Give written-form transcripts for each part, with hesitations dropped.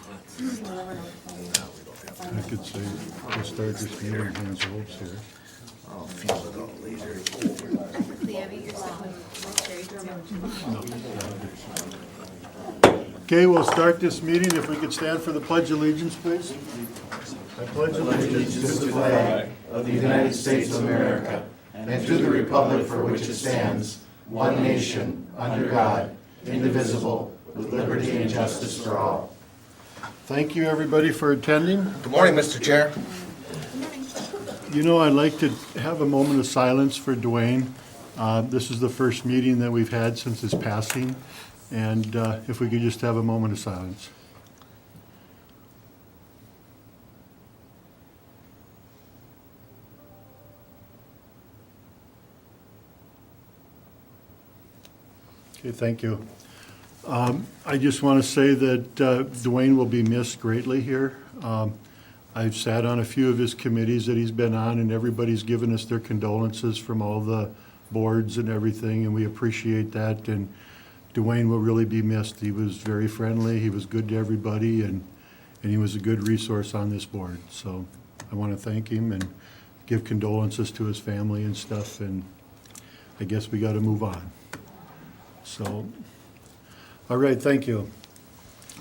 I could say, we'll start this meeting, hands of hopes here. I'll feel it out later. Okay, we'll start this meeting. If we could stand for the Pledge of Allegiance, please. I pledge allegiance To the flag of the United States of America and to the republic for which it stands, one nation, under God, indivisible, with liberty and justice for all. Thank you, everybody, for attending. Good morning, Mr. Chair. You know, I'd like to have a moment of silence for Dwayne. This is the first meeting that we've had since his passing, and if we could just have a moment of silence. Okay, thank you. I just want to say that Dwayne will be missed greatly here. I've sat on a few of his committees that he's been on, and everybody's given us their condolences from all the boards and everything, and we appreciate that. And Dwayne will really be missed. He was very friendly, he was good to everybody, and he was a good resource on this board. So I want to thank him and give condolences to his family and stuff, and I guess we got to move on. So, all right, thank you.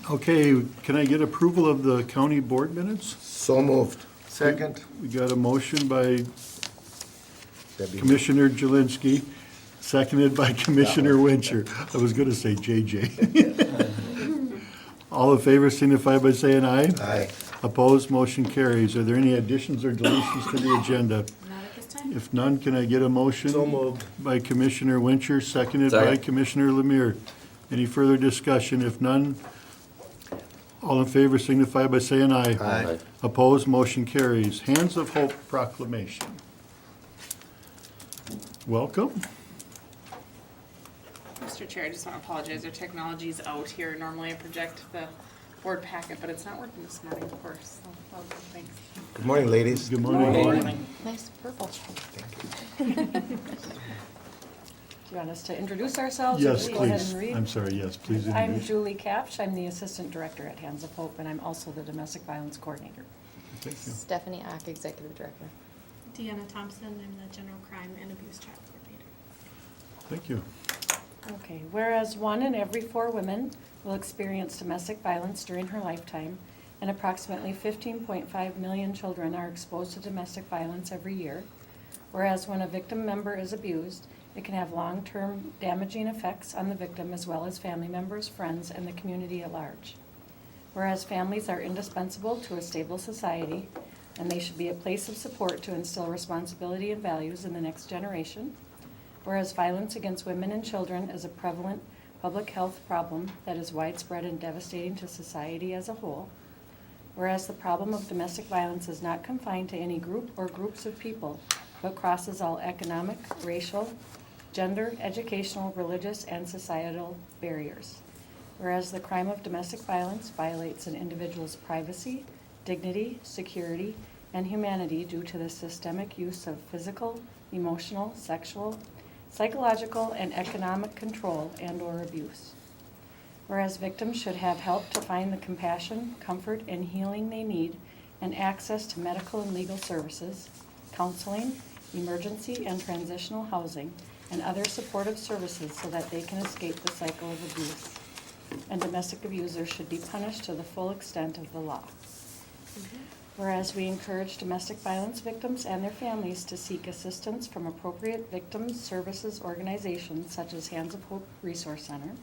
Okay, can I get approval of the county board minutes? So moved. Second. We got a motion by Debbie. Commissioner Jelinski, seconded by Commissioner Wincher. I was going to say JJ. All in favor signify by saying aye. Aye. Opposed, motion carries. Are there any additions or deletions to the agenda? Not at this time. If none, can I get a motion? So moved. By Commissioner Wincher, seconded by Second. Commissioner Lemire. Any further discussion? If none, all in favor signify by saying aye. Aye. Opposed, motion carries. Hands of Hope proclamation. Welcome. Mr. Chair, I just want to apologize. Our technology's out here. Normally I project the board packet, but it's not working this morning, of course. So, well, thanks. Good morning, ladies. Good morning. Nice purple. Do you want us to introduce ourselves? or Yes, just go ahead please. and read? I'm sorry, yes, please I'm introduce. Julie Kapsch. I'm the Assistant Director at Hands of Hope, and I'm also the Domestic Violence Coordinator. Thank you. Stephanie Ack, Executive Director. Deanna Thompson, I'm the General Crime and Abuse Child Coordinator. Thank you. Okay, whereas 1 in every 4 women will experience domestic violence during her lifetime, and approximately 15.5 million children are exposed to domestic violence every year. Whereas when a victim member is abused, it can have long-term damaging effects on the victim as well as family members, friends, and the community at large. Whereas families are indispensable to a stable society, and they should be a place of support to instill responsibility and values in the next generation. Whereas violence against women and children is a prevalent public health problem that is widespread and devastating to society as a whole. Whereas the problem of domestic violence is not confined to any group or groups of people, but crosses all economic, racial, gender, educational, religious, and societal barriers. Whereas the crime of domestic violence violates an individual's privacy, dignity, security, and humanity due to the systemic use of physical, emotional, sexual, psychological, and economic control and/or abuse. Whereas victims should have help to find the compassion, comfort, and healing they need, and access to medical and legal services, counseling, emergency and transitional housing, and other supportive services so that they can escape the cycle of abuse. And domestic abusers should be punished to the full extent of the law. Whereas we encourage domestic violence victims and their families to seek assistance from appropriate victims services organizations such as Hands of Hope Resource Center.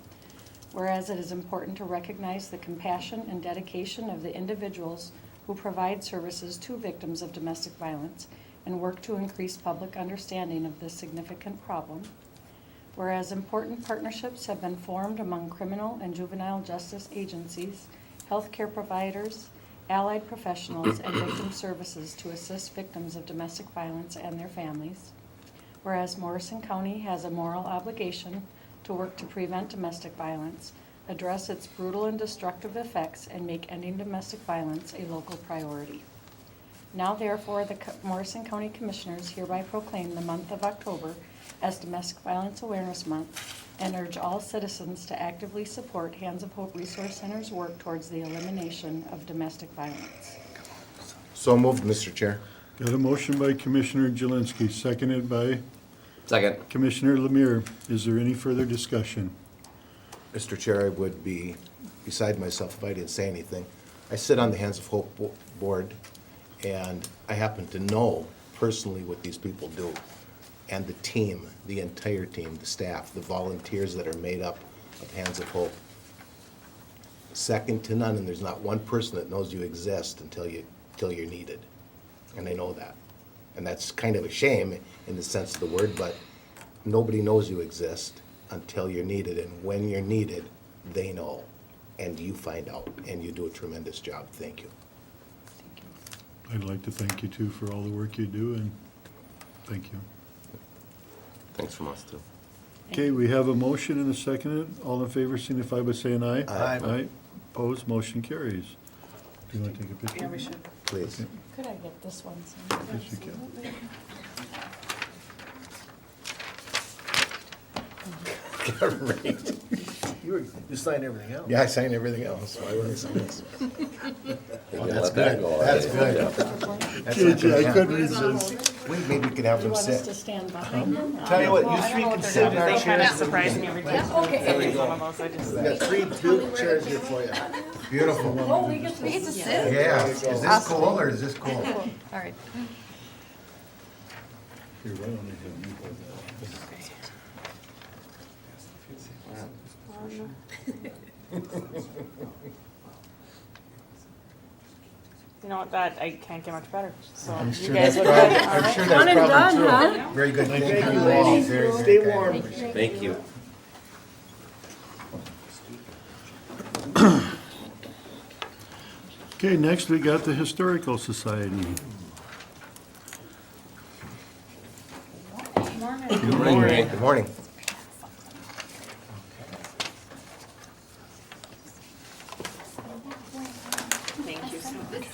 Whereas it is important to recognize the compassion and dedication of the individuals who provide services to victims of domestic violence and work to increase public understanding of this significant problem. Whereas important partnerships have been formed among criminal and juvenile justice agencies, healthcare providers, allied professionals, and victim services to assist victims of domestic violence and their families. Whereas Morrison County has a moral obligation to work to prevent domestic violence, address its brutal and destructive effects, and make ending domestic violence a local priority. Now therefore, the Morrison County Commissioners hereby proclaim the month of October as Domestic Violence Awareness Month and urge all citizens to actively support Hands of Hope Resource Center's work towards the elimination of domestic violence. So moved, Mr. Chair. Got a motion by Commissioner Jelinski, seconded by Second. Commissioner Lemire. Is there any further discussion? Mr. Chair, I would be beside myself if I didn't say anything. I sit on the Hands of Hope Board, and I happen to know personally what these people do. And the team, the entire team, the staff, the volunteers that are made up of Hands of Hope. Second to none, and there's not one person that knows you exist until you're needed. And they know that. And that's kind of a shame in the sense of the word, but nobody knows you exist until you're needed. And when you're needed, they know. And you find out, and you do a tremendous job. Thank you. I'd like to thank you too for all the work you do, and thank you. Thanks from us, too. Okay, we have a motion and a second. All in favor signify by saying aye. Aye. Aye. Opposed, motion carries. Do you want to take a picture? Yeah, we should. Please. Could I get this one? Yes, you can. You signed everything else. Yeah, I sign everything else. Why wouldn't I sign this? That's good. That's good. I couldn't resist. Wait, maybe we could have Do you them want us to sit. stand behind them? Tell you what, Well, you I three don't know can what sit they're in our doing. They kind of chairs. surprise me every time. Okay. One of those, I just. We got three blue chairs here for you. Beautiful. Oh, we get to sit. Yeah, is this cool or is this cool? All right. You're right on the head. You know what, that, I can't get much better, so I'm you sure guys that's look probably, good. I'm sure One that's and done, probably huh? true. Very good. Thank you, you all. ladies. Very, very Stay good. warm. Thank you. Okay, next we got the Historical Society. Good morning. Good morning. Thank you so much.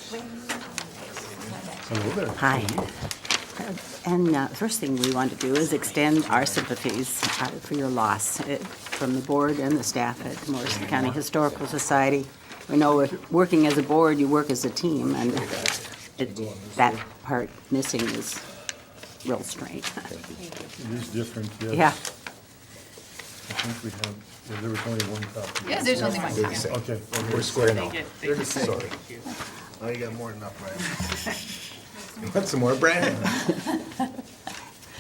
Hello there. Hi. And first thing we want to do is extend our sympathies for your loss from the board and the staff at Morrison County Historical Society. We know working as a board, you work as a team, and that part missing is real strange. It is different, yes. Yeah. I think we have, yeah, there was only one copy. Yeah, there's only one. They're the same. Okay. We're square now. Thank you, thank you. Sorry. Thank you. Oh, you got more than enough, Brian. You want some more, Brandon?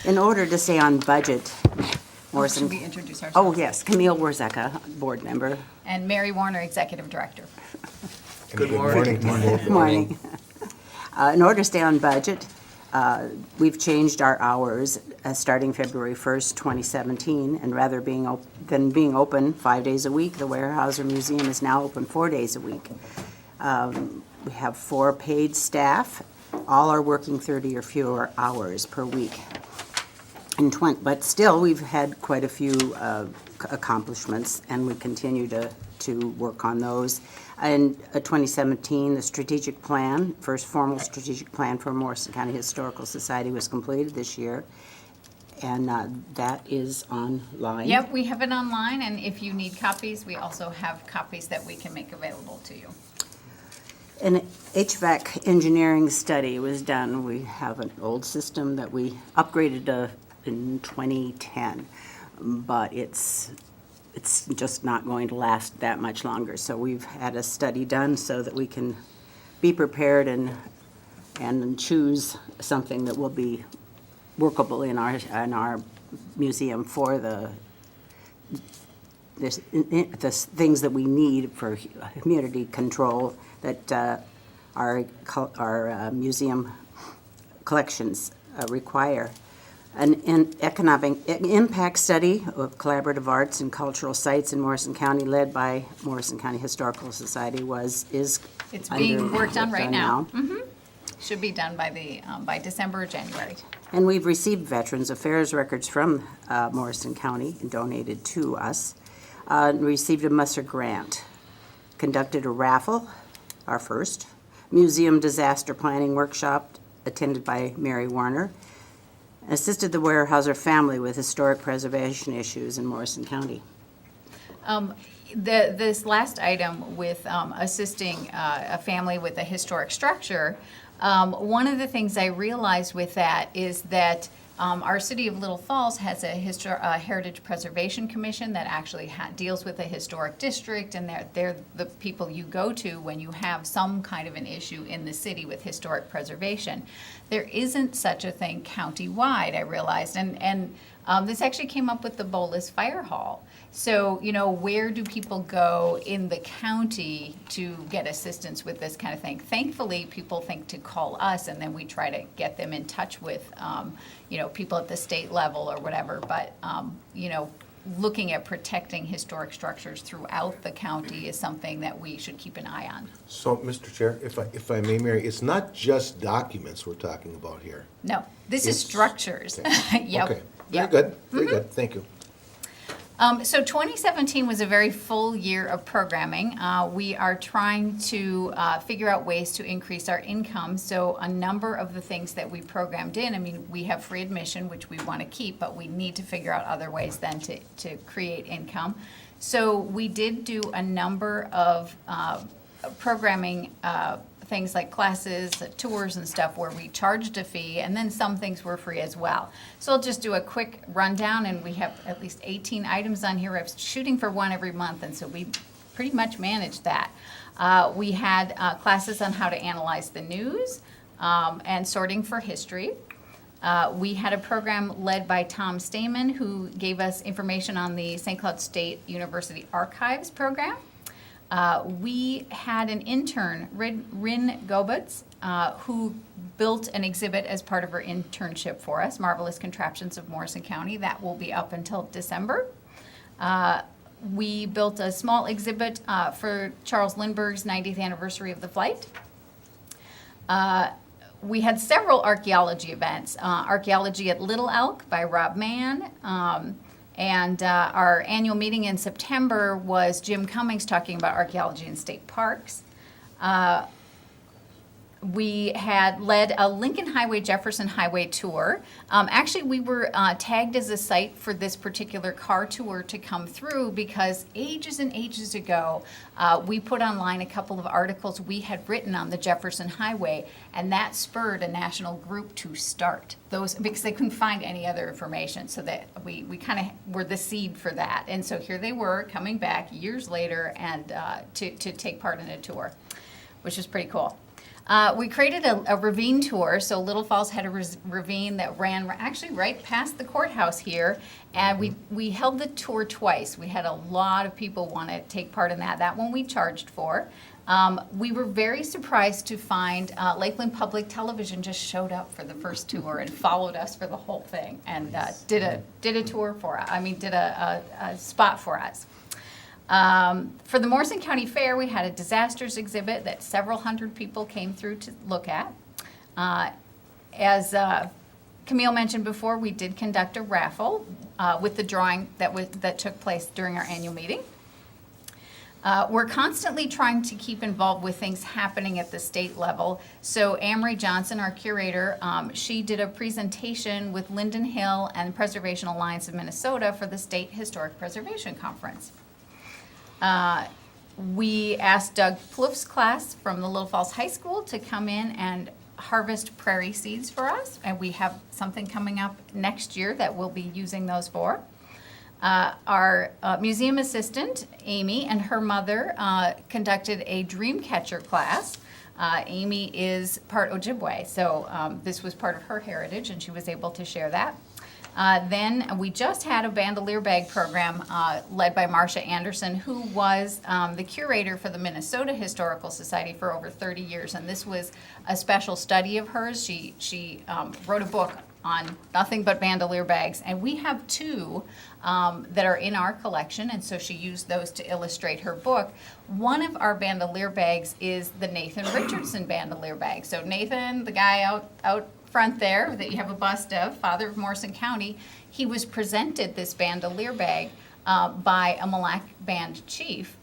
In order to stay on budget, Morrison. Should we introduce Oh, ourselves? yes, Camille Warzeka, board member. And Mary Warner, Executive Director. Good morning to you both. Good morning. In order to stay on budget, we've changed our hours starting February 1st, 2017, and rather than being open 5 days a week, the Weyerhaeuser Museum is now open 4 days a week. We have 4 paid staff. All are working 30 or fewer hours per week. But still, we've had quite a few accomplishments, and we continue to work on those. In 2017, the strategic plan, first formal strategic plan for Morrison County Historical Society was completed this year, and that is online. Yep, we have it online, and if you need copies, we also have copies that we can make available to you. An HVAC engineering study was done. We have an old system that we upgraded in 2010, but it's just not going to last that much longer. So we've had a study done so that we can be prepared and choose something that will be workable in our museum for the things that we need for humidity control that our museum collections require. An economic impact study of collaborative arts and cultural sites in Morrison County, led by Morrison County Historical Society, is It's being worked on right done now. Should be done by December or January. And we've received Veterans Affairs records from Morrison County and donated to us. Received a Musser grant. Conducted a raffle, our first. Museum disaster planning workshop attended by Mary Warner. and assisted the Weyerhaeuser family with historic preservation issues in Morrison County. This last item with assisting a family with a historic structure, one of the things I realized with that is that our city of Little Falls has a Heritage Preservation Commission that actually deals with a historic district, and they're the people you go to when you have some kind of an issue in the city with historic preservation. There isn't such a thing county-wide, I realized, and this actually came up with the Bolas Fire Hall. So, you know, where do people go in the county to get assistance with this kind of thing? Thankfully, people think to call us, and then we try to get them in touch with, you know, people at the state level or whatever. But, you know, looking at protecting historic structures throughout the county is something that we should keep an eye on. So, Mr. Chair, if I may, Mary, it's not just documents we're talking about here. No, this is It's- structures. Okay. Yep. Okay, very Yep. good, very good, thank you. So 2017 was a very full year of programming. We are trying to figure out ways to increase our income. So a number of the things that we programmed in, I mean, we have free admission, which we want to keep, but we need to figure out other ways then to create income. So we did do a number of programming things like classes, tours and stuff where we charged a fee, and then some things were free as well. So I'll just do a quick rundown, and we have at least 18 items on here. I'm shooting for one every month, and so we pretty much managed that. We had classes on how to analyze the news and sorting for history. We had a program led by Tom Stamen, who gave us information on the St. Cloud State University Archives program. We had an intern, Rin Gobutz, who built an exhibit as part of her internship for us, Marvelous Contraptions of Morrison County. That will be up until December. We built a small exhibit for Charles Lindbergh's 90th anniversary of the flight. We had several archaeology events. Archaeology at Little Elk by Rob Mann. And our annual meeting in September was Jim Cummings talking about archaeology in state parks. We had led a Lincoln Highway, Jefferson Highway tour. Actually, we were tagged as a site for this particular car tour to come through because ages and ages ago, we put online a couple of articles we had written on the Jefferson Highway, and that spurred a national group to start those because they couldn't find any other information. So that we kind of were the seed for that. And so here they were coming back years later and to take part in a tour, which was pretty cool. We created a ravine tour. So Little Falls had a ravine that ran actually right past the courthouse here. And we held the tour twice. We had a lot of people want to take part in that. That one we charged for. We were very surprised to find Lakeland Public Television just showed up for the first tour and followed us for the whole thing and did a tour for us. I mean, did a spot for us. For the Morrison County Fair, we had a disasters exhibit that several hundred people came through to look at. As Camille mentioned before, we did conduct a raffle with the drawing that took place during our annual meeting. We're constantly trying to keep involved with things happening at the state level. So Amory Johnson, our curator, she did a presentation with Linden Hill and Preservation Alliance of Minnesota for the State Historic Preservation Conference. We asked Doug Plouf's class from the Little Falls High School to come in and harvest prairie seeds for us, and we have something coming up next year that we'll be using those for. Our museum assistant, Amy, and her mother conducted a dream catcher class. Amy is part Ojibwe, so this was part of her heritage, and she was able to share that. Then we just had a bandolier bag program led by Marcia Anderson, who was the curator for the Minnesota Historical Society for over 30 years. And this was a special study of hers. She wrote a book on nothing but bandolier bags. And we have two that are in our collection. And so she used those to illustrate her book. One of our bandolier bags is the Nathan Richardson bandolier bag. So Nathan, the guy out front there that you have a bust of, father of Morrison County, he was presented this bandolier bag by a Mille Lacs band chief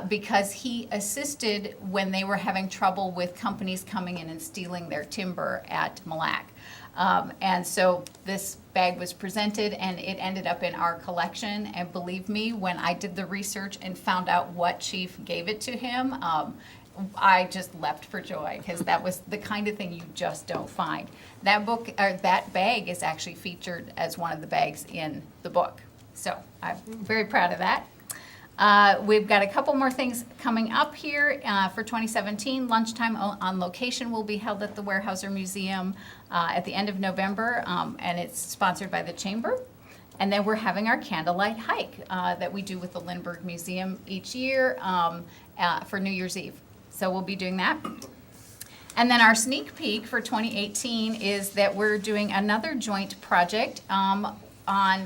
because he assisted when they were having trouble with companies coming in and stealing their timber at Mille Lacs. And so this bag was presented and it ended up in our collection. And believe me, when I did the research and found out what chief gave it to him, I just leapt for joy because that was the kind of thing you just don't find. That book, or that bag is actually featured as one of the bags in the book. So I'm very proud of that. We've got a couple more things coming up here for 2017. Lunchtime on location will be held at the Weyerhaeuser Museum at the end of November, and it's sponsored by the Chamber. And then we're having our candlelight hike that we do with the Lindbergh Museum each year for New Year's Eve. So we'll be doing that. And then our sneak peek for 2018 is that we're doing another joint project on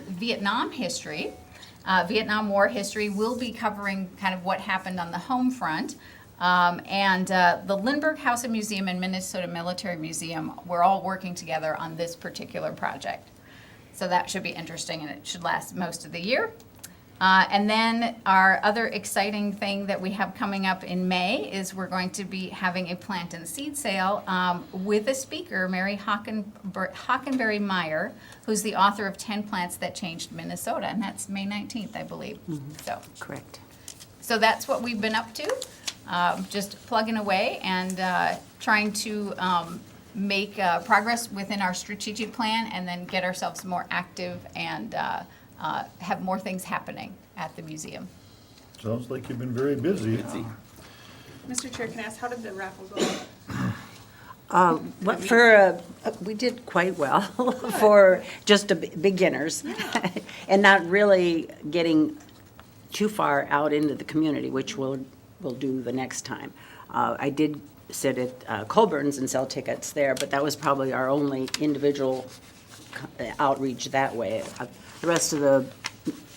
Vietnam history. Vietnam War history. We'll be covering kind of what happened on the home front. And the Lindbergh House and Museum and Minnesota Military Museum, we're all working together on this particular project. So that should be interesting, and it should last most of the year. And then our other exciting thing that we have coming up in May is we're going to be having a plant and seed sale with a speaker, Mary Hockenberry Meyer, who's the author of 10 Plants That Changed Minnesota, and that's May 19th, I believe. So Correct. that's what we've been up to, just plugging away and trying to make progress within our strategic plan and then get ourselves more active and have more things happening at the museum. Sounds like you've been very busy. Mr. Chair, can I ask, how did the raffle go? We did quite well for just beginners and not really getting too far out into the community, which we'll do the next time. I did sit at Colburn's and sell tickets there, but that was probably our only individual outreach that way. The rest of the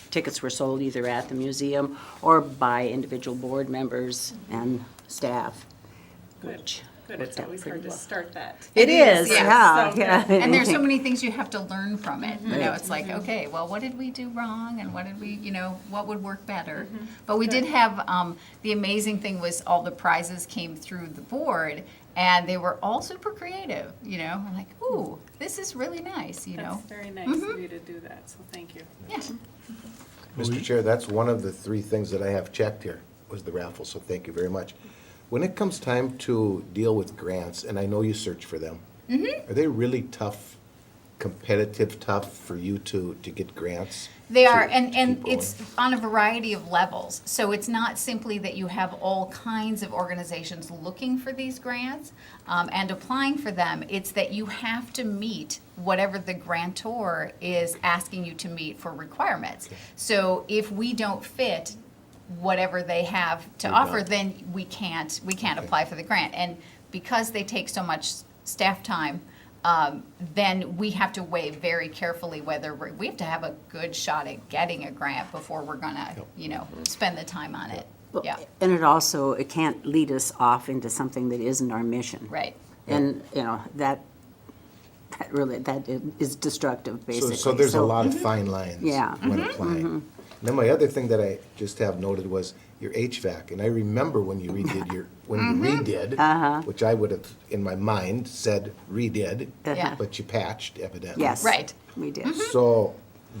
tickets were sold either at the museum or by individual board members and staff. Which Good, worked it's out always pretty hard to well. start that. It is, yeah. yeah. And there's so many things you have to learn from it. You know, it's like, okay, well, what did we do wrong, and what did we, what would work better? But we did have the amazing thing was all the prizes came through the board, and they were all super creative. We're like, ooh, this is really nice. That's very nice of you to do that, so thank you. Yeah. Mr. Chair, that's one of the 3 things that I have checked here, was the raffle, so thank you very much. When it comes time to deal with grants, and I know you search for them, are they really tough, competitive tough for you to get grants? They are, to and keep it's on a variety of levels. So it's not simply that you have all kinds of organizations looking for these grants and applying for them. It's that you have to meet whatever the grantor is asking you to meet for requirements. Okay. So if we don't fit whatever they have to You're offer, done. then we can't Okay. apply for the grant. And because they take so much staff time, then we have to weigh very carefully whether we have to have a good shot at getting a grant before we're gonna, spend the time on it. Well, Yeah, And it can't lead us off into something that isn't our mission. right. And, that is destructive, basically. So there's a lot of fine lines Yeah. when applying. Then my other thing that I just have noted was your HVAC, and I remember when you redid, which I would have, in my mind, said redid, Yeah. but you patched evidently. Yes. Right. We did. So,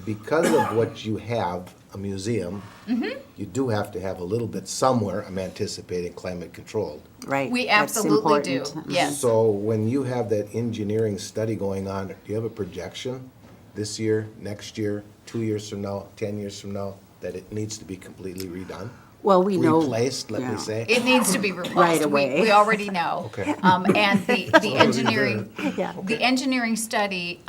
because of what you have, a museum, you do have to have a little bit somewhere, I'm anticipating climate controlled. Right. We That's absolutely do, important. yes. So when you have that engineering study going on, do you have a projection this year, next year, 2 years from now, 10 years from now, that it needs to be completely redone? Well, we know. Replaced, let yeah. me say? It needs to be replaced. Right away. We already know. Okay. And the engineering, Yeah. the engineering study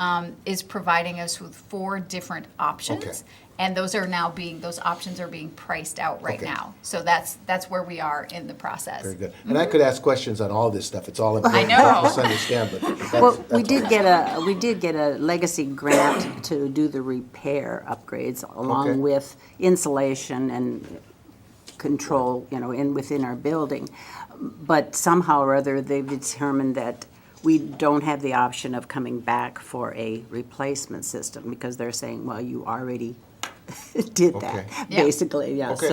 is providing us with 4 different options. Okay. And those options are being priced out right Okay. now. So that's where we are in the process. Very good. And I could ask questions on all this stuff, it's all important. know. to help us understand, but that's. Well, we that's did get a legacy grant to do the repair upgrades Okay. along with insulation and control, within our building. But somehow or other, they've determined that we don't have the option of coming back for a replacement system because they're saying, well, you already did that, Okay. Yeah. basically, yeah. Okay.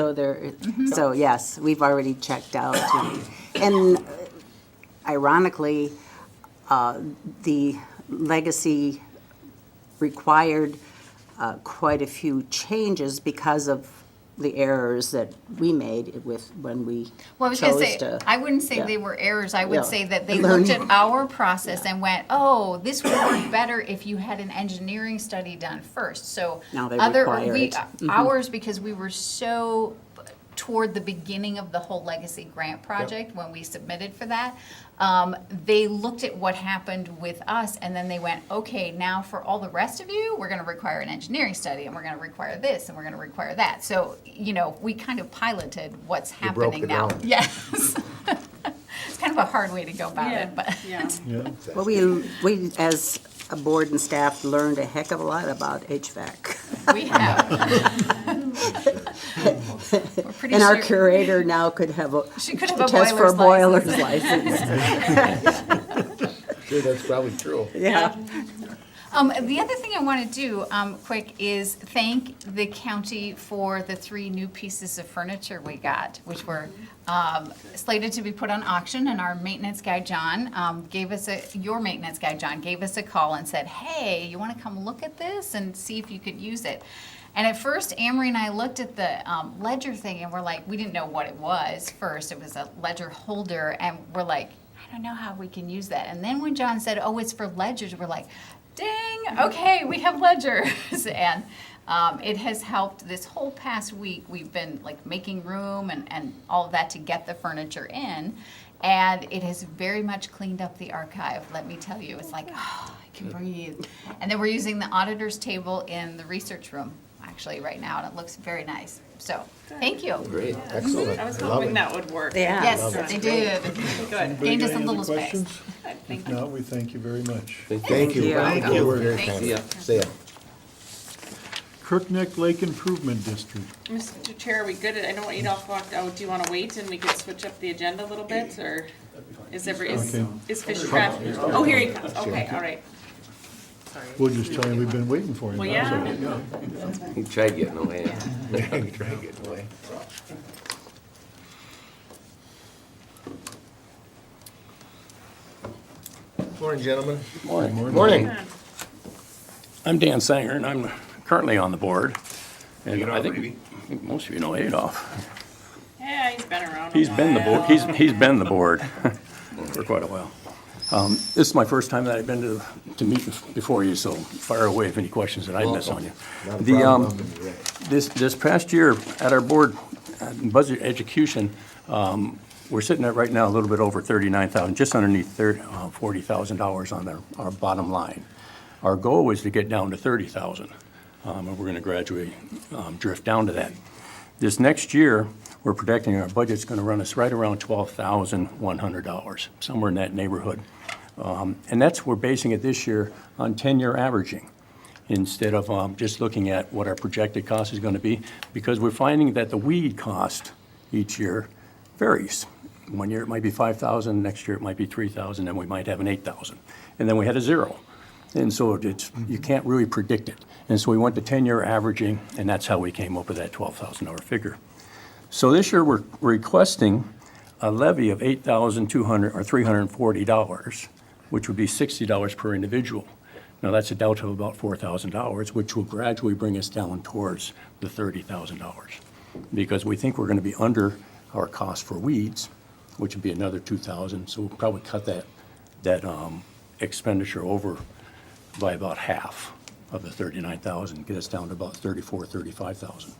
So yes, we've already checked out. And ironically, the legacy required quite a few changes because of the errors that we made with, when we Well, I was gonna chose say, to. I wouldn't say yeah. they were errors, I Yeah. would say that they Learn- looked at our process and went, oh, this would work better if you had an engineering study done first, so. Now they other- require we- it. Ours, because we were so toward the beginning of the whole legacy grant project, when we submitted for that, they looked at what happened with us, and then they went, okay, now for all the rest of you, we're gonna require an engineering study, and we're gonna require this, and we're gonna require that. So, you know, we kind of piloted what's You broke happening the now. ground. Yes. It's kind of a hard way to go about it, but. Yeah. Yeah, Well, we, as a board and staff, learned a heck of a lot about HVAC. We have. We're pretty And our sure- curator now could have a She could have a test for a boiler's boiler's license. Sure, that's probably true. Yeah. The other thing I want to do, quick, is thank the county for the 3 new pieces of furniture we got, which were slated to be put on auction, and our maintenance guy, John, your maintenance guy, John, gave us a call and said, hey, you want to come look at this and see if you could use it? And at first, Amory and I looked at the ledger thing, and we're like, we didn't know what it was first. It was a ledger holder, and we're like, I don't know how we can use that. And then when John said, oh, it's for ledgers, we're like, dang, okay, we have ledgers. And it has helped this whole past week. We've been like making room and all of that to get the furniture in. And it has very much cleaned up the archive, let me tell you. It's like, oh, I can breathe. And then we're using the auditor's table in the research room, actually, right now, and it looks very nice. So, thank you. Great, excellent. I was I love hoping it. that would work. Yeah. Yes, That's they great. did. Good. Anybody Gained us got a any little other space. questions? Thank If you. not, we thank you very much. Thank you. you. Thank you. Very Thank kind. you. See ya. Crookneck Lake Improvement District. Mr. Chair, are we good? I don't want you to all walk out. Do you want to wait and we could switch up the agenda a little bit, or is Okay. Fishercraft? Oh, here he comes. Okay, all right. Sorry. We'll just tell you we've been waiting for him. Well, That's yeah. all. You tried getting away. You try to get away. Morning, gentlemen. Morning. Morning. I'm Dan Sanger, and I'm currently on the board. And I think most of you know Adolph. Yeah, he's been around. He's been the board, he's been the board for quite a while. This is my first time that I've been to meet before you, so fire away if any questions that I miss on you. Not a The, problem. You're right. This past year, at our board budget execution, we're sitting at right now a little bit over 39,000, just underneath $40,000 on our bottom line. Our goal was to get down to 30,000, and we're gonna gradually drift down to that. This next year, we're projecting our budget's gonna run us right around $12,100, somewhere in that neighborhood. And we're basing it this year on 10-year averaging, instead of just looking at what our projected cost is gonna be, because we're finding that the weed cost each year varies. One year it might be 5,000, next year it might be 3,000, and we might have an 8,000. And then we had a 0. And so you can't really predict it. And so we went to 10-year averaging, and that's how we came up with that $12,000 figure. So this year we're requesting a levy of $8,200 or $340, which would be $60 per individual. Now that's a delta of about $4,000, which will gradually bring us down towards the $30,000. Because we think we're going to be under our cost for weeds, which would be another $2,000. So we'll probably cut that expenditure over by about half of the $39,000, get us down to about $34,000, $35,000.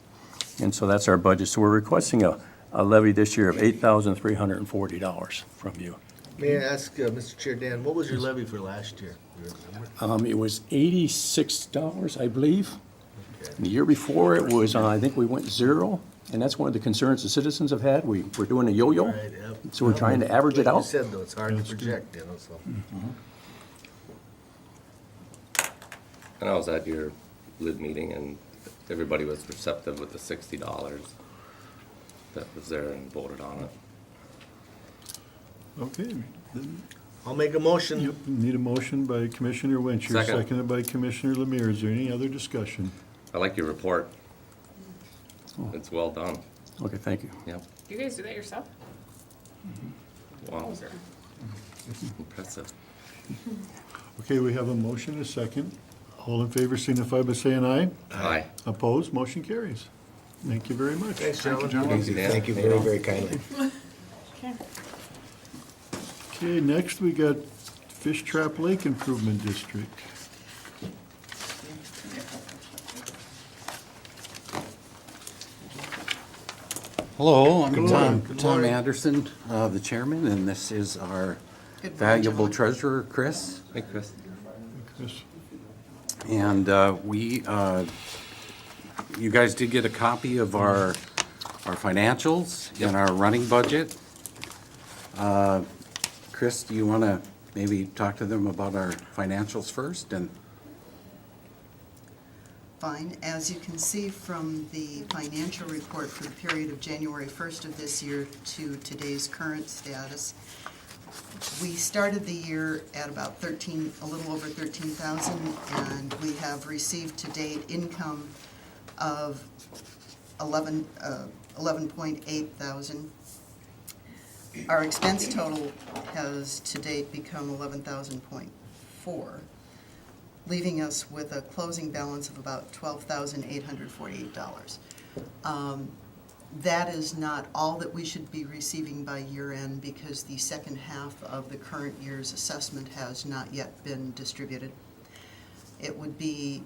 And so that's our budget. So we're requesting a levy this year of $8,340 from you. May I ask, Mr. Chair Dan, what was your levy for last year? Do you remember? It was $86, I believe. The year before it was, I think we went 0, and that's one of the concerns the citizens have had. We're doing a yo-yo, Right, yep. so we're trying to average it Like you out. said, though, it's hard to project, you know, so. And I was at your lid meeting and everybody was receptive with the $60 that was there and voted on it. Okay. I'll make a motion. Yep, need a motion by Commissioner Winchester, Second. seconded by Commissioner Lemire. Is there any other discussion? I like your report. It's well done. Okay, thank you. Yep. You guys do that yourself? Wow. Oh, sir. Impressive. Okay, we have a motion, a second. All in favor signify by saying aye. Aye. Opposed, motion carries. Thank you very much. Thanks, gentlemen. Easy, Dan. Thank you very, very kindly. Okay. Okay, next we got Fish Trap Lake Improvement District. Hello, I'm Good Tom, morning. Good Tom morning. Anderson, the chairman, and this is our Good morning, valuable gentlemen. treasurer, Chris. Hey, Chris. Chris. And you guys did get a copy of our financials and our running budget. Chris, do you want to maybe talk to them about our financials first? And Fine. As you can see from the financial report for the period of January 1st of this year to today's current status, we started the year at about a little over 13,000, and we have received to date income of 11.8 thousand. Our expense total has to date become 11,000.4, leaving us with a closing balance of about $12,848. That is not all that we should be receiving by year end, because the second half of the current year's assessment has not yet been distributed. It would be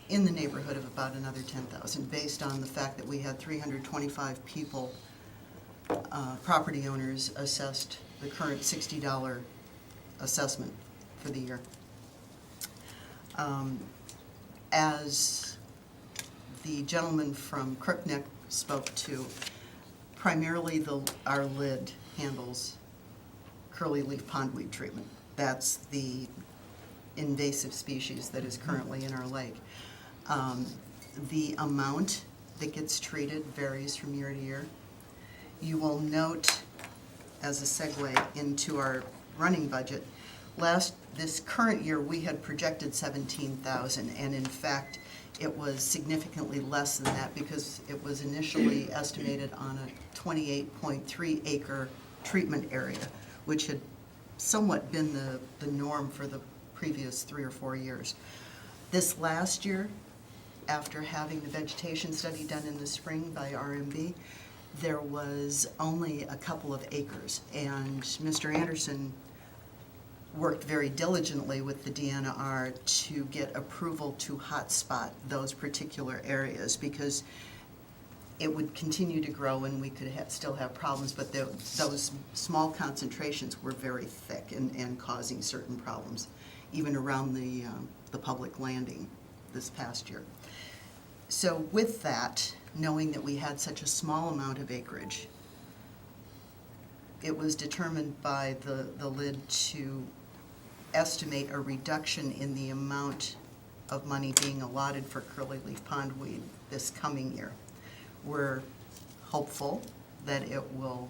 in the neighborhood of about another 10,000, based on the fact that we had 325 people, property owners, assessed the current $60 assessment for the year. As the gentleman from Crookneck spoke to, primarily our lid handles curly leaf pondweed treatment. That's the invasive species that is currently in our lake. The amount that gets treated varies from year to year. You will note, as a segue into our running budget, this current year, we had projected 17,000, and in fact, it was significantly less than that, because it was initially estimated on a 28.3 acre treatment area, which had somewhat been the norm for the previous 3 or 4 years. This last year, after having the vegetation study done in the spring by RMB, there was only a couple of acres, and Mr. Anderson worked very diligently with the DNR to get approval to hotspot those particular areas, because it would continue to grow and we could still have problems, but those small concentrations were very thick and causing certain problems, even around the public landing this past year. So with that, knowing that we had such a small amount of acreage, it was determined by the lid to estimate a reduction in the amount of money being allotted for curly leaf pondweed this coming year. We're hopeful that it will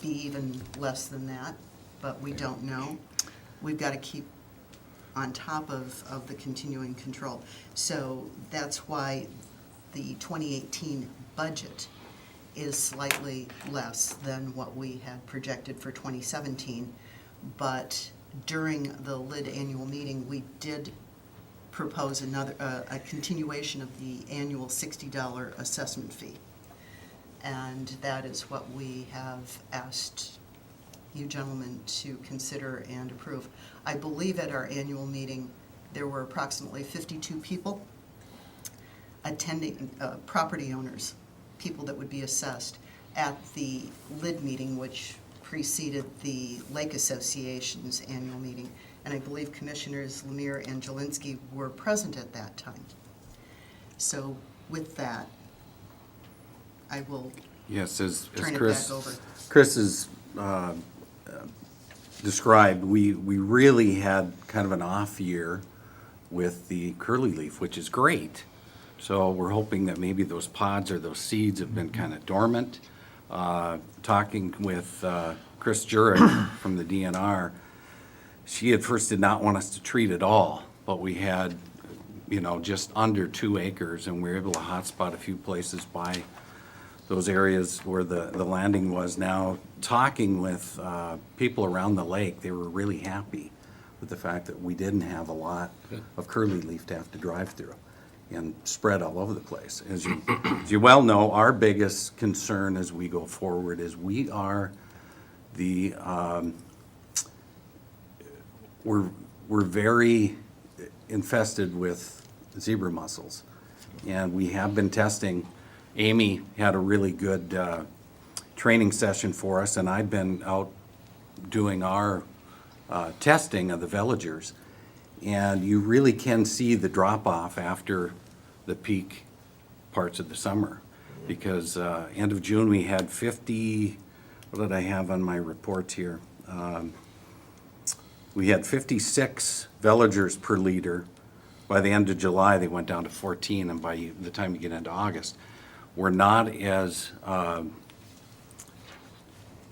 be even less than that, but we don't know. We've got to keep on top of the continuing control. So that's why the 2018 budget is slightly less than what we had projected for 2017. But during the LID annual meeting, we did propose a continuation of the annual $60 assessment fee. And that is what we have asked you gentlemen to consider and approve. I believe at our annual meeting, there were approximately 52 people attending, property owners, people that would be assessed at the LID meeting, which preceded the Lake Association's annual meeting. And I believe Commissioners Lemire and Jelinski were present at that time. So with that, I will yes, as turn it Chris, back over. Chris has described, we really had kind of an off year with the curly leaf, which is great. So we're hoping that maybe those pods or those seeds have been kind of dormant. Talking with Chris Jurek from the DNR, she at first did not want us to treat it all, but we had, just under 2 acres, and we were able to hotspot a few places by those areas where the landing was. Now, talking with people around the lake, they were really happy with the fact that we didn't have a lot of curly leaf to have to drive through and spread all over the place. As you well know, our biggest concern as we go forward is we are the, we're very infested with zebra mussels. And we have been testing. Amy had a really good training session for us, and I've been out doing our testing of the villagers. And you really can see the drop-off after the peak parts of the summer. Because end of June, we had 50, what did I have on my report here? We had 56 villagers per liter. By the end of July, they went down to 14, and by the time you get into August, we're not as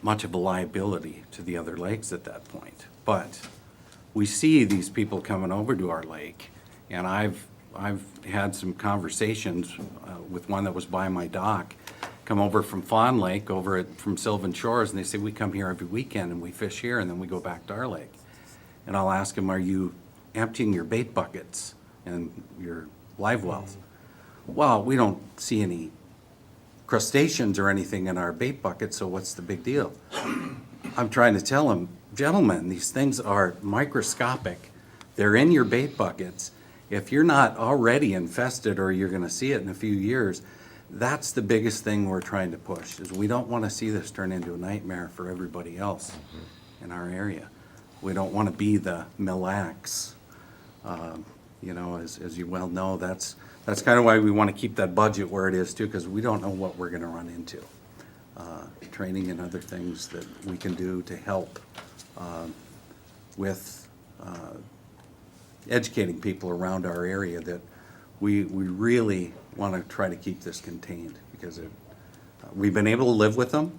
much of a liability to the other lakes at that point. But we see these people coming over to our lake, and I've had some conversations with one that was by my dock, come over from Fawn Lake, from Sylvan Shores, and they say, we come here every weekend and we fish here, and then we go back to our lake. And I'll ask them, are you emptying your bait buckets and your live wells? Well, we don't see any crustaceans or anything in our bait bucket, so what's the big deal? I'm trying to tell them, gentlemen, these things are microscopic. They're in your bait buckets. If you're not already infested or you're gonna see it in a few years, that's the biggest thing we're trying to push, is we don't wanna see this turn into a nightmare for everybody else in our area. We don't wanna be the Mille Lacs. You know, as you well know, that's kind of why we want to keep that budget where it is too, because we don't know what we're going to run into. Training and other things that we can do to help with educating people around our area that we really want to try to keep this contained, because we've been able to live with them,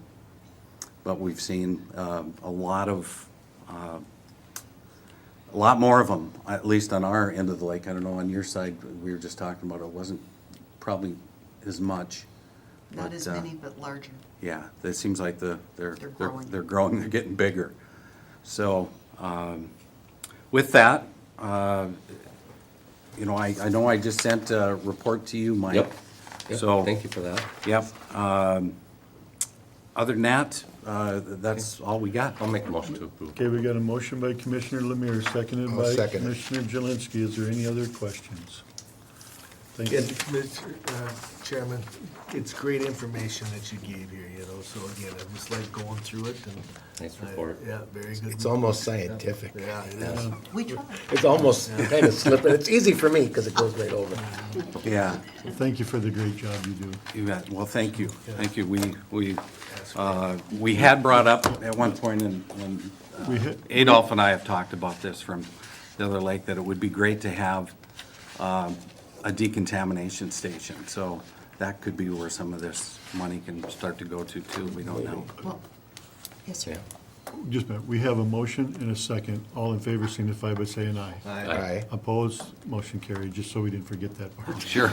but we've seen a lot more of them, at least on our end of the lake. I don't know, on your side, we were just talking about, it wasn't probably as much. Not but, as many, but larger. Yeah, it seems like they're growing. they're growing, they're getting bigger. So, with that, you know, I know I just sent a report to you, Mike. Yep. So, Thank you for that. yep. Other than that, that's all we got. I'll make a motion to approve. Okay, we got a motion by Commissioner Lemire, seconded I'll by second it. Commissioner Jelinski. Is there any other questions? Thank you. And, Mr. Chairman, it's great information that you gave here, you know, so again, I just like going through it and. Nice report. Yeah, very good. It's almost scientific. Yeah, it is. We try. It's almost kind of slippery. It's easy for me because it goes right over. Yeah, Thank you for the great job you do. you bet. Well, thank you. Thank you. We had brought up at one point, and We hit- Adolph and I have talked about this from the other lake, that it would be great to have a decontamination station. So that could be where some of this money can start to go to too. We don't know. Well, yes, sir. Just a minute, we have a motion and a second. All in favor signify by saying aye. Aye. Opposed, motion carried, just so we didn't forget that part. Sure.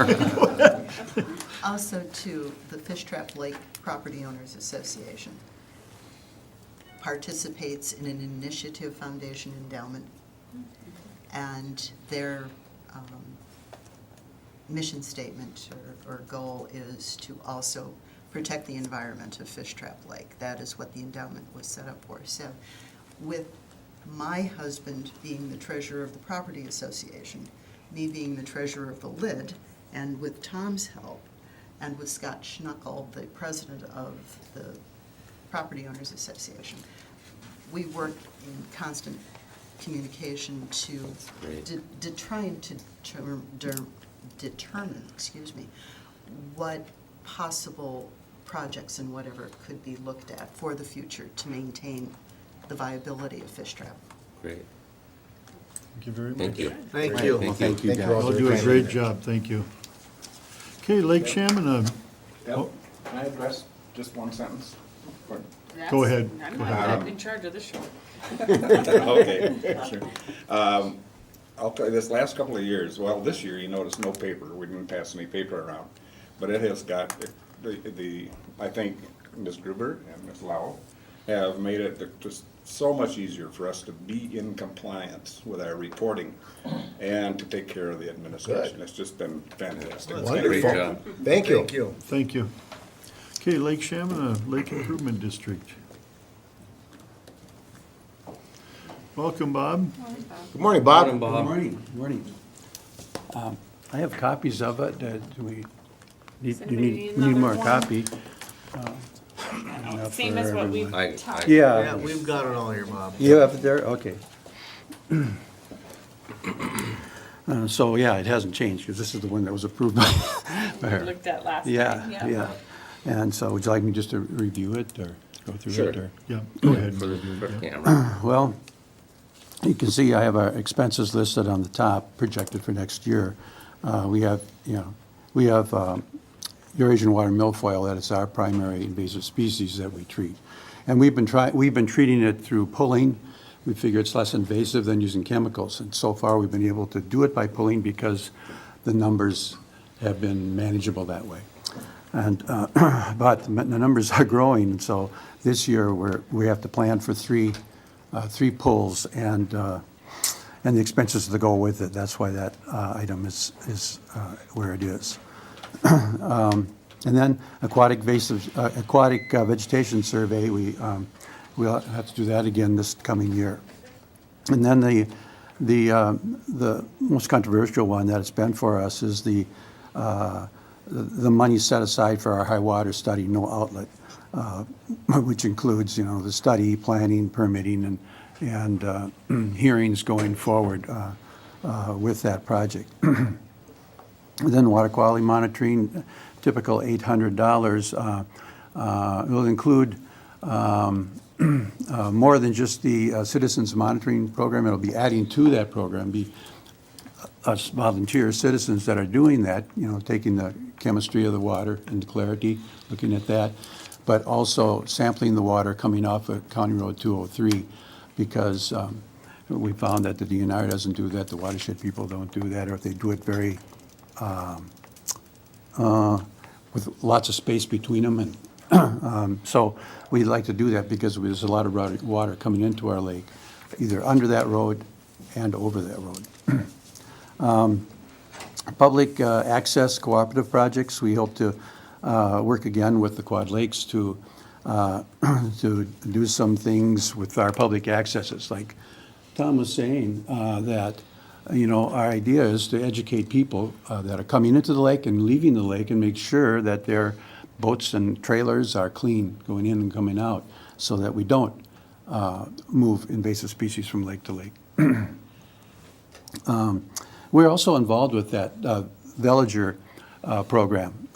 Also to the Fish Trap Lake Property Owners Association. Participates in an Initiative Foundation endowment. And their mission statement or goal is to also protect the environment of Fish Trap Lake. That is what the endowment was set up for. So with my husband being the treasurer of the property association, me being the treasurer of the LID, and with Tom's help, and with Scott Schnuckel, the president of the Property Owners Association, we work in constant communication to trying to determine, what possible projects and whatever could be looked at for the future to maintain the viability of Fish Trap. Great. Thank you very much. Thank you. Thank you. Well, thank you Thank you all. guys. I'll do a great job, thank you. Okay, Lake Chaminade, Yep. Can I address just one sentence? Or- Go ahead. I'm Go not ahead. in charge of this show. Okay, sure. I'll tell you, this last couple of years, well, this year, you notice no paper, we didn't pass any paper around. But it has got, I think, Ms. Gruber and Ms. Lau have made it just so much easier for us to be in compliance with our reporting and to take care of the administration. Good. It's just been fantastic. Great Wonderful. job. Thank you. Thank you. Thank you. Okay, Lake Shamana, Lake Improvement District. Welcome, Bob. Good morning, Bob. Morning, Bob. Morning, morning. I have copies of it. Do we need, Does do you anybody need, need need more another one? copy? Same as what we've Uh, talked. Yeah, Yeah, we've got it all here, Bob. you have it there? Okay. So, yeah, it hasn't changed, because this is the one that was approved by her. Looked at last Yeah, time, yeah. And so would you like me just to review it, or go through Sure. it, or? Yeah, go ahead. and review For it, yeah. camera. Well, you can see I have our expenses listed on the top, projected for next year. We have, Eurasian water milfoil, that is our primary invasive species that we treat. And we've been treating it through pulling. We figure it's less invasive than using chemicals. And so far, we've been able to do it by pulling because the numbers have been manageable that way. And, but the numbers are growing, and so this year, we have to plan for three pulls and the expenses that go with it. That's why that item is where it is. And then aquatic vegetation survey, we'll have to do that again this coming year. And then the most controversial one that it's been for us is the money set aside for our high water study, no outlet, which includes, the study, planning, permitting, and hearings going forward with that project. And then water quality monitoring, typical $800. It will include more than just the citizens monitoring program. It'll be adding to that program, be us volunteer citizens that are doing that, taking the chemistry of the water and the clarity, looking at that, but also sampling the water coming off of County Road 203, because we found that the DNR doesn't do that, the watershed people don't do that, or if they do it very with lots of space between them, and so we like to do that because there's a lot of water coming into our lake, either under that road and over that road. Public access cooperative projects, we hope to work again with the Quad Lakes to do some things with our public accesses. Like Tom was saying, that our idea is to educate people that are coming into the lake and leaving the lake and make sure that their boats and trailers are clean going in and coming out, so that we don't move invasive species from lake to lake. We're also involved with that villager program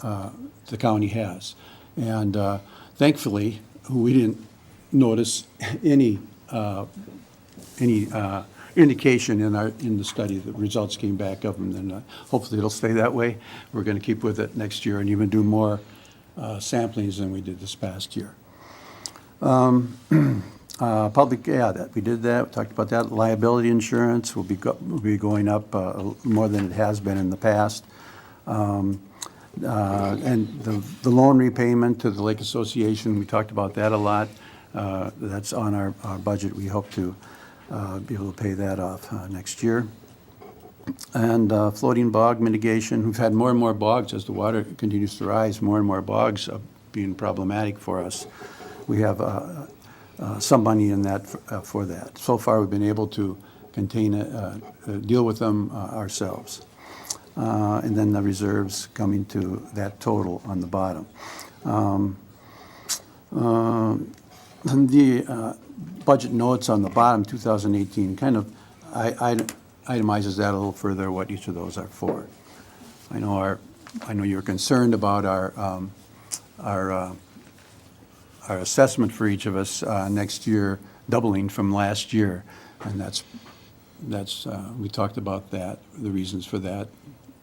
the county has. And thankfully, we didn't notice any indication in the study. The results came back of them, and hopefully it'll stay that way. We're going to keep with it next year and even do more samplings than we did this past year. Public, we did that, we talked about that. Liability insurance will be going up more than it has been in the past. And the loan repayment to the Lake Association, we talked about that a lot. That's on our budget. We hope to be able to pay that off next year. And floating bog mitigation, we've had more and more bogs as the water continues to rise, more and more bogs being problematic for us. We have some money in that for that. So far, we've been able to contain deal with them ourselves. And then the reserves coming to that total on the bottom. The budget notes on the bottom, 2018, kind of itemizes that a little further, what each of those are for. I know you're concerned about our assessment for each of us next year doubling from last year, and that's we talked about that, the reasons for that,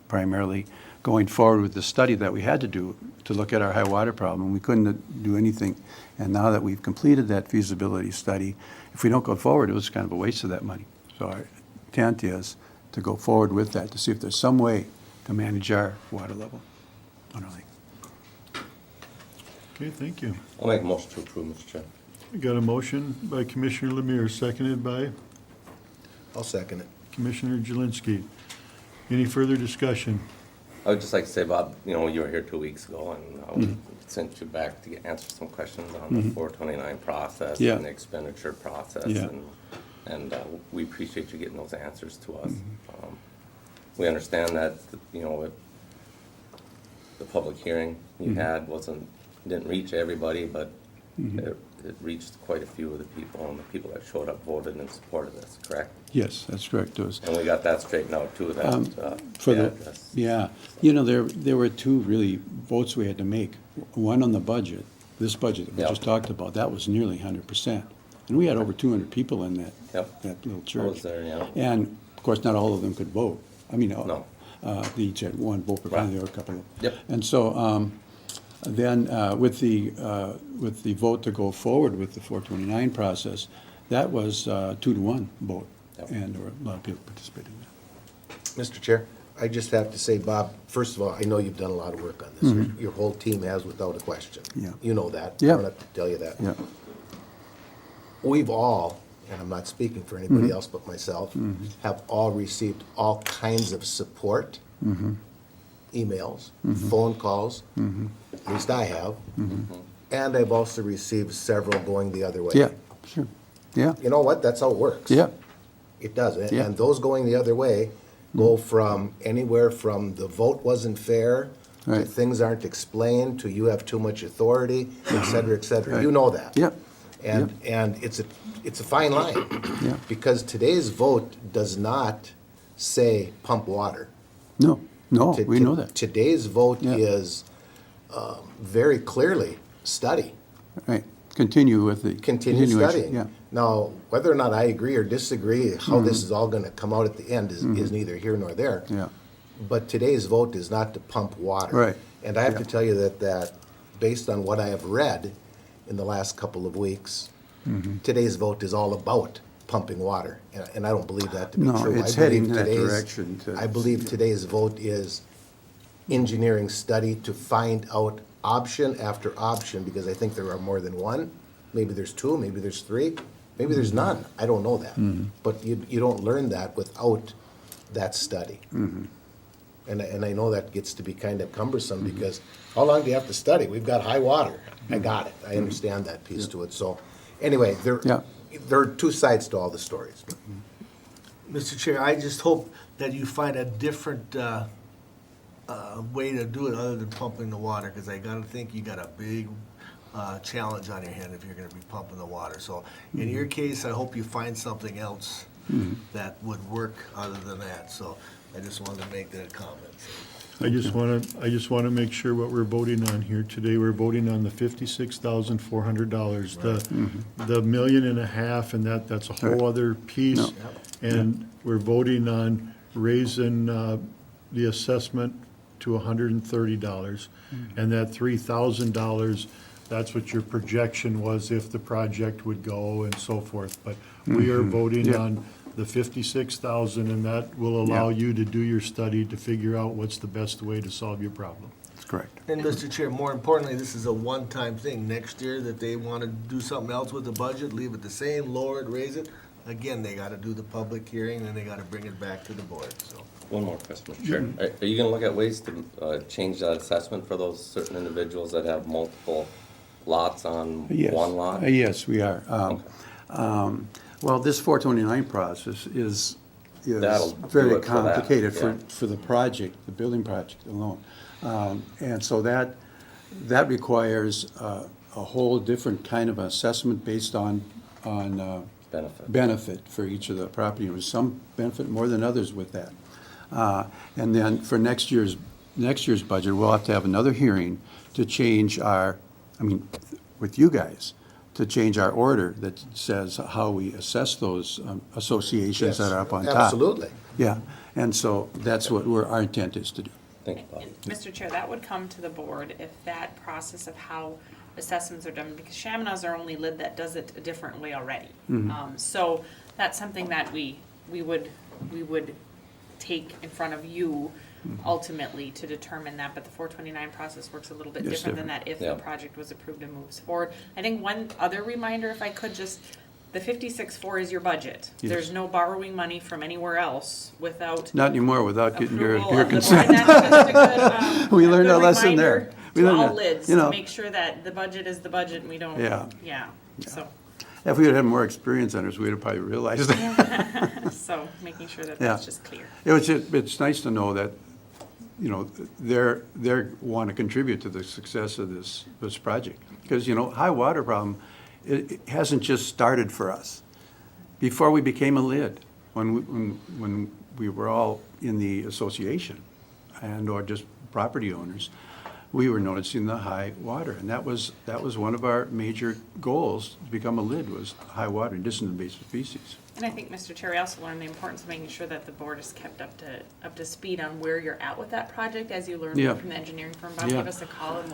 primarily going forward with the study that we had to do to look at our high water problem. We couldn't do anything, and now that we've completed that feasibility study, if we don't go forward, it was kind of a waste of that money. So our intent is to go forward with that, to see if there's some way to manage our water level on our lake. Okay, thank you. I'll make a motion to approve, Mr. Chair. Got a motion by Commissioner Lemire, seconded by I'll second it. Commissioner Jelinski. Any further discussion? I would just like to say, Bob, you know, you were here 2 weeks ago, and we sent you back to answer some questions on the 429 process Yeah. and the expenditure process. Yeah. And we appreciate you getting those answers to us. We understand that, you know, the public hearing you had didn't reach everybody, but it reached quite a few of the people, and the people that showed up voted in support of this, correct? Yes, that's correct, it was. And we got that straightened out too, For the, address. yeah, you know, there were two really votes we had to make. One on the budget, this budget that we Yep. just talked about, that was nearly 100%. And we had over 200 people in that, Yep. that little I church. was there, yeah. And, of course, not all of them could vote. I mean, No. they each had one vote, but Right. there were a couple of. Yep. And so, then, with the vote to go forward with the 429 process, that was 2-1 vote. Yep. And there were a lot of people participating in that. Mr. Chair, I just have to say, Bob, first of all, I know you've done a lot of work on this. Your whole team has, without a question. Yeah. You know that. Yeah. I don't have to tell you that. Yeah. We've all, and I'm not speaking for anybody else but myself, have all received all kinds of support, emails, phone calls, at least I have. And I've also received several going the other way. Yeah, sure. Yeah, You know what? That's how it works. yeah, It does. And- Yeah. And those going the other way go from anywhere from the vote wasn't fair, to Right. things aren't explained, to you have too much authority, et cetera, et cetera. You Right. know that. yeah, And it's a fine line. Yeah. Because today's vote does not say pump water. no, no, To- we to- know that. Today's vote Yeah. is very clearly study. Right, continue with the. Continue continuation, studying. Yeah, Now, whether or not I agree or disagree, how Mm-hmm. this is all gonna come out at the end is neither here nor there. yeah, But today's vote is not to pump water. Right. And I have to Yeah. tell you that based on what I have read in the last couple of weeks, Mm-hmm. today's vote is all about pumping water. And I don't believe that to be No, true. it's I heading believe in that today's- direction to- I believe today's vote is engineering study to find out option after option, because I think there are more than one. Maybe there's two, maybe there's three, maybe there's none. I don't know that. But you don't learn that without that study. And I know that gets to be kind of cumbersome, because how long do you have to study? We've got high water. I got it. I understand that piece to it. So, anyway, Yeah. there are two sides to all the stories. Mr. Chair, I just hope that you find a different way to do it other than pumping the water, because I gotta think you got a big challenge on your hand if you're gonna be pumping the water. So in your case, I hope you find something else that would work other than that. So I just wanted to make that comment. I just want to make sure what we're voting on here today. We're voting on the $56,400. The $1.5 million, and that's a whole Right. other piece. No. And we're voting on raising the assessment to $130. And that $3,000, that's what your projection was if the project would go and so forth. But we are voting Yeah. on the 56,000, and that will allow Yeah. you to do your study to figure out what's the best way to solve your problem. that's correct. And Mr. Chair, more importantly, this is a one-time thing. Next year that they want to do something else with the budget, leave it the same, lower it, raise it, again, they got to do the public hearing, and they got to bring it back to the board, so. One more question, Mr. Chair. Are you gonna look at ways to change that assessment for those certain individuals that have multiple lots on Yes. one lot? Yes, we are. Well, this 429 process is That'll do very it for that, complicated yeah. for the project, the building project alone. And so that requires a whole different kind of assessment based on Benefit. benefit for each of the property owners. Some benefit more than others with that. And then for next year's budget, we'll have to have another hearing to change with you guys, to change our order that says how we assess those associations that are up on top. Absolutely. Yeah, and so that's what our intent is to do. Thank you, Bob. Mr. Chair, that would come to the board if that process of how assessments are done, because Chamina's our only lid that does it a different way already. So that's something that we would take in front of you ultimately to determine that, but the 429 process works a little bit Yes, different than that if the Yeah. project was approved and moves forward. I think one other reminder, if I could just, the 56.4 is your budget. Yes. There's no borrowing money from anywhere else without Not anymore without getting your approval of the board. consent. And that's just a good, We a learned good our lesson there. reminder We to learned all that, lids, you to know. make sure that the budget is the budget and we don't, Yeah. so, If we had had more experience on this, we'd have probably realized that. so making sure that Yeah. that's just clear. It's nice to know that, you know, they're want to contribute to the success of this project. Because, you know, high water problem, it hasn't just started for us. Before we became a lid, when we were all in the association and or just property owners, we were noticing the high water. And that was one of our major goals, to become a lid, was high water and distant invasive species. And I think, Mr. Chair, we also learned the importance of making sure that the board is kept up to speed on where you're at with that project. As you learn Yeah. from the engineering firm, Bob, Yeah. give us a call and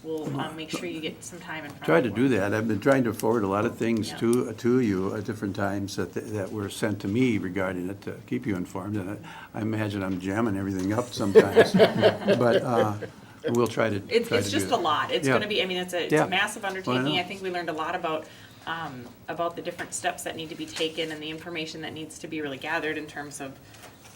we'll make sure you get some time in front of Tried to the do board. that. I've been trying to forward a lot of things Yeah. to you at different times that were sent to me regarding it, to keep you informed. And I imagine I'm jamming everything up sometimes. But we'll try to It's do just that. a lot. It's Yeah. gonna be, I mean, it's Yeah. a massive Well, I undertaking. know. I think we learned a lot about the different steps that need to be taken and the information that needs to be really gathered in terms of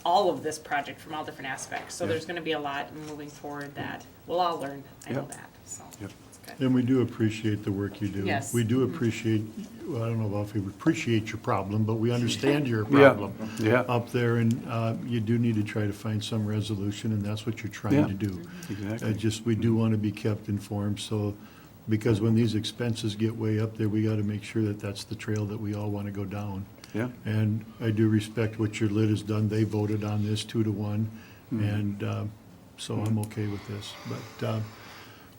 all of this project from all different aspects. So Yeah. there's gonna be a lot moving forward that we'll all learn. I know Yeah. that, so Yep. it's good. And we do appreciate the work you do. Yes. We do appreciate, well, I don't know if we appreciate your problem, but we understand your Yeah. problem Yeah. up there, and you do need to try to find some resolution, and that's what you're Yeah. trying to do. Exactly. Just, we do want to be kept informed, so, because when these expenses get way up there, we got to make sure that that's the trail that we all want to go down. Yeah. And I do respect what your lid has done. They voted on this 2-1, and so I'm okay with this. But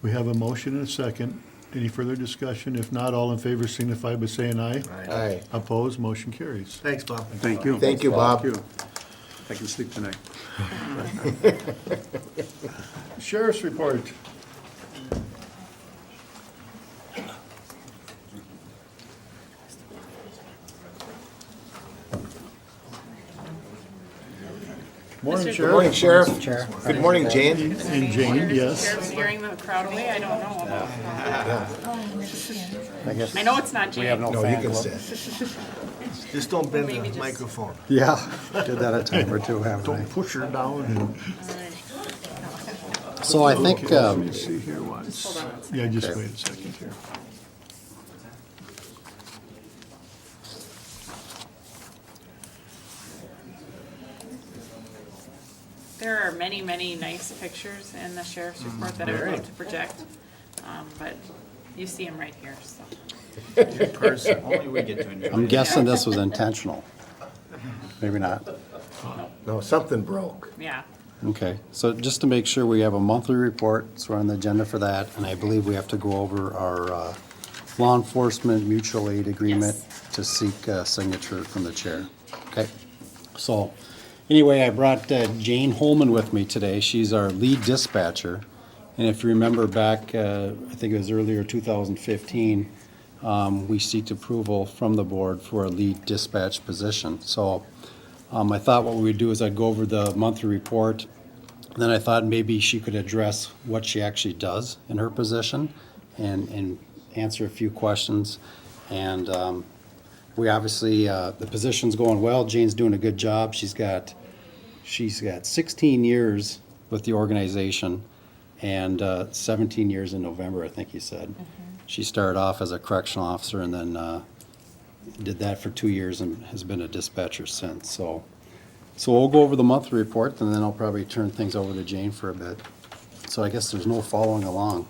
we have a motion and a second. Any further discussion? If not, all in favor signify by saying aye. Aye. Opposed, motion carries. Thanks, Bob. Thank you. Thank you, Bob. Thank you. I can sleep tonight. Sheriff's report. Morning, Mr. Good morning, Sheriff. Sheriff. Good morning, Jane. And Jane, yes. Sheriff's scaring the crowd away, I don't know about. I know it's not Jane. No, you can sit. Just don't bend Maybe the just- microphone. Yeah, did that a time or two, haven't I? Don't push her down and, So I think, let me see here once. Hold on one second. Yeah, just wait a second here. There are many, many nice pictures in the sheriff's report that I would love to project, but you see them right here, so. I'm guessing this was intentional. Maybe not. No, something broke. Yeah, Okay, so just to make sure, we have a monthly report, so we're on the agenda for that, and I believe we have to go over our law enforcement mutual aid agreement Yes. to seek a signature from the chair. Okay, so, anyway, I brought Jane Holman with me today. She's our lead dispatcher. And if you remember back, I think it was earlier 2015, we seeked approval from the board for a lead dispatch position. So I thought what we would do is I'd go over the monthly report. Then I thought maybe she could address what she actually does in her position and answer a few questions. And we obviously, the position's going well. Jane's doing a good job. She's got 16 years with the organization and 17 years in November, I think you said. She started off as a correctional officer and then did that for 2 years and has been a dispatcher since. So we'll go over the monthly report and then I'll probably turn things over to Jane for a bit. So I guess there's no following along.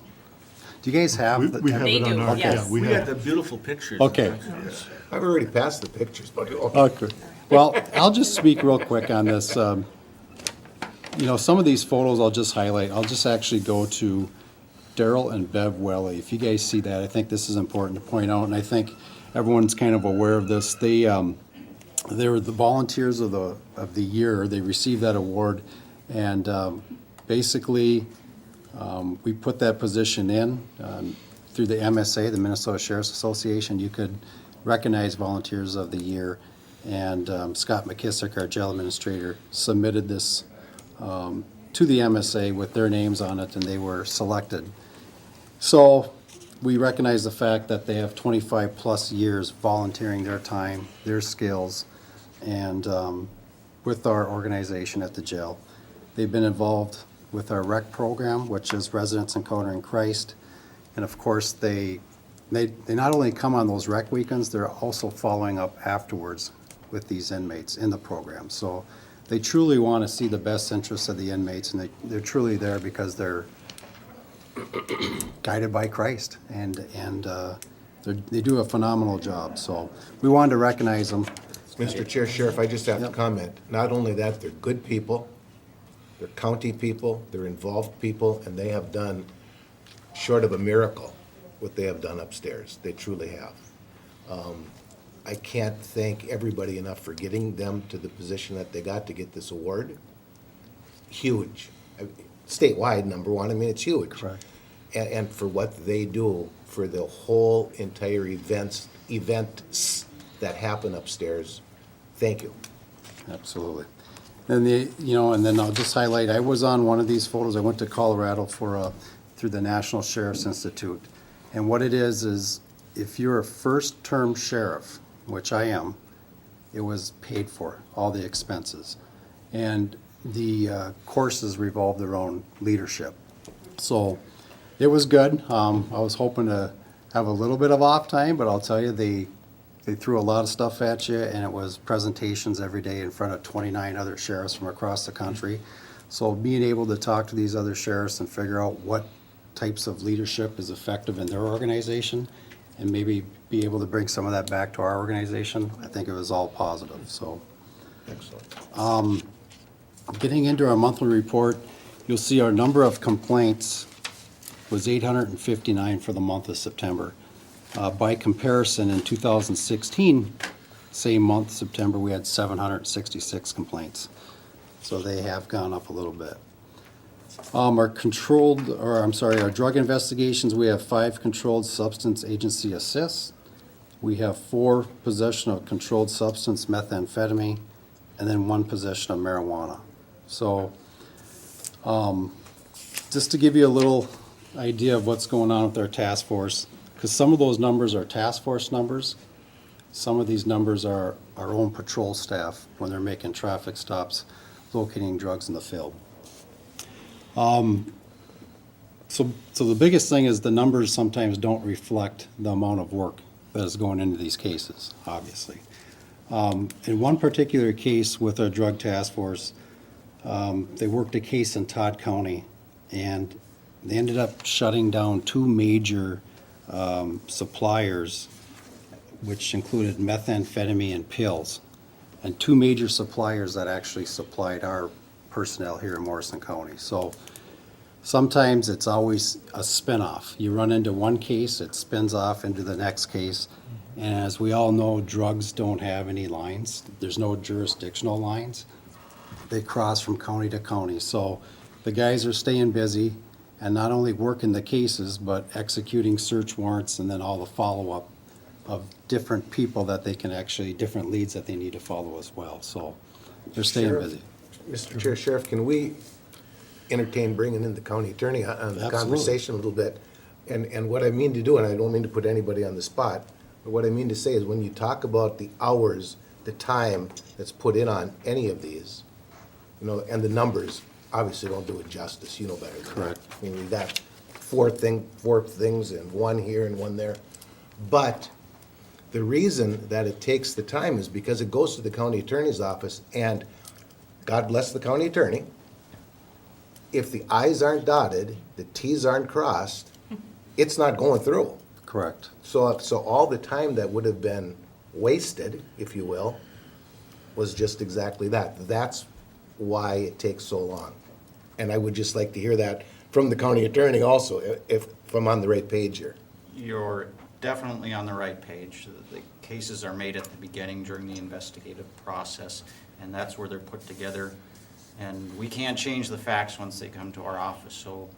Do you guys have? We have They it on do, our, yeah, yes. we We got have, the beautiful pictures. Okay. I've already passed the pictures, but Okay. Well, I'll just speak real quick on this. You know, some of these photos I'll just highlight. I'll just actually go to Daryl and Bev Welly. If you guys see that, I think this is important to point out, and I think everyone's kind of aware of this. They were the volunteers of the year. They received that award, and basically, we put that position in through the MSA, the Minnesota Sheriff's Association. You could recognize volunteers of the year, and Scott McKissick, our jail administrator, submitted this to the MSA with their names on it, and they were selected. So we recognize the fact that they have 25-plus years volunteering their time, their skills, and with our organization at the jail. They've been involved with our rec program, which is Residents Encountering Christ. And of course, they not only come on those rec weekends, they're also following up afterwards with these inmates in the program. So they truly want to see the best interests of the inmates, and they're truly there because they're guided by Christ, and they do a phenomenal job. So we wanted to recognize them. Mr. Chair, Sheriff, I just have to Yep. comment. Not only that, they're good people, they're county people, they're involved people, and they have done, short of a miracle, what they have done upstairs. They truly have. I can't thank everybody enough for getting them to the position that they got to get this award. Huge. Statewide, number one, I mean, it's huge. Correct. And for what they do for the whole entire events that happen upstairs, thank you. Absolutely. And and then I'll just highlight, I was on one of these photos. I went to Colorado through the National Sheriff's Institute. And what it is if you're a first-term sheriff, which I am, it was paid for, all the expenses. And the courses revolved around leadership. So it was good. I was hoping to have a little bit of off time, but I'll tell you, they threw a lot of stuff at you, and it was presentations every day in front of 29 other sheriffs from across the country. So being able to talk to these other sheriffs and figure out what types of leadership is effective in their organization, and maybe be able to bring some of that back to our organization, I think it was all positive, so. Excellent. Getting into our monthly report, you'll see our number of complaints was 859 for the month of September. By comparison, in 2016, same month, September, we had 766 complaints. So they have gone up a little bit. Our drug investigations, we have 5 controlled substance agency assists. We have 4 possession of controlled substance, methamphetamine, and then 1 possession of marijuana. So, just to give you a little idea of what's going on with our task force, because some of those numbers are task force numbers. Some of these numbers are our own patrol staff when they're making traffic stops, locating drugs in the field. So the biggest thing is the numbers sometimes don't reflect the amount of work that is going into these cases, obviously. In one particular case with our drug task force, they worked a case in Todd County, and they ended up shutting down 2 major suppliers, which included methamphetamine and pills, and 2 major suppliers that actually supplied our personnel here in Morrison County. So sometimes it's always a spin-off. You run into one case, it spins off into the next case. And as we all know, drugs don't have any lines. There's no jurisdictional lines. They cross from county to county. So the guys are staying busy and not only working the cases, but executing search warrants and then all the follow-up of different people that they can actually, different leads that they need to follow as well. So they're staying Sheriff, busy. Mr. Chair, Sheriff, can we entertain bringing in the county attorney on the Absolutely. conversation a little bit? And what I mean to do, and I don't mean to put anybody on the spot, but what I mean to say is when you talk about the hours, the time that's put in on any of these, and the numbers, obviously don't do it justice, you know better than that. Correct. I mean, we got four things and 1 here and 1 there. But the reason that it takes the time is because it goes to the county attorney's office, and God bless the county attorney, if the i's aren't dotted, the t's aren't crossed, it's not going through. Correct. So all the time that would have been wasted, if you will, was just exactly that. That's why it takes so long. And I would just like to hear that from the county attorney also, if I'm on the right page here. You're definitely on the right page. The cases are made at the beginning during the investigative process, and that's where they're put together. And we can't change the facts once they come to our office, so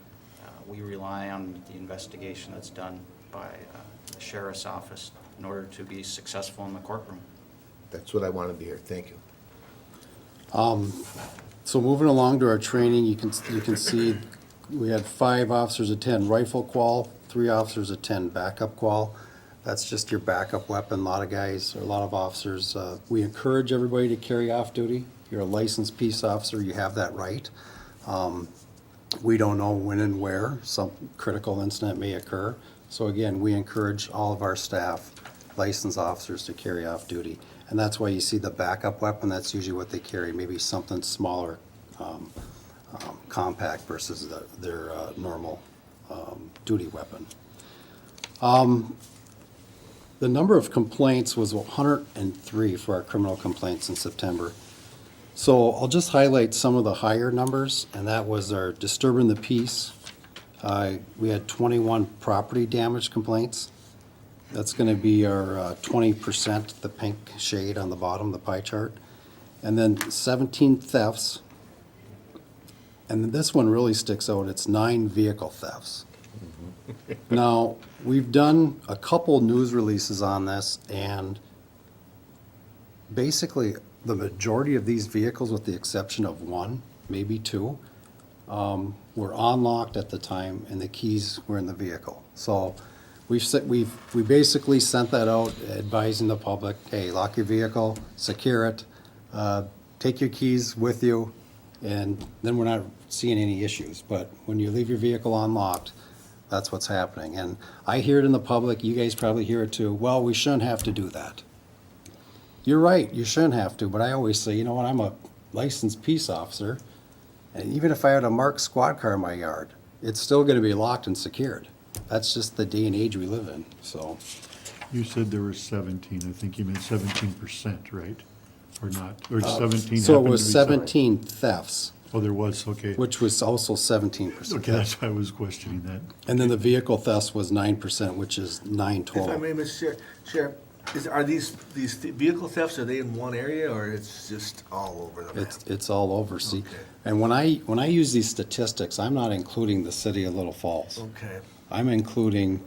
we rely on the investigation that's done by the sheriff's office in order to be successful in the courtroom. That's what I wanted to hear. Thank you. So moving along to our training, you can see we had 5 officers attend rifle qual, 3 officers attend backup qual. That's just your backup weapon. A lot of guys, or a lot of officers, we encourage everybody to carry off duty. If you're a licensed peace officer, you have that right. We don't know when and where some critical incident may occur. So again, we encourage all of our staff, licensed officers, to carry off duty. And that's why you see the backup weapon, that's usually what they carry, maybe something smaller, compact versus their normal duty weapon. The number of complaints was 103 for our criminal complaints in September. So I'll just highlight some of the higher numbers, and that was our disturbing the peace. We had 21 property damage complaints. That's gonna be our 20%, the pink shade on the bottom, the pie chart. And then 17 thefts. And this one really sticks out, it's 9 vehicle thefts. Now, we've done a couple news releases on this, and basically, the majority of these vehicles, with the exception of 1, maybe 2, were unlocked at the time, and the keys were in the vehicle. So we basically sent that out advising the public, hey, lock your vehicle, secure it, take your keys with you, and then we're not seeing any issues. But when you leave your vehicle unlocked, that's what's happening. And I hear it in the public, you guys probably hear it too, well, we shouldn't have to do that. You're right, you shouldn't have to, but I always say, you know what, I'm a licensed peace officer, and even if I had a marked squad car in my yard, it's still gonna be locked and secured. That's just the day and age we live in, so. You said there were 17, I think you meant 17%, right? Or not, or 17 So it happened was to be 17 thefts, Oh, there was, okay. which was also 17%. Okay, that's why I was questioning that. And then the vehicle thefts was 9%, which is 9 If I total. may, Mr. Chair, are these vehicle thefts, are they in one area, or it's just all over the map? It's all over, see. Okay. And when I use these statistics, I'm not including the city of Little Falls. Okay. I'm including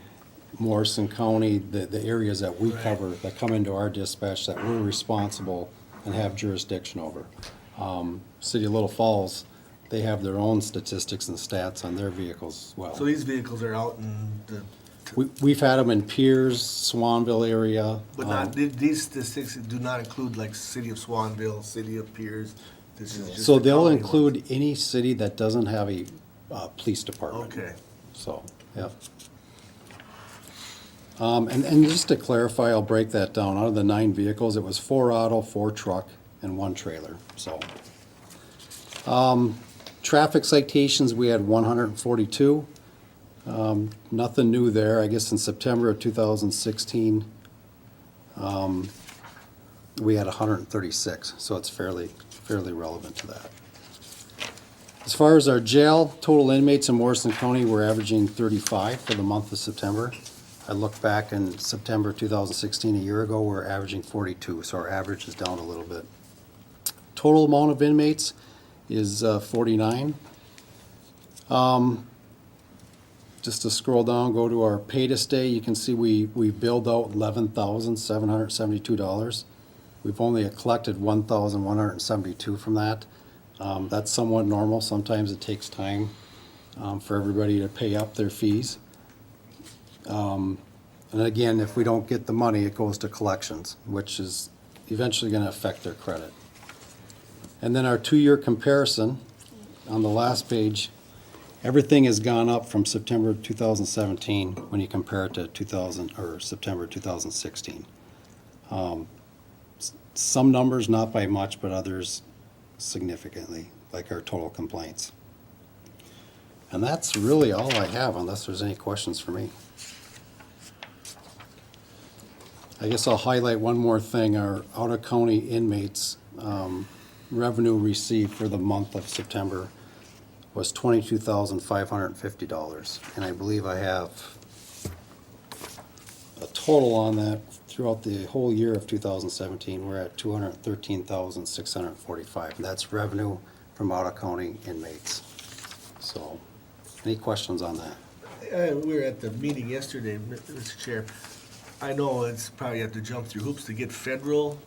Morrison County, the areas that we Right. cover, that come into our dispatch, that we're responsible and have jurisdiction over. City of Little Falls, they have their own statistics and stats on their vehicles as well. So these vehicles are out in the, We've had them in Piers, Swanville area. but not, these statistics do not include like City of Swanville, City of Piers? This is just So the they'll county include any city that doesn't have a police department. ones? Okay. So, yeah. And just to clarify, I'll break that down. Out of the 9 vehicles, it was 4 auto, 4 truck, and 1 trailer, so. Traffic citations, we had 142. Nothing new there. I guess in September of 2016, we had 136, so it's fairly relevant to that. As far as our jail, total inmates in Morrison County, we're averaging 35 for the month of September. I look back in September 2016, a year ago, we're averaging 42, so our average is down a little bit. Total amount of inmates is 49. Just to scroll down, go to our pay to stay, you can see we billed out $11,772. We've only collected $1,172 from that. That's somewhat normal. Sometimes it takes time for everybody to pay up their fees. And again, if we don't get the money, it goes to collections, which is eventually going to affect their credit. And then our 2-year comparison on the last page, everything has gone up from September 2017 when you compare it to September 2016. Some numbers not by much, but others significantly, like our total complaints. And that's really all I have, unless there's any questions for me. I guess I'll highlight one more thing. Our out-of-county inmates, revenue received for the month of September was $22,550. And I believe I have a total on that throughout the whole year of 2017. We're at $213,645. That's revenue from out-of-county inmates. So, any questions on that? We were at the meeting yesterday, Mr. Chair. I know it's probably have to jump through hoops to get federal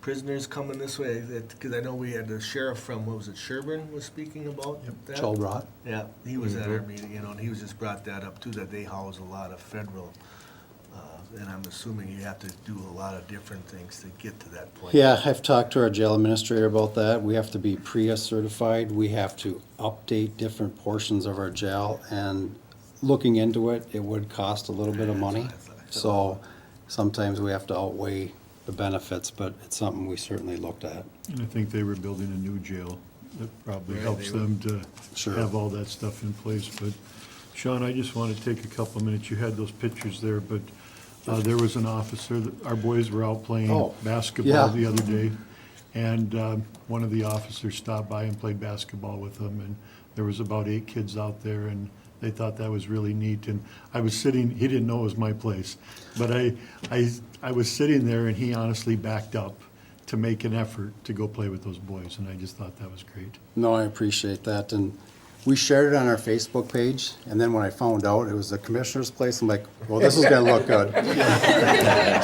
prisoners coming this way? Because I know we had the sheriff from, what was it, Sherburne was speaking about that? Joel Rott. Yeah, he was at our meeting, you know, and he was just brought that up too, that they house a lot of federal, and I'm assuming you have to do a lot of different things to get to that point. Yeah, I've talked to our jail administrator about that. We have to be PREA certified. We have to update different portions of our jail, and looking into it, it would cost a little bit of money. So sometimes we have to outweigh the benefits, but it's something we certainly looked at. And I think they were building a new jail. That probably Right, helps they were. them to Sure. have all that stuff in place. But Sean, I just want to take a couple minutes. You had those pictures there, but there was an officer, that our boys were out playing Oh, basketball yeah. the other day. And one of the officers stopped by and played basketball with them. And there was about 8 kids out there, and they thought that was really neat. And I was sitting, he didn't know it was my place, but I was sitting there, and he honestly backed up to make an effort to go play with those boys, and I just thought that was great. No, I appreciate that, and we shared it on our Facebook page, and then when I found out it was the commissioner's place, I'm like, well, this is gonna look good.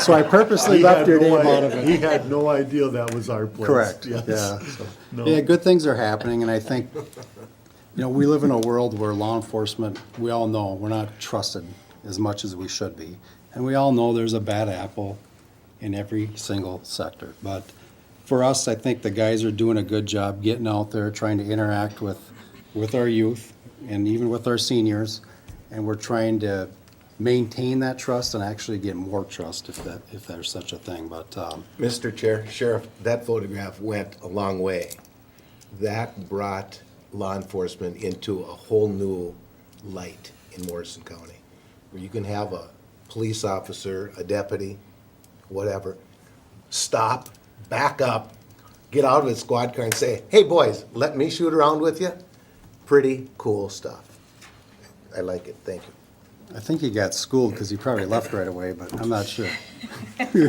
So I purposely He left had your no name i- out of it. He had no idea that was our place. Correct, Yes. yeah. No. Yeah, good things are happening, and I think, we live in a world where law enforcement, we all know, we're not trusted as much as we should be. And we all know there's a bad apple in every single sector. But for us, I think the guys are doing a good job getting out there, trying to interact with our youth and even with our seniors. And we're trying to maintain that trust and actually get more trust if there's such a thing. But, Mr. Chair, Sheriff, that photograph went a long way. That brought law enforcement into a whole new light in Morrison County, where you can have a police officer, a deputy, whatever, stop, back up, get out of his squad car and say, hey, boys, let me shoot around with you. Pretty cool stuff. I like it, thank you. I think he got schooled because he probably left right away, but I'm not sure. Maybe,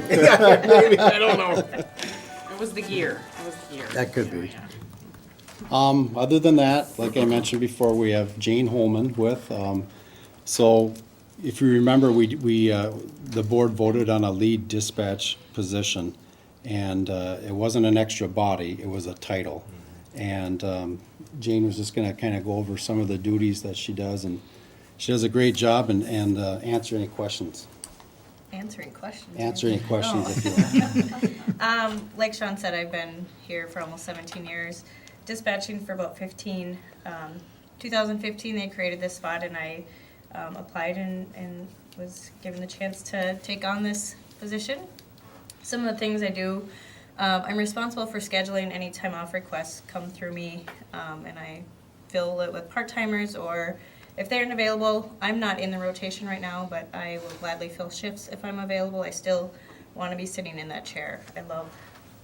I don't know. It was the gear. It was the gear. That could be. Yeah. Other than that, like I mentioned before, we have Jane Holman with, so if you remember, the board voted on a lead dispatch position, and it wasn't an extra body, it was a title. And Jane was just gonna kind of go over some of the duties that she does, and she does a great job, and answer any questions. Answering questions. Answer any questions if you want. Like Sean said, I've been here for almost 17 years, dispatching for about 15. 2015, they created this spot, and I applied and was given the chance to take on this position. Some of the things I do, I'm responsible for scheduling any time off requests come through me, and I fill it with part-timers, or if they're unavailable, I'm not in the rotation right now, but I will gladly fill shifts if I'm available. I still want to be sitting in that chair. I love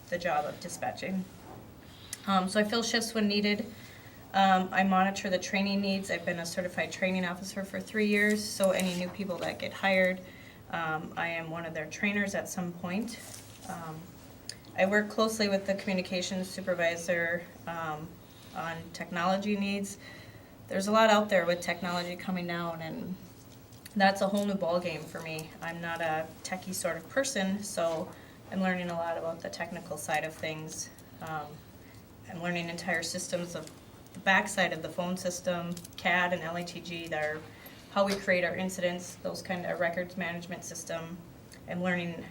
the job of dispatching. So I fill shifts when needed. I monitor the training needs. I've been a certified training officer for 3 years, so any new people that get hired, I am one of their trainers at some point. I work closely with the communications supervisor on technology needs. There's a lot out there with technology coming down, and that's a whole new ballgame for me. I'm not a techie sort of person, so I'm learning a lot about the technical side of things. I'm learning entire systems of the backside of the phone system, CAD and LATG, that are how we create our incidents, those kind of records management system. I'm learning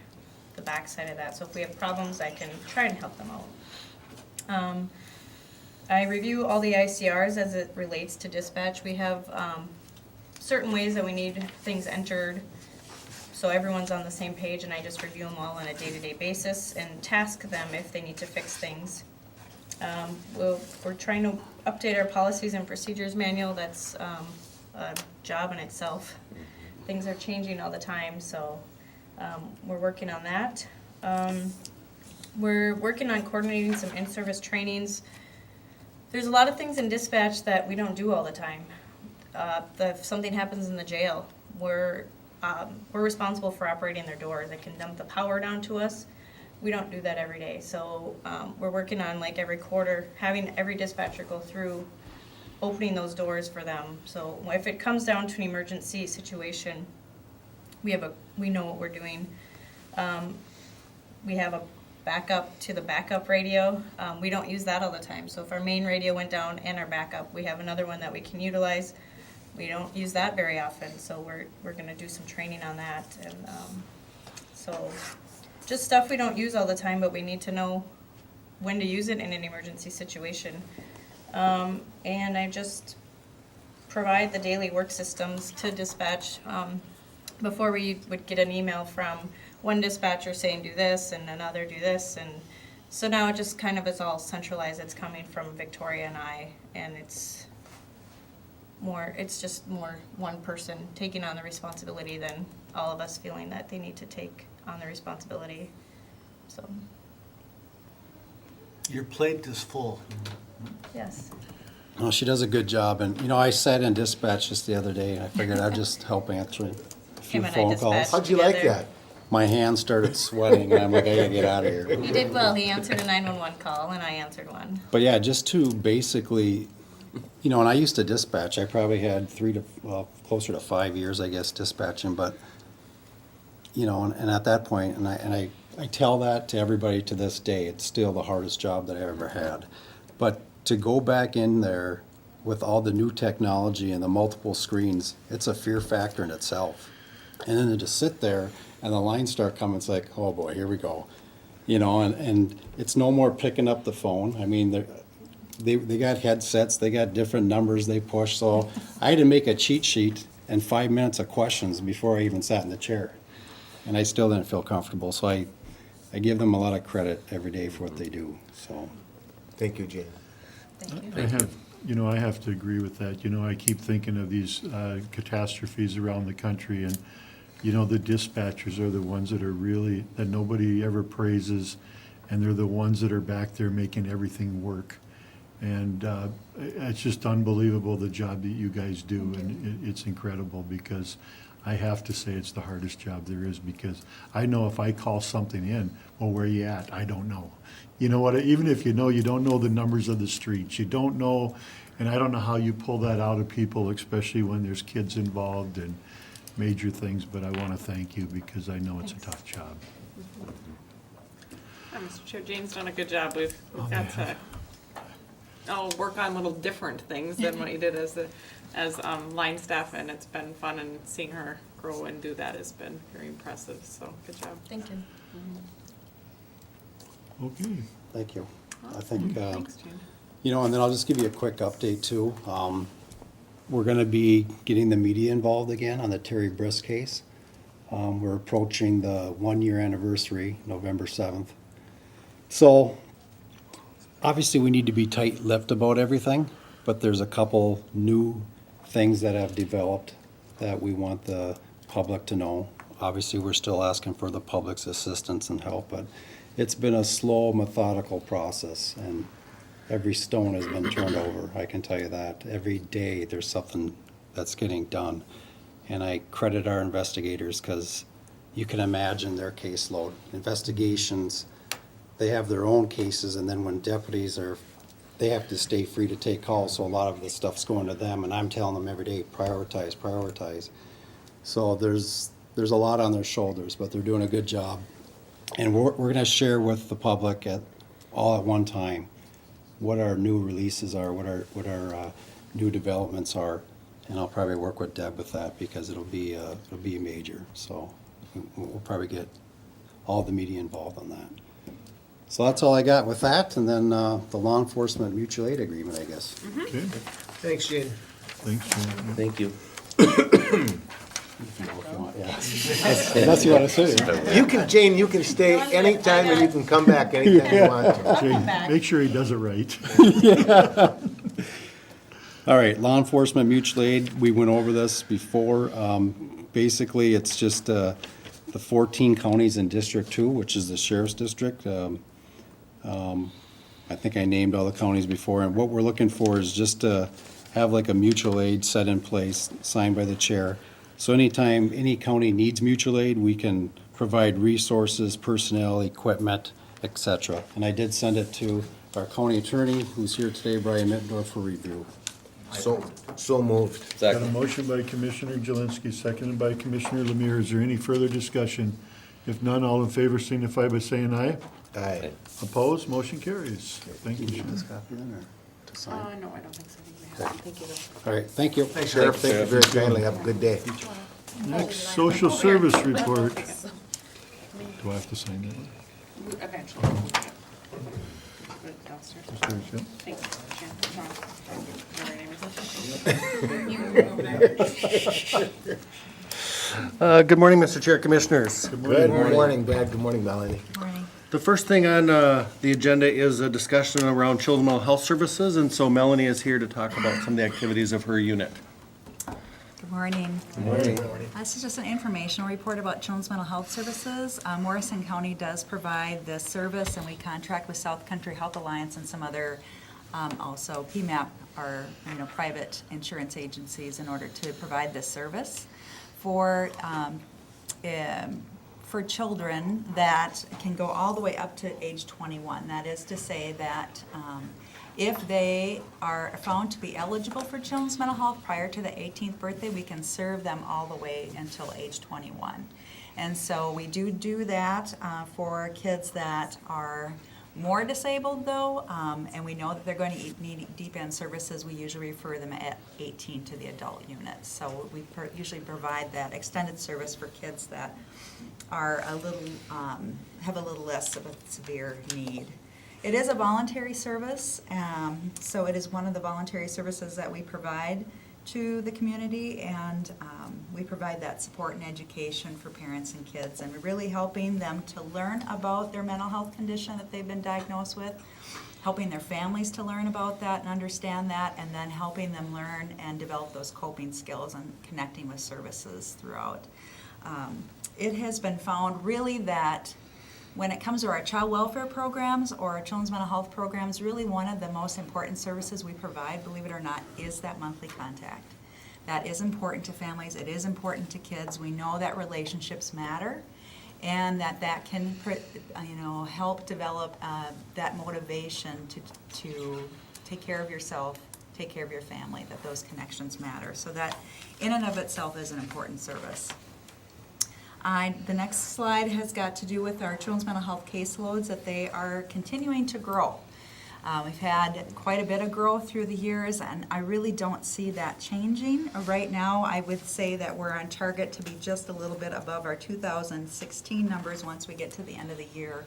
the backside of that, so if we have problems, I can try and help them out. I review all the ICRs as it relates to dispatch. We have certain ways that we need things entered so everyone's on the same page, and I just review them all on a day-to-day basis and task them if they need to fix things. We're trying to update our policies and procedures manual. That's a job in itself. Things are changing all the time, so we're working on that. We're working on coordinating some in-service trainings. There's a lot of things in dispatch that we don't do all the time. If something happens in the jail, we're responsible for operating their doors. They can dump the power down to us. We don't do that every day. So we're working on, like, every quarter, having every dispatcher go through opening those doors for them. So if it comes down to an emergency situation, we know what we're doing. We have a backup to the backup radio. We don't use that all the time. So if our main radio went down and our backup, we have another one that we can utilize. We don't use that very often, so we're gonna do some training on that. And so just stuff we don't use all the time, but we need to know when to use it in an emergency situation. And I just provide the daily work systems to dispatch. Before we would get an email from one dispatcher saying do this and another do this, and so now it just kind of is all centralized. It's coming from Victoria and I, and it's just more one person taking on the responsibility than all of us feeling that they need to take on the responsibility. So, Your plate is full. yes. Well, she does a good job, and, you know, I sat in dispatch just the other day, and I figured I'd just help answer a few Him and I phone calls. dispatched How'd you like together. that? My hands started sweating, and I'm like, I gotta get out of here. He did well. He answered a 911 call, and I answered one. But yeah, just to basically, you know, and I used to dispatch, I probably had closer to 5 years, I guess, dispatching, but, you know, and at that point, and I tell that to everybody to this day, it's still the hardest job that I ever had. But to go back in there with all the new technology and the multiple screens, it's a fear factor in itself. And then to just sit there and the lines start coming, it's like, oh boy, here we go. You know, and it's no more picking up the phone. I mean, they got headsets, they got different numbers they push. So I had to make a cheat sheet and 5 minutes of questions before I even sat in the chair. And I still didn't feel comfortable. So I give them a lot of credit every day for what they do, so. Thank you, Jane. Thank you. I have to agree with that. You know, I keep thinking of these catastrophes around the country, and, you know, the dispatchers are the ones that are really, that nobody ever praises, and they're the ones that are back there making everything work. And it's just unbelievable, the job that you guys do, and it's incredible, because I have to say it's the hardest job there is, because I know if I call something in, well, where you at? I don't know. You know what, even if you know, you don't know the numbers of the streets, you don't know, and I don't know how you pull that out of people, especially when there's kids involved and major things, but I want to thank you, because I know it's a tough job. Mr. Chair, Jane's done a good job. We've got to work on little different things than what you did as line staff, and it's been fun, and seeing her grow and do that has been very impressive, so good job. Thank you. Okay. Thank you. I think, Thanks, Jane. you know, and then I'll just give you a quick update too. We're gonna be getting the media involved again on the Terry Brisk case. We're approaching the 1-year anniversary, November 7th. So, obviously, we need to be tight-lipped about everything, but there's a couple new things that have developed that we want the public to know. Obviously, we're still asking for the public's assistance and help, but it's been a slow, methodical process, and every stone has been turned over, I can tell you that. Every day, there's something that's getting done. And I credit our investigators, because you can imagine their caseload. Investigations, they have their own cases, and then when deputies they have to stay free to take calls, so a lot of the stuff's going to them, and I'm telling them every day, prioritize, prioritize. So there's a lot on their shoulders, but they're doing a good job. And we're gonna share with the public all at one time what our new releases are, what our new developments are. And I'll probably work with Deb with that, because it'll be major. So we'll probably get all the media involved on that. So that's all I got with that, and then the law enforcement mutual aid agreement, I guess. Okay, Thanks, Jane. thanks, Jane. Thank you. Unless you want to say. You can, Jane, you can stay anytime, and you can come back anytime you want to. Jane, make sure he does it right. All right, law enforcement mutual aid, we went over this before. Basically, it's just the 14 counties in District 2, which is the sheriff's district. I think I named all the counties before, and what we're looking for is just to have like a mutual aid set in place, signed by the chair. So anytime any county needs mutual aid, we can provide resources, personnel, equipment, etc. And I did send it to our county attorney, who's here today, Brian Mittendorf, for review. So moved. Got a motion by Commissioner Jelinski, seconded by Commissioner Lemire. Is there any further discussion? If none, all in favor signify by saying aye. Aye. Opposed? Motion carries. Thank you, Need Sean. this copy then, or to sign? No, I don't think so. I think we have it. Thank you, though. All right, thank you. Sheriff, thank you very kindly. Have a good day. Next, social service report. Take it. Do I have to sign that one? Eventually. Put it downstairs. Upstairs, yep. Thank you. Whatever your name is. Good morning, Mr. Chair, Commissioners. Good morning, Brad. Good morning, Melanie. The first thing on the agenda is a discussion around children's mental health services, and so Melanie is here to talk about some of the activities of her unit. Good morning. Good morning. This is just an informational report about Children's Mental Health Services. Morrison County does provide this service, and we contract with South Country Health Alliance and some other, also PMAP, or private insurance agencies, in order to provide this service for children that can go all the way up to age 21. That is to say that if they are found to be eligible for children's mental health prior to the 18th birthday, we can serve them all the way until age 21. And so we do that for kids that are more disabled, though, and we know that they're going to need deep end services. We usually refer them at 18 to the adult unit. So we usually provide that extended service for kids that are a little, have a little less of a severe need. It is a voluntary service, so it is one of the voluntary services that we provide to the community, and we provide that support and education for parents and kids, and really helping them to learn about their mental health condition that they've been diagnosed with, helping their families to learn about that and understand that, and then helping them learn and develop those coping skills and connecting with services throughout. It has been found really that when it comes to our child welfare programs or our children's mental health programs, really one of the most important services we provide, believe it or not, is that monthly contact. That is important to families. It is important to kids. We know that relationships matter, and that can help develop that motivation to take care of yourself, take care of your family, that those connections matter. So that in and of itself is an important service. The next slide has got to do with our children's mental health caseloads, that they are continuing to grow. We've had quite a bit of growth through the years, and I really don't see that changing. Right now, I would say that we're on target to be just a little bit above our 2016 numbers once we get to the end of the year.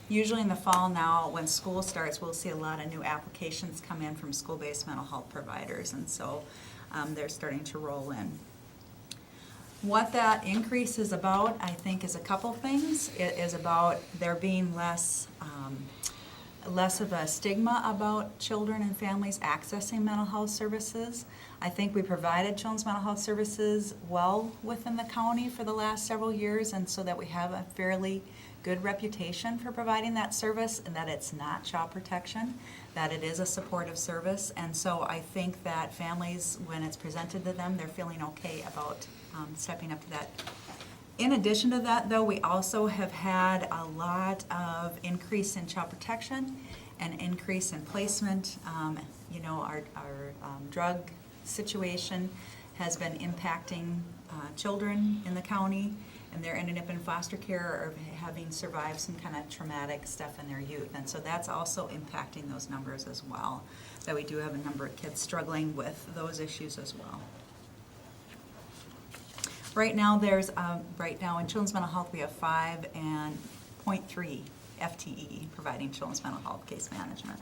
Usually in the fall now, when school starts, we'll see a lot of new applications come in from school-based mental health providers, and so they're starting to roll in. What that increase is about, I think, is a couple things. It is about there being less of a stigma about children and families accessing mental health services. I think we provided children's mental health services well within the county for the last several years, and so that we have a fairly good reputation for providing that service, and that it's not child protection, that it is a supportive service. And so I think that families, when it's presented to them, they're feeling okay about stepping up to that. In addition to that, though, we also have had a lot of increase in child protection and increase in placement. Our drug situation has been impacting children in the county, and they're ending up in foster care or having survived some kind of traumatic stuff in their youth. And so that's also impacting those numbers as well, that we do have a number of kids struggling with those issues as well. Right now, in children's mental health, we have 5.3 FTE providing children's mental health case management.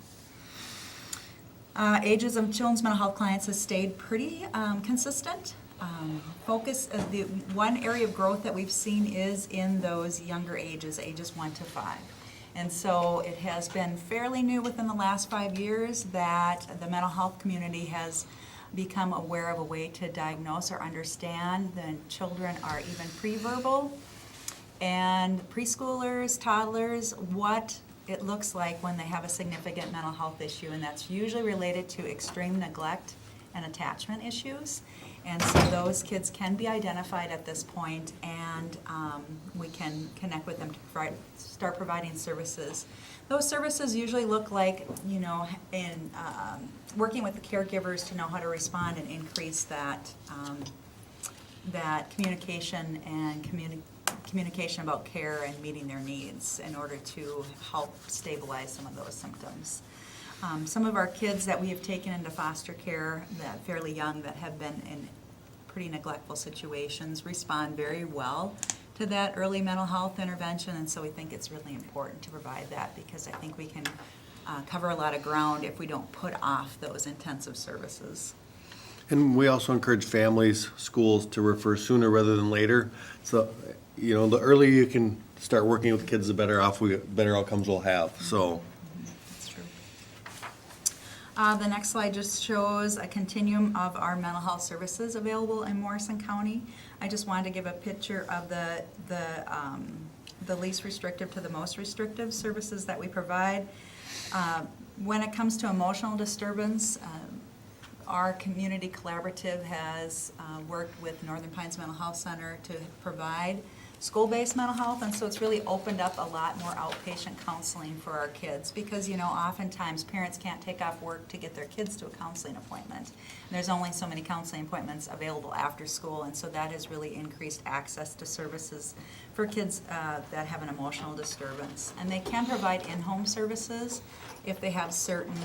Ages of children's mental health clients has stayed pretty consistent. The one area of growth that we've seen is in those younger ages 1 to 5. And so it has been fairly new within the last 5 years that the mental health community has become aware of a way to diagnose or understand that children are even pre-verbal, and preschoolers, toddlers, what it looks like when they have a significant mental health issue, and that's usually related to extreme neglect and attachment issues. And so those kids can be identified at this point, and we can connect with them to start providing services. Those services usually look like, in working with the caregivers to know how to respond and increase that communication and communication about care and meeting their needs in order to help stabilize some of those symptoms. Some of our kids that we have taken into foster care, that fairly young, that have been in pretty neglectful situations, respond very well to that early mental health intervention, and so we think it's really important to provide that, because I think we can cover a lot of ground if we don't put off those intensive services. And we also encourage families, schools to refer sooner rather than later. So, you know, the earlier you can start working with kids, the better outcomes we'll have, so. That's true. The next slide just shows a continuum of our mental health services available in Morrison County. I just wanted to give a picture of the least restrictive to the most restrictive services that we provide. When it comes to emotional disturbance, our community collaborative has worked with Northern Pines Mental Health Center to provide school-based mental health, and so it's really opened up a lot more outpatient counseling for our kids, because, you know, oftentimes parents can't take off work to get their kids to a counseling appointment. And there's only so many counseling appointments available after school, and so that has really increased access to services for kids that have an emotional disturbance. And they can provide in-home services if they have certain,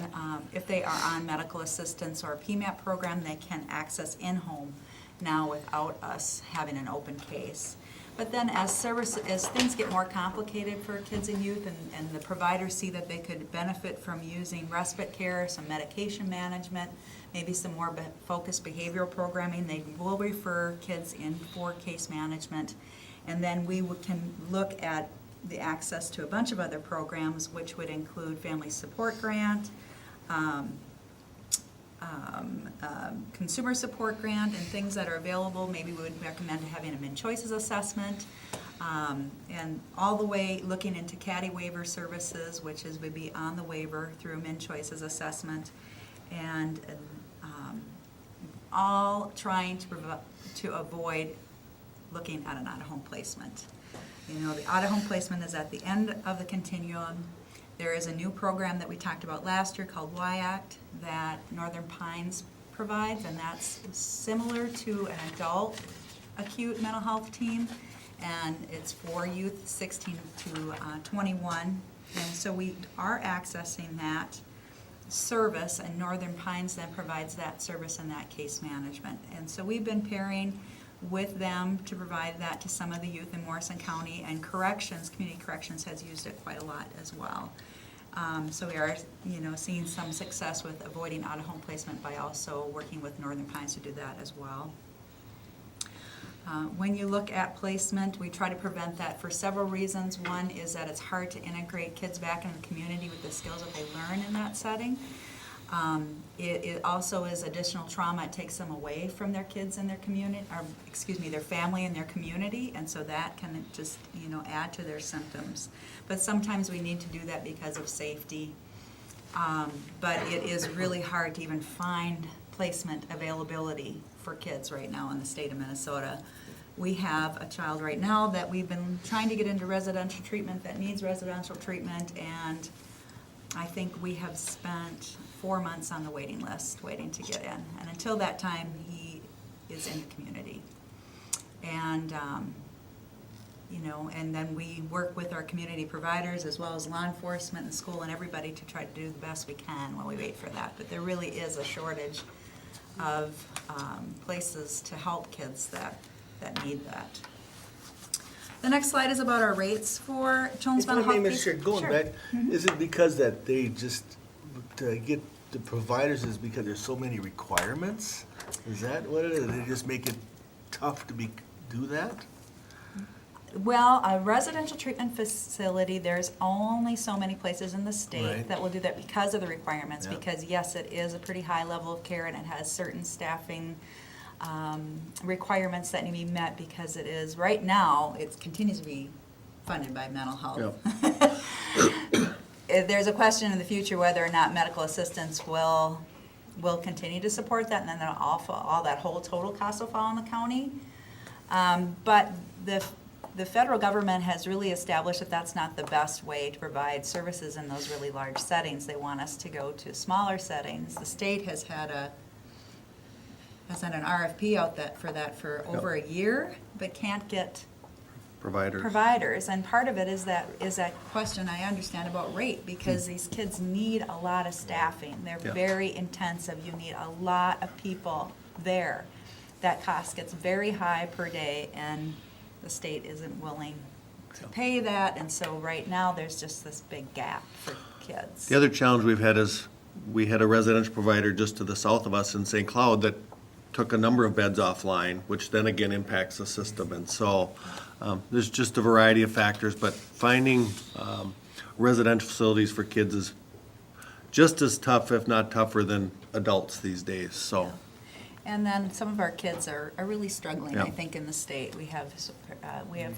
if they are on medical assistance or a PMAP program, they can access in-home now without us having an open case. But then as things get more complicated for kids and youth, and the providers see that they could benefit from using respite care, some medication management, maybe some more focused behavioral programming, they will refer kids in for case management. And then we can look at the access to a bunch of other programs, which would include Family Support Grant, Consumer Support Grant, and things that are available. Maybe we would recommend having a Min-Choices assessment, and all the way looking into CADI waiver services, which would be on the waiver through Min-Choices assessment, and all trying to avoid looking at an out-of-home placement. You know, the out-of-home placement is at the end of the continuum. There is a new program that we talked about last year called Y-Act that Northern Pines provides, and that's similar to an adult acute mental health team, and it's for youth 16 to 21. And so we are accessing that service, and Northern Pines then provides that service and that case management. And so we've been pairing with them to provide that to some of the youth in Morrison County, and community corrections has used it quite a lot as well. So we are, you know, seeing some success with avoiding out-of-home placement by also working with Northern Pines to do that as well. When you look at placement, we try to prevent that for several reasons. One is that it's hard to integrate kids back into the community with the skills that they learn in that setting. It also is additional trauma. It takes them away from their kids and their community, or their family and their community, and so that can just, you know, add to their symptoms. But sometimes we need to do that because of safety. But it is really hard to even find placement availability for kids right now in the state of Minnesota. We have a child right now that we've been trying to get into residential treatment that needs residential treatment, and I think we have spent 4 months on the waiting list waiting to get in. And until that time, he is in the community. And, you know, and then we work with our community providers as well as law enforcement and school and everybody to try to do the best we can while we wait for that. But there really is a shortage of places to help kids that need that. The next slide is about our rates for children's mental health. Mr. Chair, going back, is it because that they just, to get the providers, is because there's so many requirements? Is that what it is? They just make it tough to do that? Well, a residential treatment facility, there's only so many places in the state Right. that will do that because of the requirements. Yeah. Because yes, it is a pretty high level of care, and it has certain staffing requirements that need to be met, because it is, right now, it continues to be funded by mental health. There's a question in the future whether or not medical assistance will continue to support that, and then all that whole total cost will fall on the county. But the federal government has really established that that's not the best way to provide services in those really large settings. They want us to go to smaller settings. The state has had an RFP out for over a year, but can't get providers. And part of it is that question I understand about rate, because these kids need a lot of staffing. They're Yeah. very intensive, you need a lot of people there. That cost gets very high per day, and the state isn't willing to pay that, and so right now, there's just this big gap for kids. The other challenge we've had is, we had a residential provider just to the south of us in St. Cloud that took a number of beds offline, which then again impacts the system. And so there's just a variety of factors, but finding residential facilities for kids is just as tough, if not tougher, than adults these days, so. And then some of our kids are really struggling, Yeah. I think, in the state. We have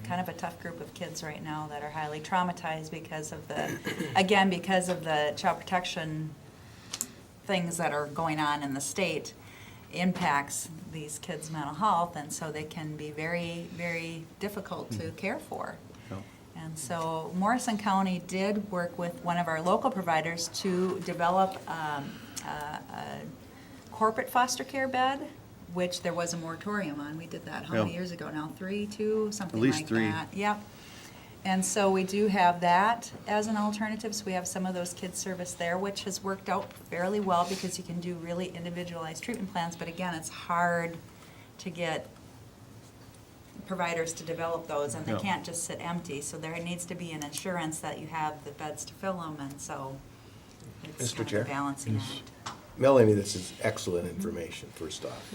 kind of a tough group of kids right now that are highly traumatized because of because of the child protection things that are going on in the state impacts these kids' mental health, and so they can be very, very difficult to care for. And so Morrison County did work with one of our local providers to develop a corporate foster care bed, which there was a moratorium on. We did that how many Yeah. years ago now? 3, 2, something At least like 3. that. Yep. And so we do have that as an alternative. So we have some of those kids serviced there, which has worked out fairly well because you can do really individualized treatment plans. But again, it's hard to get providers to develop those, and they Yeah. can't just sit empty. So there needs to be an insurance that you have the beds to fill them, and so it's Mr. kind of Chair? a balancing act. Melanie, this is excellent information, first off.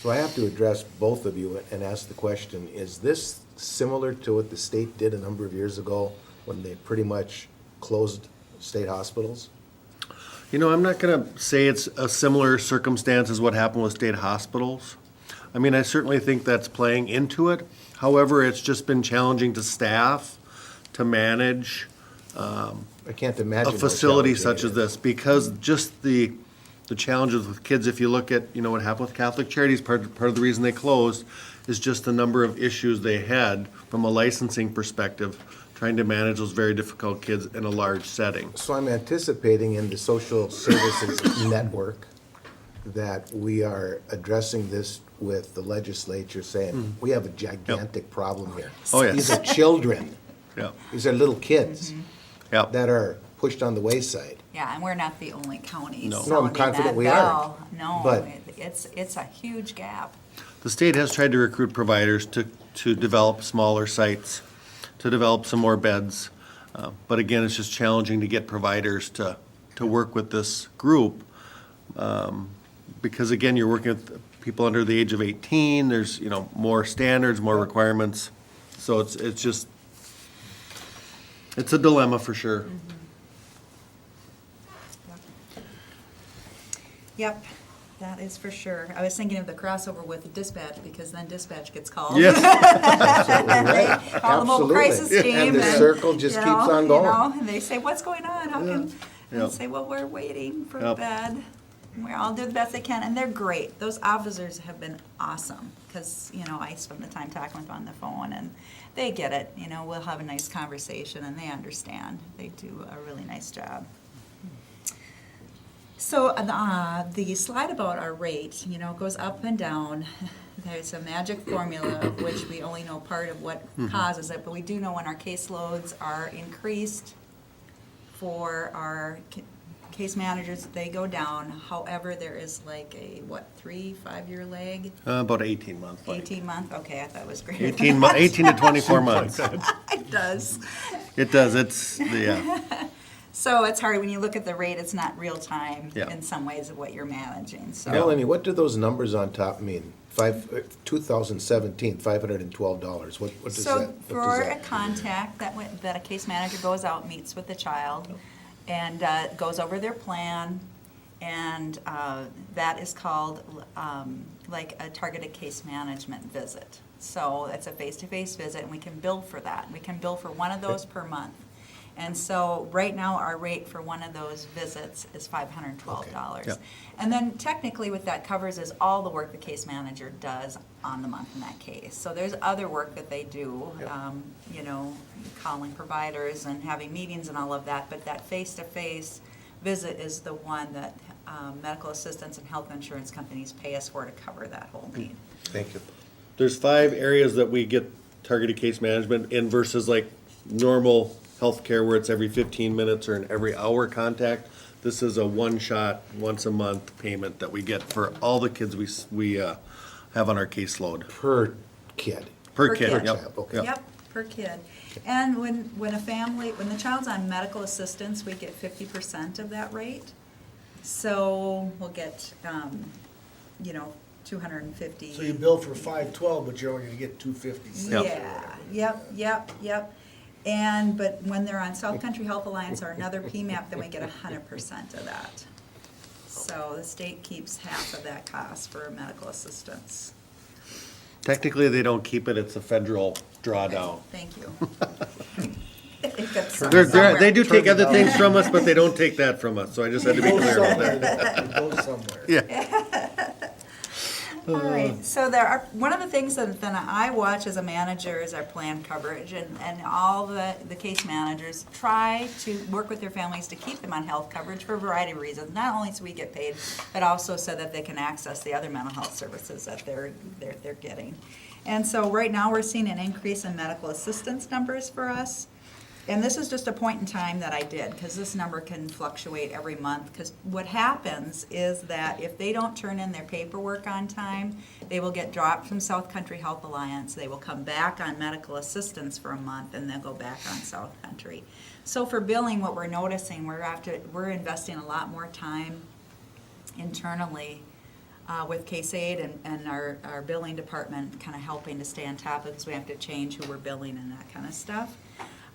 So I have to address both of you and ask the question, is this similar to what the state did a number of years ago when they pretty much closed state hospitals? You know, I'm not gonna say it's a similar circumstance as what happened with state hospitals. I mean, I certainly think that's playing into it. However, it's just been challenging to staff, to manage I can't imagine a how facility challenging such it as is. this, because just the challenges with kids, if you look at, you know, what happened with Catholic Charities, part of the reason they closed is just the number of issues they had from a licensing perspective, trying to manage those very difficult kids in a large setting. So I'm anticipating in the social services network that we are addressing this with the legislature saying, we have a gigantic problem here. Oh, yes. These are children. Yeah. These are little kids Yep. that are pushed on the wayside. Yeah, and we're not the only county No. No, I'm sounding confident that we bell. aren't. No, But- it's a huge gap. The state has tried to recruit providers to develop smaller sites, to develop some more beds. But again, it's just challenging to get providers to work with this group. Because again, you're working with people under the age of 18, there's, you know, more standards, more requirements. So it's just, it's a dilemma for sure. Yep, that is for sure. I was thinking of the crossover with dispatch, because then dispatch gets called. Yes. Absolutely right. Call the mobile crisis Absolutely. team. And the circle just you keeps know, on you going. know, and they say, what's going on? How can, and Yep. say, well, we're waiting for a Yep. bed. We all do the best they can, and they're great. Those officers have been awesome, because, you know, I spend the time talking with them on the phone, and they get it. You know, we'll have a nice conversation, and they understand. They do a really nice job. So the slide about our rate, you know, goes up and down. There's a magic formula of which we only know part of what causes it, but we do know when our caseloads are increased for our case managers, they go down. However, there is like a, 3-5 year lag? About 18 months. 18 month? Okay, I thought it was greater. 18 to 24 months. It does. It does, it's, yeah. So it's hard, when you look at the rate, it's not real time Yeah. in some ways of what you're managing, so. Melanie, what do those numbers on top mean? 2017, $512. What does that? So what for does a that- contact that a case manager goes out, meets with the child, and goes over their plan, and that is called like a targeted case management visit. So it's a face-to-face visit, and we can bill for that. We can bill for one of those per month. And so right now, our rate for one of those visits is $512. Yeah. And then technically what that covers is all the work the case manager does on the month in that case. So there's other work that they do, you know, calling providers and having meetings and all of that, but that face-to-face visit is the one that medical assistants and health insurance companies pay us for to cover that whole need. Thank you. There's 5 areas that we get targeted case management in versus like normal healthcare where it's every 15 minutes or an every hour contact. This is a one-shot, once-a-month payment that we get for all the kids we have on our caseload. Per kid. Per kid, kid. yep. Okay. Yep, per kid. And when the child's on medical assistance, we get 50% of that rate. So we'll get, 250. So you bill for 512, but you're only gonna get 256. Yeah, yep. But when they're on South Country Health Alliance or another PMAP, then we get 100% of that. So the state keeps half of that cost for medical assistance. Technically, they don't keep it, it's a federal drawdown. Thank you. It got some- They do take Turn it other down. things from us, but they don't take that from us, so I just had to be clear about that. It goes somewhere. Yeah. All right, so one of the things that I watch as a manager is our plan coverage, and all the case managers try to work with their families to keep them on health coverage for a variety of reasons, not only so we get paid, but also so that they can access the other mental health services that they're getting. And so right now, we're seeing an increase in medical assistance numbers for us. And this is just a point in time that I did, because this number can fluctuate every month. Because what happens is that if they don't turn in their paperwork on time, they will get dropped from South Country Health Alliance. They will come back on medical assistance for a month, and they'll go back on South Country. So for billing, what we're noticing, we're investing a lot more time internally with Case Aid and our billing department kind of helping to stay on top of it, because we have to change who we're billing and that kind of stuff.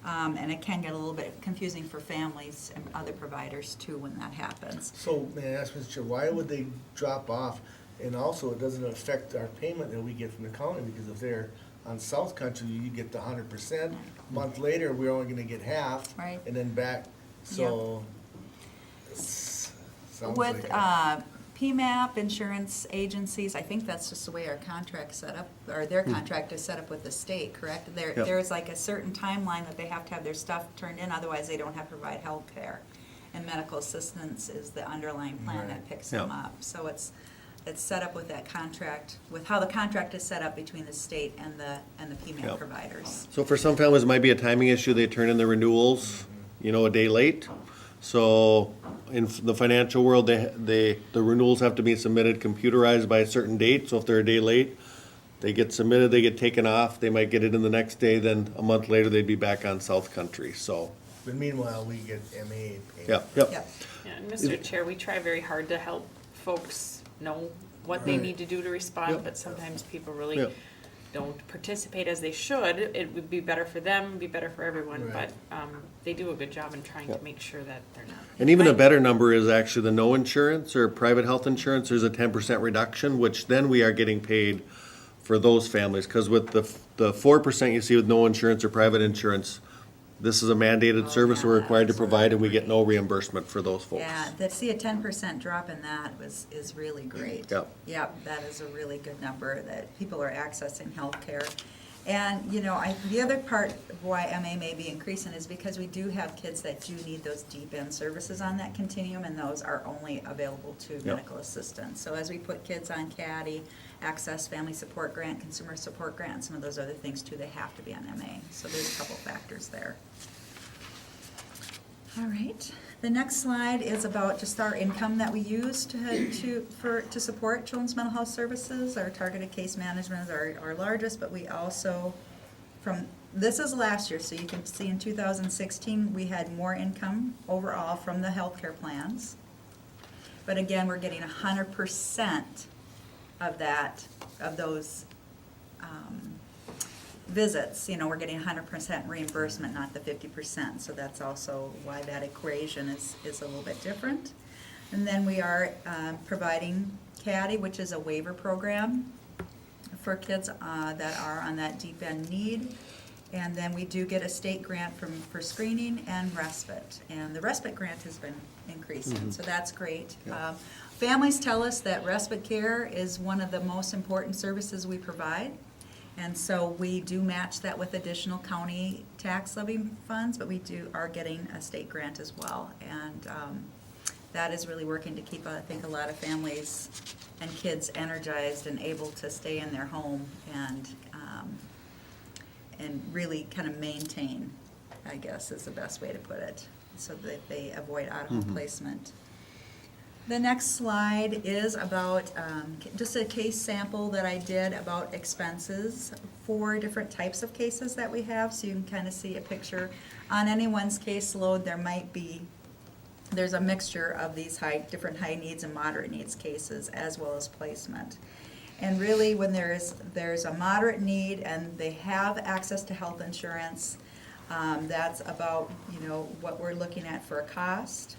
And it can get a little bit confusing for families and other providers too when that happens. So, may I ask, Mr. Chair, why would they drop off? And also, it doesn't affect our payment that we get from the county, because if they're on South Country, you get the 100%. A month later, we're only gonna get half. Right. And then back, so. Sounds With like PMAP, insurance agencies, I think that's just the way our contract's set up, or their contract is set up with the state, correct? There's like a certain timeline that they have to have their stuff turned in, otherwise they don't have to provide health care. And medical assistance is the underlying plan that picks them up. So it's set up with that contract, with how the contract is set up between the state and the PMAP providers. So for some families, it might be a timing issue, they turn in the renewals, a day late. So in the financial world, the renewals have to be submitted computerized by a certain date. So if they're a day late, they get submitted, they get taken off, they might get it in the next day, then a month later, they'd be back on South Country, so. But meanwhile, we get MA paid. Yep. Yeah, and Mr. Chair, we try very hard to help folks know what they need to do to respond, but sometimes people really Yep. don't participate as they should. It would be better for them, be better for everyone, Right. but they do a good job in trying to make sure that they're not. And even a better number is actually the no insurance or private health insurance, there's a 10% reduction, which then we are getting paid for those families. Because with the 4% you see with no insurance or private insurance, this is a mandated service we're required to provide, and we get no reimbursement for those folks. Yeah, to see a 10% drop in that is really great. Yep. Yep, that is a really good number, that people are accessing healthcare. And, the other part of why MA may be increasing is because we do have kids that do need those deep end services on that continuum, and those are only available to medical assistance. So as we put kids on CADI, Access Family Support Grant, Consumer Support Grant, and some of those other things too, they have to be on MA. So there's a couple factors there. All right, the next slide is about just our income that we use to support children's mental health services. Our targeted case management is our largest, but we also, this is last year, so you can see in 2016, we had more income overall from the healthcare plans. But again, we're getting 100% of those visits, we're getting 100% reimbursement, not the 50%. So that's also why that equation is a little bit different. And then we are providing CADI, which is a waiver program for kids that are on that deep end need. And then we do get a state grant for screening and respite. And the respite grant has been increasing, so that's great. Families tell us that respite care is one of the most important services we provide. And so we do match that with additional county tax levy funds, but we are getting a state grant as well. And that is really working to keep, I think, a lot of families and kids energized and able to stay in their home and and really kind of maintain, I guess is the best way to put it, so that they avoid out-of-home placement. The next slide is about just a case sample that I did about expenses for different types of cases that we have, so you can kind of see a picture. On anyone's caseload, there's a mixture of these different high needs and moderate needs cases, as well as placement. And really, when there's a moderate need and they have access to health insurance, that's about, what we're looking at for a cost.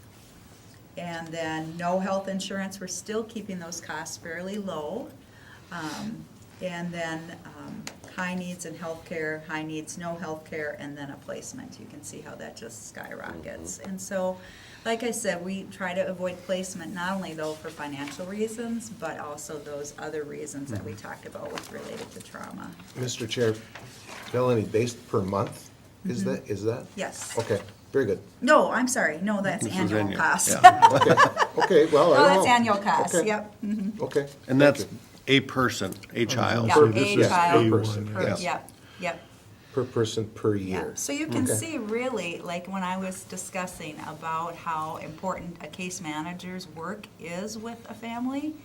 And then no health insurance, we're still keeping those costs fairly low. And then high needs and healthcare, high needs, no healthcare, and then a placement. You can see how that just skyrockets. And so, like I said, we try to avoid placement, not only though for financial reasons, but also those other reasons that we talked about with related to trauma. Mr. Chair, Melanie, based per month, is that? Yes. Okay, very good. No, I'm sorry, no, that's This is annual annual, cost. Okay, well, I Oh, don't that's know. annual cost, Okay. yep. Mhm. Okay. And that's a person, a child. Yeah, So a this is child A1, per, yes. yep. Per person per Yeah, year. so you can Okay. see really, like when I was discussing about how important a case manager's work is with a family,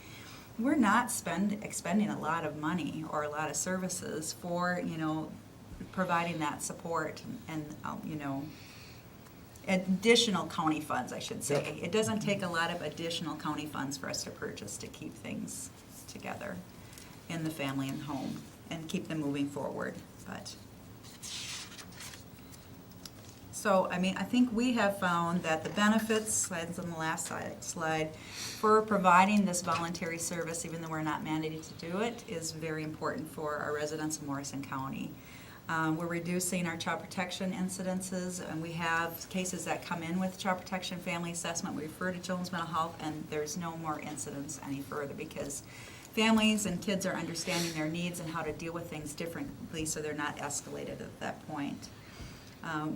we're not expending a lot of money or a lot of services for, providing that support and additional county funds, I should say. It doesn't take a lot of additional county funds for us to purchase to keep things together in the family and home and keep them moving forward, but. So, I think we have found that the benefits, slides on the last slide, for providing this voluntary service, even though we're not mandated to do it, is very important for our residents in Morrison County. We're reducing our child protection incidences, and we have cases that come in with child protection family assessment. We refer to children's mental health, and there's no more incidents any further because families and kids are understanding their needs and how to deal with things differently, so they're not escalated at that point.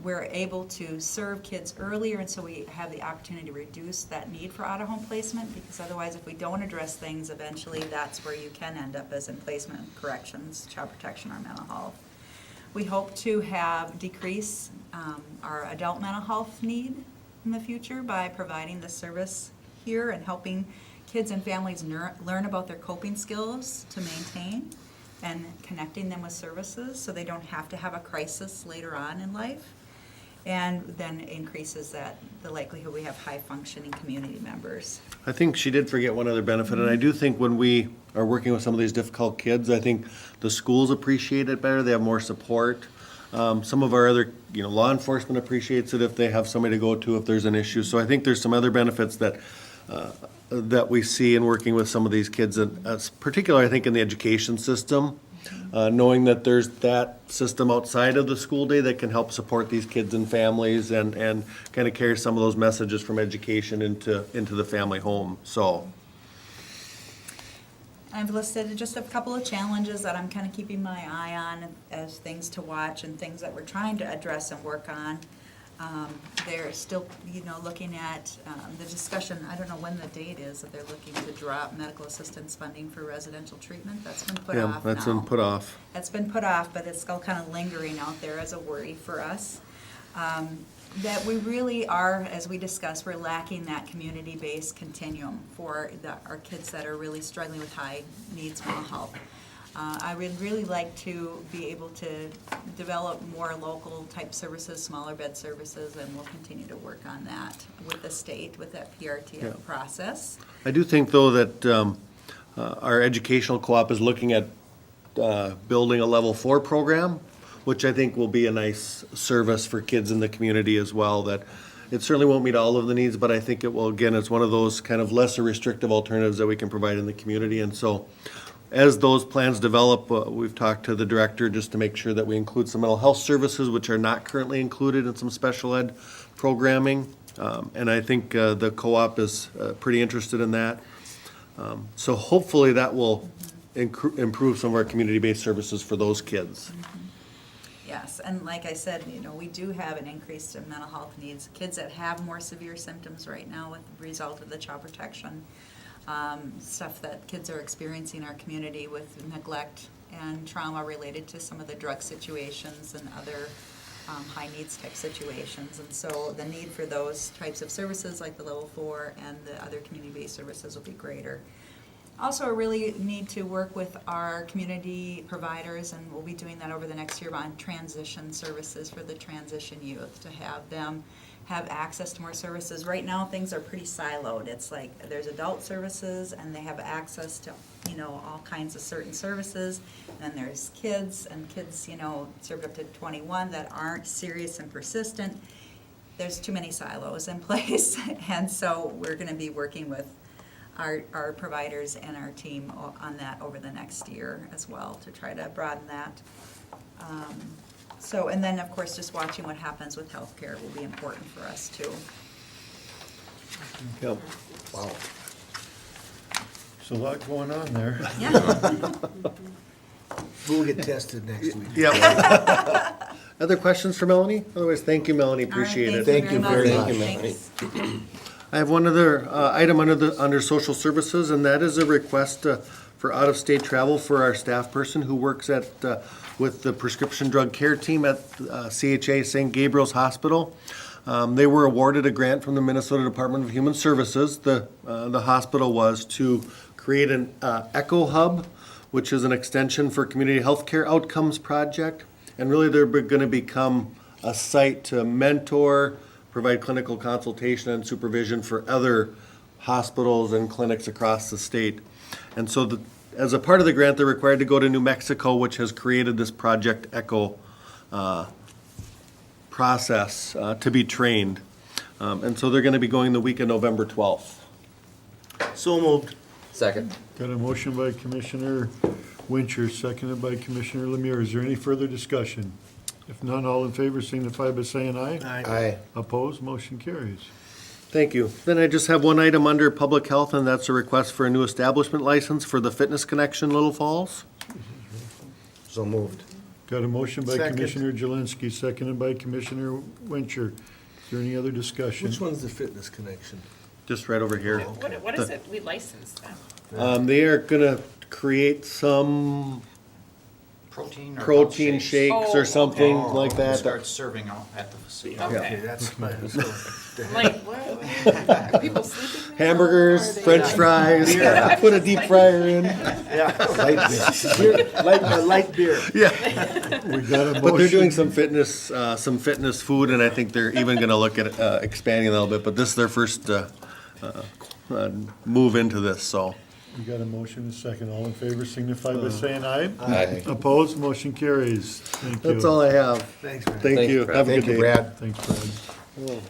We're able to serve kids earlier, and so we have the opportunity to reduce that need for out-of-home placement, because otherwise, if we don't address things, eventually that's where you can end up as in placement, corrections, child protection, or mental health. We hope to decrease our adult mental health need in the future by providing the service here and helping kids and families learn about their coping skills to maintain, and connecting them with services so they don't have to have a crisis later on in life, and then increases the likelihood we have high functioning community members. I think she did forget one other benefit, and I do think when we are working with some of these difficult kids, I think the schools appreciate it better, they have more support. Some of our other, law enforcement appreciates it if they have somebody to go to if there's an issue. So I think there's some other benefits that we see in working with some of these kids, and particularly I think in the education system, knowing that there's that system outside of the school day that can help support these kids and families and kind of carry some of those messages from education into the family home, so. I've listed just a couple of challenges that I'm kind of keeping my eye on as things to watch and things that we're trying to address and work on. They're still, looking at the discussion, I don't know when the date is, that they're looking to drop medical assistance funding for residential treatment. That's been put off now. Yeah, that's been put off. That's been put off, but it's still kind of lingering out there as a worry for us. That we really are, as we discussed, we're lacking that community-based continuum for our kids that are really struggling with high needs mental health. I would really like to be able to develop more local type services, smaller bed services, and we'll continue to work on that with the state, with that PRTF process. I do think, though, that our educational co-op is looking at building a level 4 program, which I think will be a nice service for kids in the community as well, that it certainly won't meet all of the needs, but I think it will, again, it's one of those kind of lesser restrictive alternatives that we can provide in the community. And so as those plans develop, we've talked to the director just to make sure that we include some mental health services, which are not currently included in some special ed programming. And I think the co-op is pretty interested in that. So hopefully that will improve some of our community-based services for those kids. Yes, and like I said, we do have an increase in mental health needs. Kids that have more severe symptoms right now with the result of the child protection stuff that kids are experiencing in our community with neglect and trauma related to some of the drug situations and other high needs type situations. And so the need for those types of services like the level 4 and the other community-based services will be greater. Also, I really need to work with our community providers, and we'll be doing that over the next year on transition services for the transition youth, to have them have access to more services. Right now, things are pretty siloed. It's like there's adult services and they have access to, all kinds of certain services. And then there's kids, and kids, served up to 21 that aren't serious and persistent. There's too many silos in place. And so we're gonna be working with our providers and our team on that over the next year as well, to try to broaden that. And then, of course, just watching what happens with healthcare will be important for us, too. Yep. Wow. There's a lot going on there. Yeah. We'll get tested next week. Yep. Other questions for Melanie? Otherwise, thank you, Melanie, appreciate it. Thank you very much. Thanks. I have one other item under social services, and that is a request for out-of-state travel for our staff person who works with the prescription drug care team at CHA St. Gabriel's Hospital. They were awarded a grant from the Minnesota Department of Human Services. The hospital was to create an Echo Hub, which is an extension for Community Healthcare Outcomes Project. And really, they're going to become a site to mentor, provide clinical consultation and supervision for other hospitals and clinics across the state. And so as a part of the grant, they're required to go to New Mexico, which has created this Project Echo process to be trained. And so they're going to be going the week of November 12th. So moved. Second. Got a motion by Commissioner Wincher, seconded by Commissioner Lemire. Is there any further discussion? If none, all in favor signify by saying aye. Aye. Opposed, motion carries. Thank you. Then I just have one item under public health, and that's a request for a new establishment license for the Fitness Connection Little Falls. So moved. Got a motion by Second. Commissioner Jelinski, seconded by Commissioner Wincher. Is there any other discussion? Which one's the Fitness Connection? Just right over here. What is it? We license them. They are gonna create some Protein or protein health shakes or something Oh, like that. Start serving out at the facility. Okay. That's my, I'm like, what? Are people sleeping there? Hamburgers, Or are french they- fries, put a deep fryer in. light beer. Yeah. We got a motion. But they're doing some fitness food, and I think they're even gonna look at expanding a little bit, but this is their first move into this, so. We got a motion and a second. All in favor signify by saying aye. Aye. Opposed, motion carries. Thank you. That's all I have. Thanks, man. Thank you. Brad. Have a Thank good you, day. Brad. Thanks, Brad.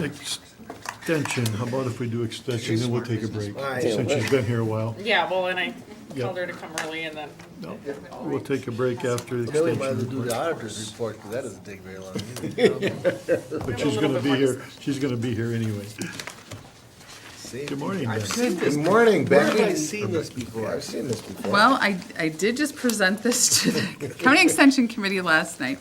Extension, how about if we do extension, then we'll take a break, All right. since she's been here a while. Yeah, well, and I Yep. told her to come early and then, No, we'll take a break after the Then we might as well extension do report. the auditor's report, because that doesn't take very long either. But she's gonna be here, she's gonna be here anyway. See? Good morning, I've Ben. seen this. Good morning, Where have I Becky. seen this before? I've seen this before. Well, I did just present this to the County Extension Committee last night.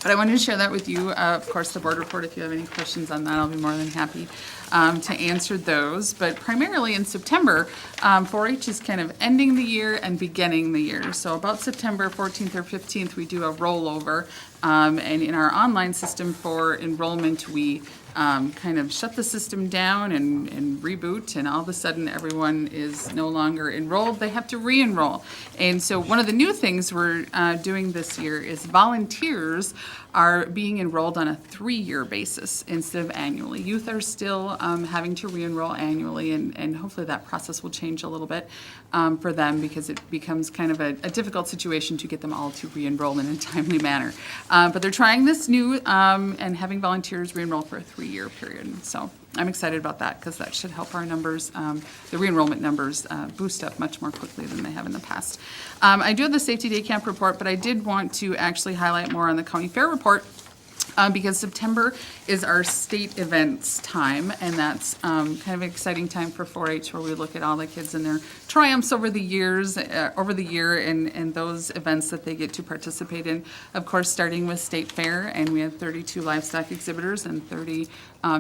But I wanted to share that with you. Of course, the board report, if you have any questions on that, I'll be more than happy to answer those. But primarily in September, 4-H is kind of ending the year and beginning the year. So about September 14th or 15th, we do a rollover. And in our online system for enrollment, we kind of shut the system down and reboot, and all of a sudden, everyone is no longer enrolled. They have to re-enroll. And so one of the new things we're doing this year is volunteers are being enrolled on a 3-year basis instead of annually. Youth are still having to re-enroll annually, and hopefully that process will change a little bit for them, because it becomes kind of a difficult situation to get them all to re-enroll in a timely manner. But they're trying this new and having volunteers re-enroll for a 3-year period. So I'm excited about that, because that should help our numbers, the re-enrollment numbers, boost up much more quickly than they have in the past. I do have the Safety Day Camp report, but I did want to actually highlight more on the County Fair report. because September is our state events time, and that's kind of an exciting time for 4-H, where we look at all the kids and their triumphs over the years, over the year, and those events that they get to participate in. Of course, starting with State Fair, and we had 32 livestock exhibitors and 30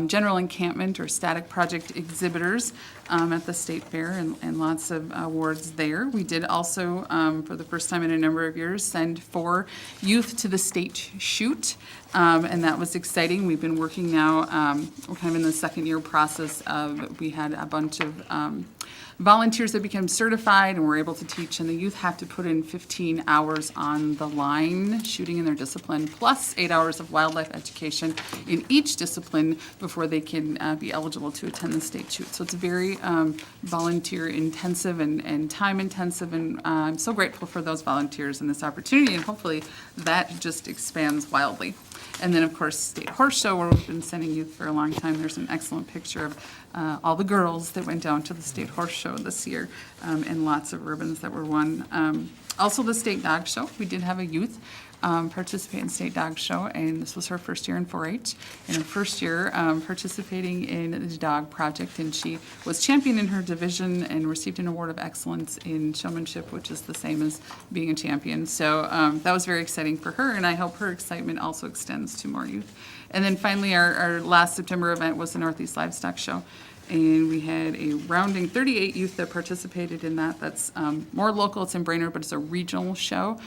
general encampment or static project exhibitors at the State Fair, and lots of awards there. We did also, for the first time in a number of years, send 4 youth to the state shoot, and that was exciting. We've been working now, we're kind of in the second year process of, we had a bunch of volunteers that became certified and were able to teach, and the youth have to put in 15 hours on the line shooting in their discipline, plus 8 hours of wildlife education in each discipline before they can be eligible to attend the state shoot. So it's very volunteer intensive and time intensive, and I'm so grateful for those volunteers and this opportunity, and hopefully that just expands wildly. And then, of course, State Horse Show, where we've been sending youth for a long time. There's an excellent picture of all the girls that went down to the State Horse Show this year, and lots of ribbons that were won. Also, the State Dog Show. We did have a youth participate in State Dog Show, and this was her first year in 4-H, and her first year participating in the dog project, and she was champion in her division and received an award of excellence in showmanship, which is the same as being a champion. So that was very exciting for her, and I hope her excitement also extends to more youth. And then finally, our last September event was the Northeast Livestock Show. And we had a rounding 38 youth that participated in that. That's more local, it's in Brainerd, but it's a regional show.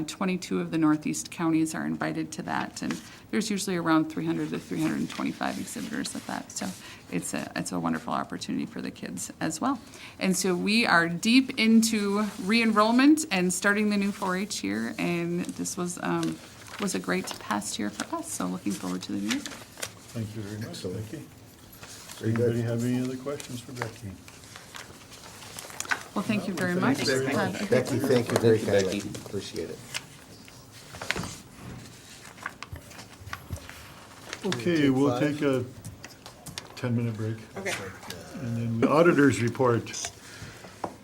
22 of the Northeast counties are invited to that, and there's usually around 300 to 325 exhibitors at that. So it's a wonderful opportunity for the kids as well. And so we are deep into re-enrollment and starting the new 4-H year, and this was a great past year for us, so looking forward to the new year. Thank you very much, Excellent. Becky. Very good. Anybody have any other questions for Becky? Well, thank you very much. Thanks very much. Becky, thank you very kindly. Appreciate it. Okay, we'll take a 10-minute break. Okay. And then the auditors report.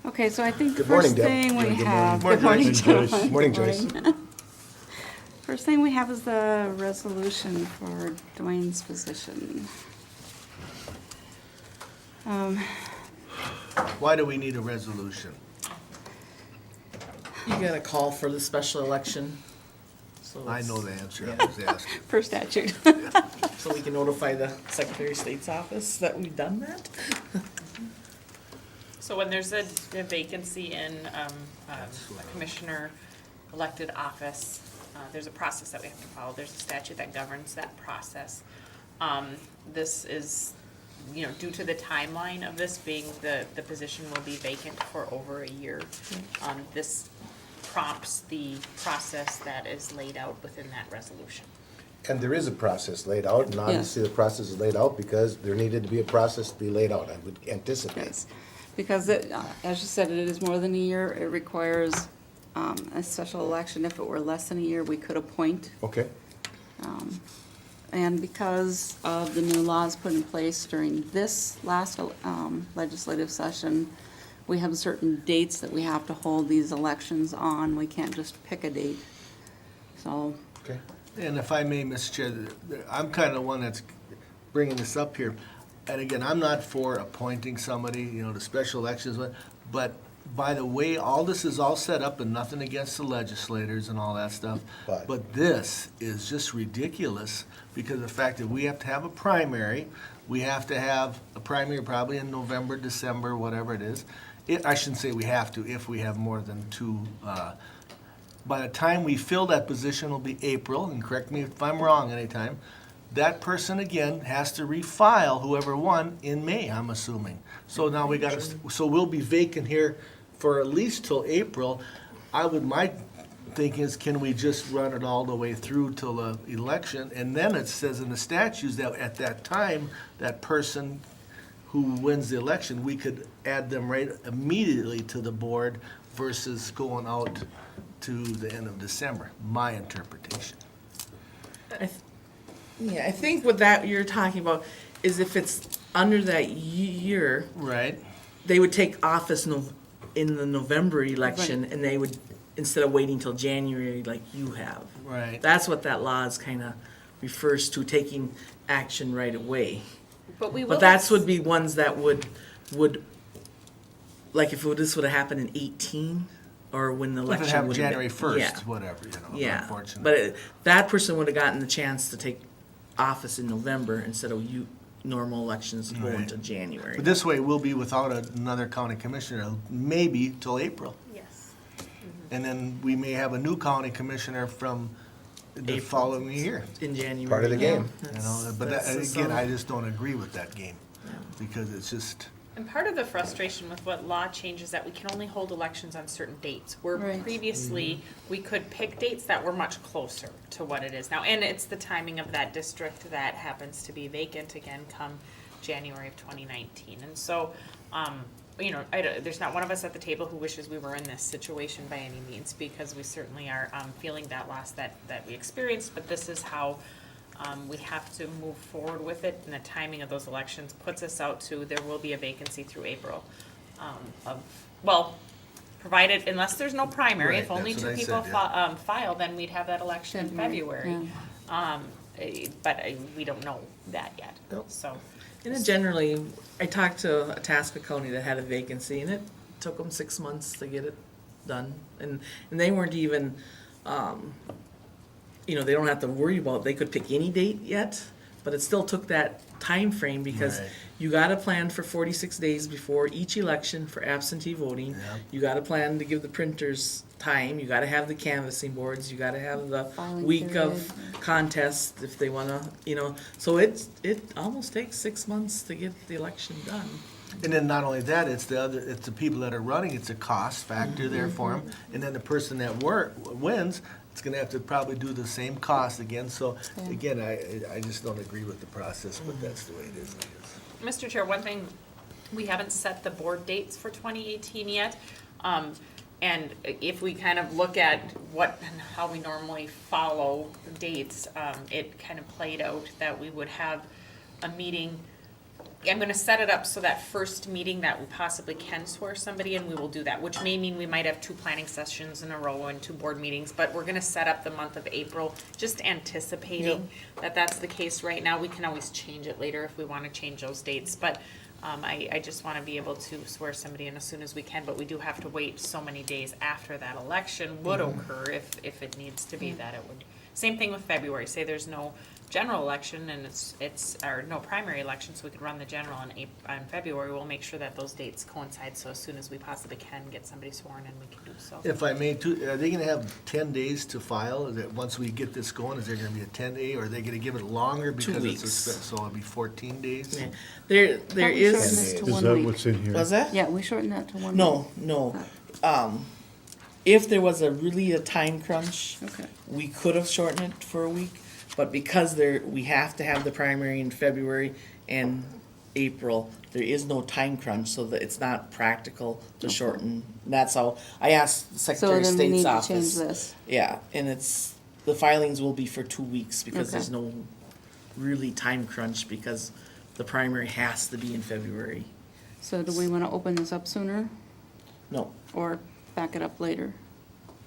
Okay, so I think the Good morning, first Deb. thing we Good have. morning. Good morning, Good morning, Joyce. gentlemen. Morning, Joyce. First thing we have is the resolution for Dwayne's position. Why do we need a resolution? You gotta call for the special election. So I know the answer, I was asking. Per statute. So we can notify the Secretary of State's office that we've done that? So when there's a vacancy in a commissioner elected office, there's a process that we have to follow. There's a statute that governs that process. This is, due to the timeline of this being the position will be vacant for over a year. This prompts the process that is laid out within that resolution. And there is a process laid out, and obviously the process is laid out because there needed to be a process to be laid out, I would anticipate. Yes, because it, as you said, it is more than a year. It requires a special election. If it were less than a year, we could appoint. Okay. And because of the new laws put in place during this last legislative session, we have certain dates that we have to hold these elections on. We can't just pick a date. So, Okay. And if I may, Mr. Chair, I'm kind of the one that's bringing this up here. And again, I'm not for appointing somebody, the special elections, but by the way, all this is all set up, and nothing against the legislators and all that stuff. But this is just ridiculous because of the fact that we have to have a primary. We have to have a primary probably in November, December, whatever it is. I shouldn't say we have to, if we have more than two. By the time we fill that position, it'll be April, and correct me if I'm wrong anytime. That person again has to refile whoever won in May, I'm assuming. So now so we'll be vacant here for at least till April. My thinking is, can we just run it all the way through till the election? And then it says in the statutes that at that time, that person who wins the election, we could add them right immediately to the board versus going out to the end of December, my interpretation. I think what that you're talking about is if it's under that year. Right. They would take office in the November election, and they would, instead of waiting till January like you have. Right. That's what that law is kind of refers to taking action right away. But we will. But that's would be ones that would, like if this would have happened in 18, or when the If election it happened would have January been. 1st, Yeah. whatever, Yeah, unfortunately. but that person would have gotten the chance to take office in November instead of normal elections going Right. to January. But this way, we'll be without another county commissioner, maybe till April. Yes. And then we may have a new county commissioner from the April. following year. In January. Part of the game. You know, but That's the again, sum. I just don't agree with that game, because it's just, And part of the frustration with what law changes is that we can only hold elections on certain dates. Where Right. previously, we could pick dates that were much closer to what it is now. And it's the timing of that district that happens to be vacant again come January of 2019. And so, there's not one of us at the table who wishes we were in this situation by any means, because we certainly are feeling that loss that we experienced, but this is how we have to move forward with it, and the timing of those elections puts us out to, there will be a vacancy through April provided, unless there's no primary, if Right, only that's two what I people said, yeah. file, then we'd have that election in February. But we don't know that yet, so. And then generally, I talked to Itasca County that had a vacancy, and it took them 6 months to get it done. And they weren't even, they don't have to worry about, they could pick any date yet, but it still took that time frame because Right. you gotta plan for 46 days before each election for absentee voting. Yeah. You gotta plan to give the printers time, you gotta have the canvassing boards, you gotta have the Filing week of period. contest if they wanna, so it almost takes 6 months to get the election done. and then not only that, it's the people that are running, it's a cost factor there for them. And then the person that wins, it's gonna have to probably do the same cost again. So again, I just don't agree with the process, but that's the way it is, I guess. Mr. Chair, one thing, we haven't set the board dates for 2018 yet. And if we kind of look at how we normally follow dates, it kind of played out that we would have a meeting. I'm gonna set it up so that first meeting that we possibly can swear somebody in, we will do that, which may mean we might have 2 planning sessions in a row and 2 board meetings, but we're gonna set up the month of April, just anticipating that that's the case right now. We can always change it later if we wanna change those dates, but I just wanna be able to swear somebody in as soon as we can, but we do have to wait so many days after that election would occur if it needs to be that it would. Same thing with February, say there's no general election and or no primary election, so we could run the general in February, we'll make sure that those dates coincide, so as soon as we possibly can get somebody sworn in, we can do so. If I may, are they gonna have 10 days to file? Is it, once we get this going, is there gonna be a 10-day, or are they gonna give it longer? Because it's weeks. so it'll be 14 days? Yeah. There we is. shortened this to Is 1 that week. what's in here? Was that? Yeah, we shortened that to 1 week. No. If there was a time crunch, Okay. we could have shortened it for a week, but because we have to have the primary in February and April, there is no time crunch, so that it's not practical to shorten. That's how, I asked the So Secretary of then we State's need to office. change this. Yeah, and the filings will be for 2 weeks because Okay. there's no really time crunch because the primary has to be in February. So do we want to open this up sooner No, or back it up later?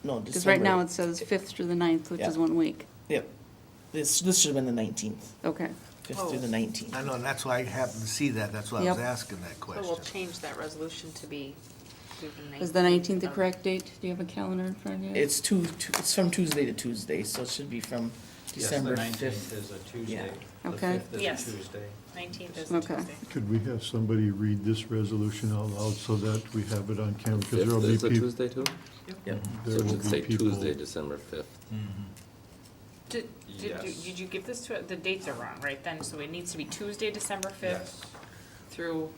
no, Because right now December. it says 5th through the 9th, which Yeah. is 1 week. Yep. This should have been the 19th, Okay. 5th through the 19th. I know, and that's why I happened to see that, that's why I was Yep. asking that So we'll question. change that resolution to be through the 19th. Is the 19th the correct date? Do you have a calendar in front of you? It's it's from Tuesday to Tuesday, so it should be from December 5th. is a Tuesday. Yeah. Okay. Yes. Tuesday. 19th is a Okay. Tuesday. Could we have somebody read this resolution out loud so that we have it on camera? Because there will be Is it people. Tuesday too? Yep. There So it will should be say people. Tuesday, December 5th. Did you give this to, the dates are wrong, right then, so it needs to be Tuesday, December 5th through,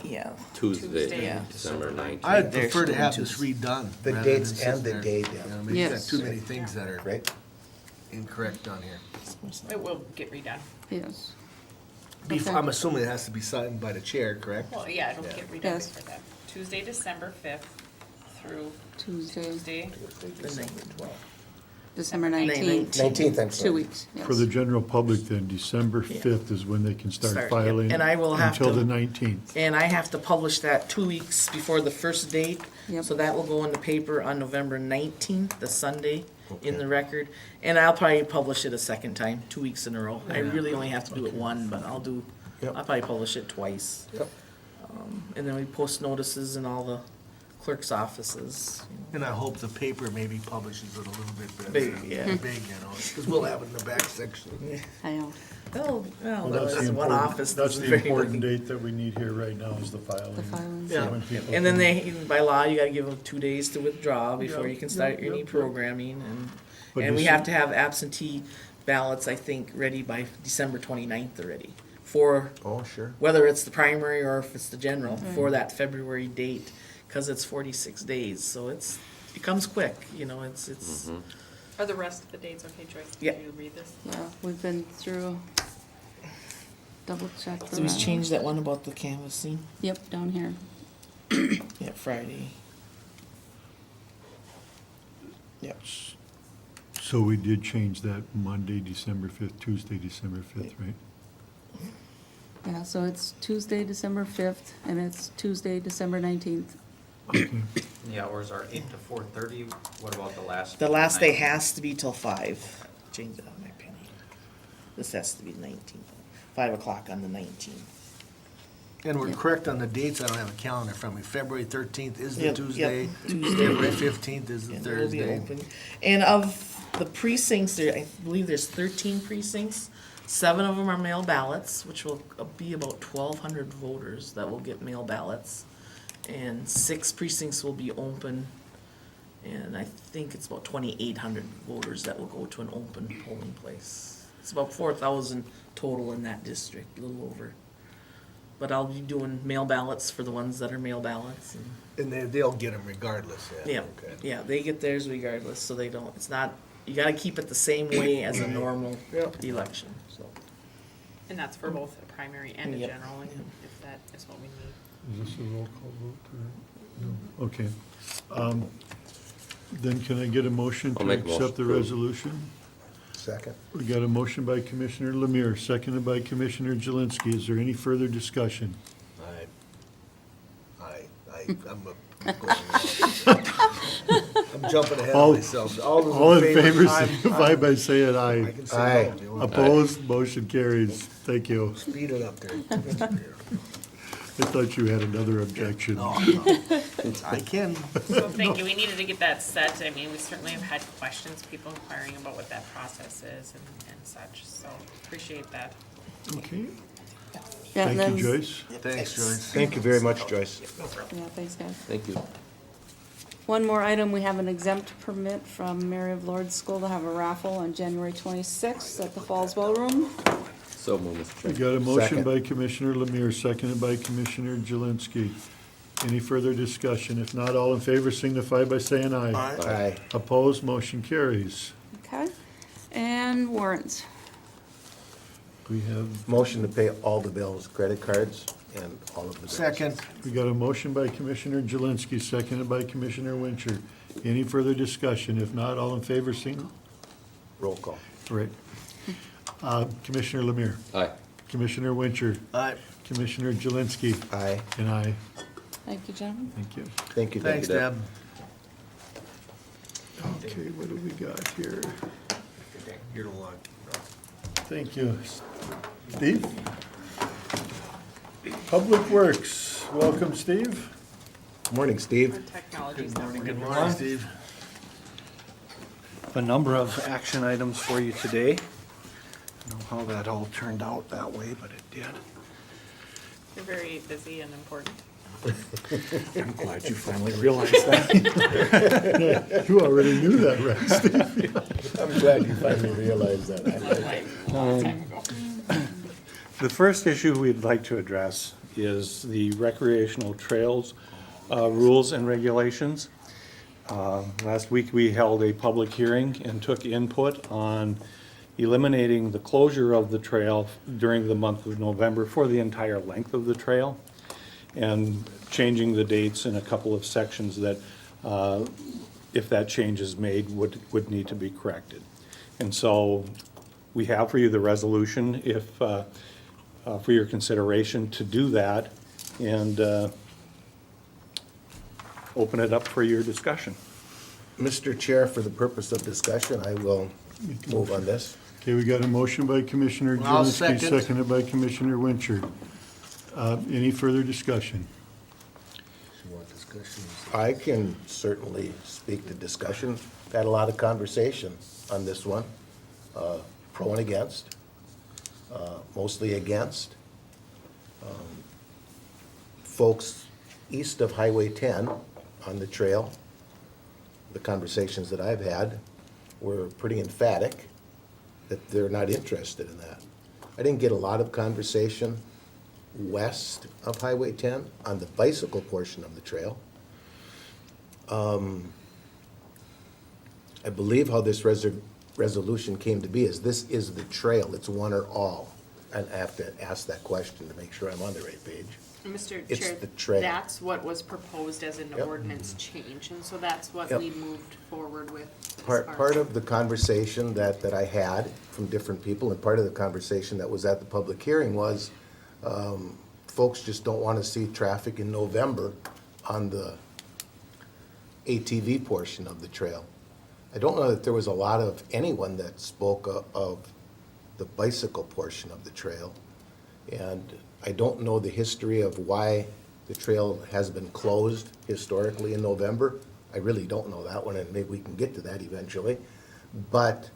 Yeah. Tuesday, Tuesday, yeah. December 19th. I'd They're prefer to still have in this redone. The rather dates than sit and the there. date, You yeah. know, I mean, you've got Yes. too many things that are Right? incorrect on here. it will get redone. Yes. Before, Okay. I'm assuming it has to be signed by the chair, correct? Well, yeah, it'll get redone Yes. for that. Tuesday, December 5th through Tuesday, Tuesday, December 19th. 19th, I'm sorry. 2 weeks, yes. For the general public, then, December 5th is when they can start Start, yep. filing. And I will have Until to- the 19th. And I have to publish that 2 weeks before the first date. Yep. So that will go in the paper on November 19th, the Sunday. in the record. And I'll probably publish it a second time, 2 weeks in a row. I really only have to do it one, but I'll probably publish it twice. Yep. And then we post notices in all the clerk's offices. And I hope the paper maybe publishes it a little bit better. Big, yeah. Big, because we'll have it in the back section. I know. Well, Well, that's the one important- office. That's the very important big. date that we need here right now is the filing. The filing. So Yeah, when people and then can- by law, you gotta give them 2 days to withdraw before Yep, you can start yep, any yep. programming, But and you we see- have to have absentee ballots, I think, ready by December 29th already, for Oh, sure. whether it's the primary or if it's the general, for that February date, cause it's 46 days, so it comes quick, it's. Are the rest of the dates okay, Joyce? Yeah. Did you read this? Yeah, we've been through, double check. So we changed that one about the canvassing, Yep, down here. yeah, Friday. Yep. So we did change that Monday, December 5th, Tuesday, December 5th, right? Yeah, so it's Tuesday, December 5th, and it's Tuesday, December 19th. The hours are 8 to 4:30. What about the last? The last day night? has to be till 5. Change it on my penny. This has to be 19th. 5 o'clock on the 19th. And we're correct on the dates, I don't have a calendar from me. February 13th is the Yep, Tuesday. yep, Tuesday. February 15th is the And it will be Thursday. open. And of the precincts, I believe there's 13 precincts. 7 of them are mail ballots, which will be about 1,200 voters that will get mail ballots. And 6 precincts will be open. And I think it's about 2,800 voters that will go to an open polling place. It's about 4,000 total in that district, a little over. But I'll be doing mail ballots for the ones that are mail ballots. And they'll get them regardless, yeah. Yeah, Okay. yeah, they get theirs regardless, so they don't, it's not, you gotta keep it the same way as a normal election, so. And that's for both a primary and a Yep. general, if that is what we need. Is this a roll call vote? Or? No. Okay. Then can I get a motion I'll to make a motion accept the to- resolution? Second. We got a motion by Commissioner Lemire, seconded by Commissioner Jelinski. Is there any further discussion? I'm jumping ahead All- of myself. All those All in favor, aye, signify aye. by saying aye. I can say Aye. no if you want. Opposed, motion carries. Thank you. Speed it up there. I thought you had another objection. No, no. I can. So thank you, we needed to get that set, I mean, we certainly have had questions, people inquiring about what that process is and such, so appreciate that. Okay. Yeah, and Thank you, then- Joyce. Thanks, Joyce. Thank you very much, Joyce. Yeah, thanks, guys. Thank you. One more item, we have an exempt permit from Mary of Lourdes School to have a raffle on January 26th at the Falls Ballroom. So move, Mr. We Chair. got a motion Second. by Commissioner Lemire, seconded by Commissioner Jelinski. Any further discussion? If not, all in favor signify by saying aye. Aye. Opposed, motion carries. Okay, and warrants. We have, Motion to pay all the bills, credit cards, and all of the bills. Second. we got a motion by Commissioner Jelinski, seconded by Commissioner Wincher. Any further discussion? If not, all in favor signify. Roll call. Right. Commissioner Lemire, Aye. Commissioner Wincher, Aye. Commissioner Jelinski, Aye. and I. Thank you, gentlemen. Thank you. Thank you, Thanks, Deb. Deb. Okay, what do we got here? You're the luck. Thank you. Steve? Public Works, welcome, Steve. Morning, Steve. Our technology's not working. Good morning, Steve. A number of action items for you today. I don't know how that all turned out that way, but it did. You're very busy and important. I'm glad you finally realized that. You already knew that, right, Steve? I'm glad you finally realized that. I like it. The first issue we'd like to address is the recreational trails rules and regulations. Last week, we held a public hearing and took input on eliminating the closure of the trail during the month of November for the entire length of the trail, and changing the dates in a couple of sections that, if that change is made, would need to be corrected. And so we have for you the resolution if, for your consideration to do that, and open it up for your discussion. Mr. Chair, for the purpose of discussion, I will move on this. Okay, we got a motion by Commissioner I'll Jelinski, second. seconded by Commissioner Winchard. Any further discussion? I can certainly speak to discussion. Had a lot of conversation on this one, pro and against, mostly against. Folks east of Highway 10 on the trail, the conversations that I've had were pretty emphatic that they're not interested in that. I didn't get a lot of conversation west of Highway 10 on the bicycle portion of the trail. I believe how this resolution came to be is this is the trail, it's one or all. And I have to ask that question to make sure I'm on the right page. Mr. It's Chair, the trail. that's what was proposed as an Yep. ordinance change, and so that's what Yep. we moved forward with. as Part far as- of the conversation that I had from different people, and part of the conversation that was at the public hearing was, folks just don't want to see traffic in November on the ATV portion of the trail. I don't know that there was a lot of anyone that spoke of the bicycle portion of the trail. And I don't know the history of why the trail has been closed historically in November. I really don't know that one, and maybe we can get to that eventually. But,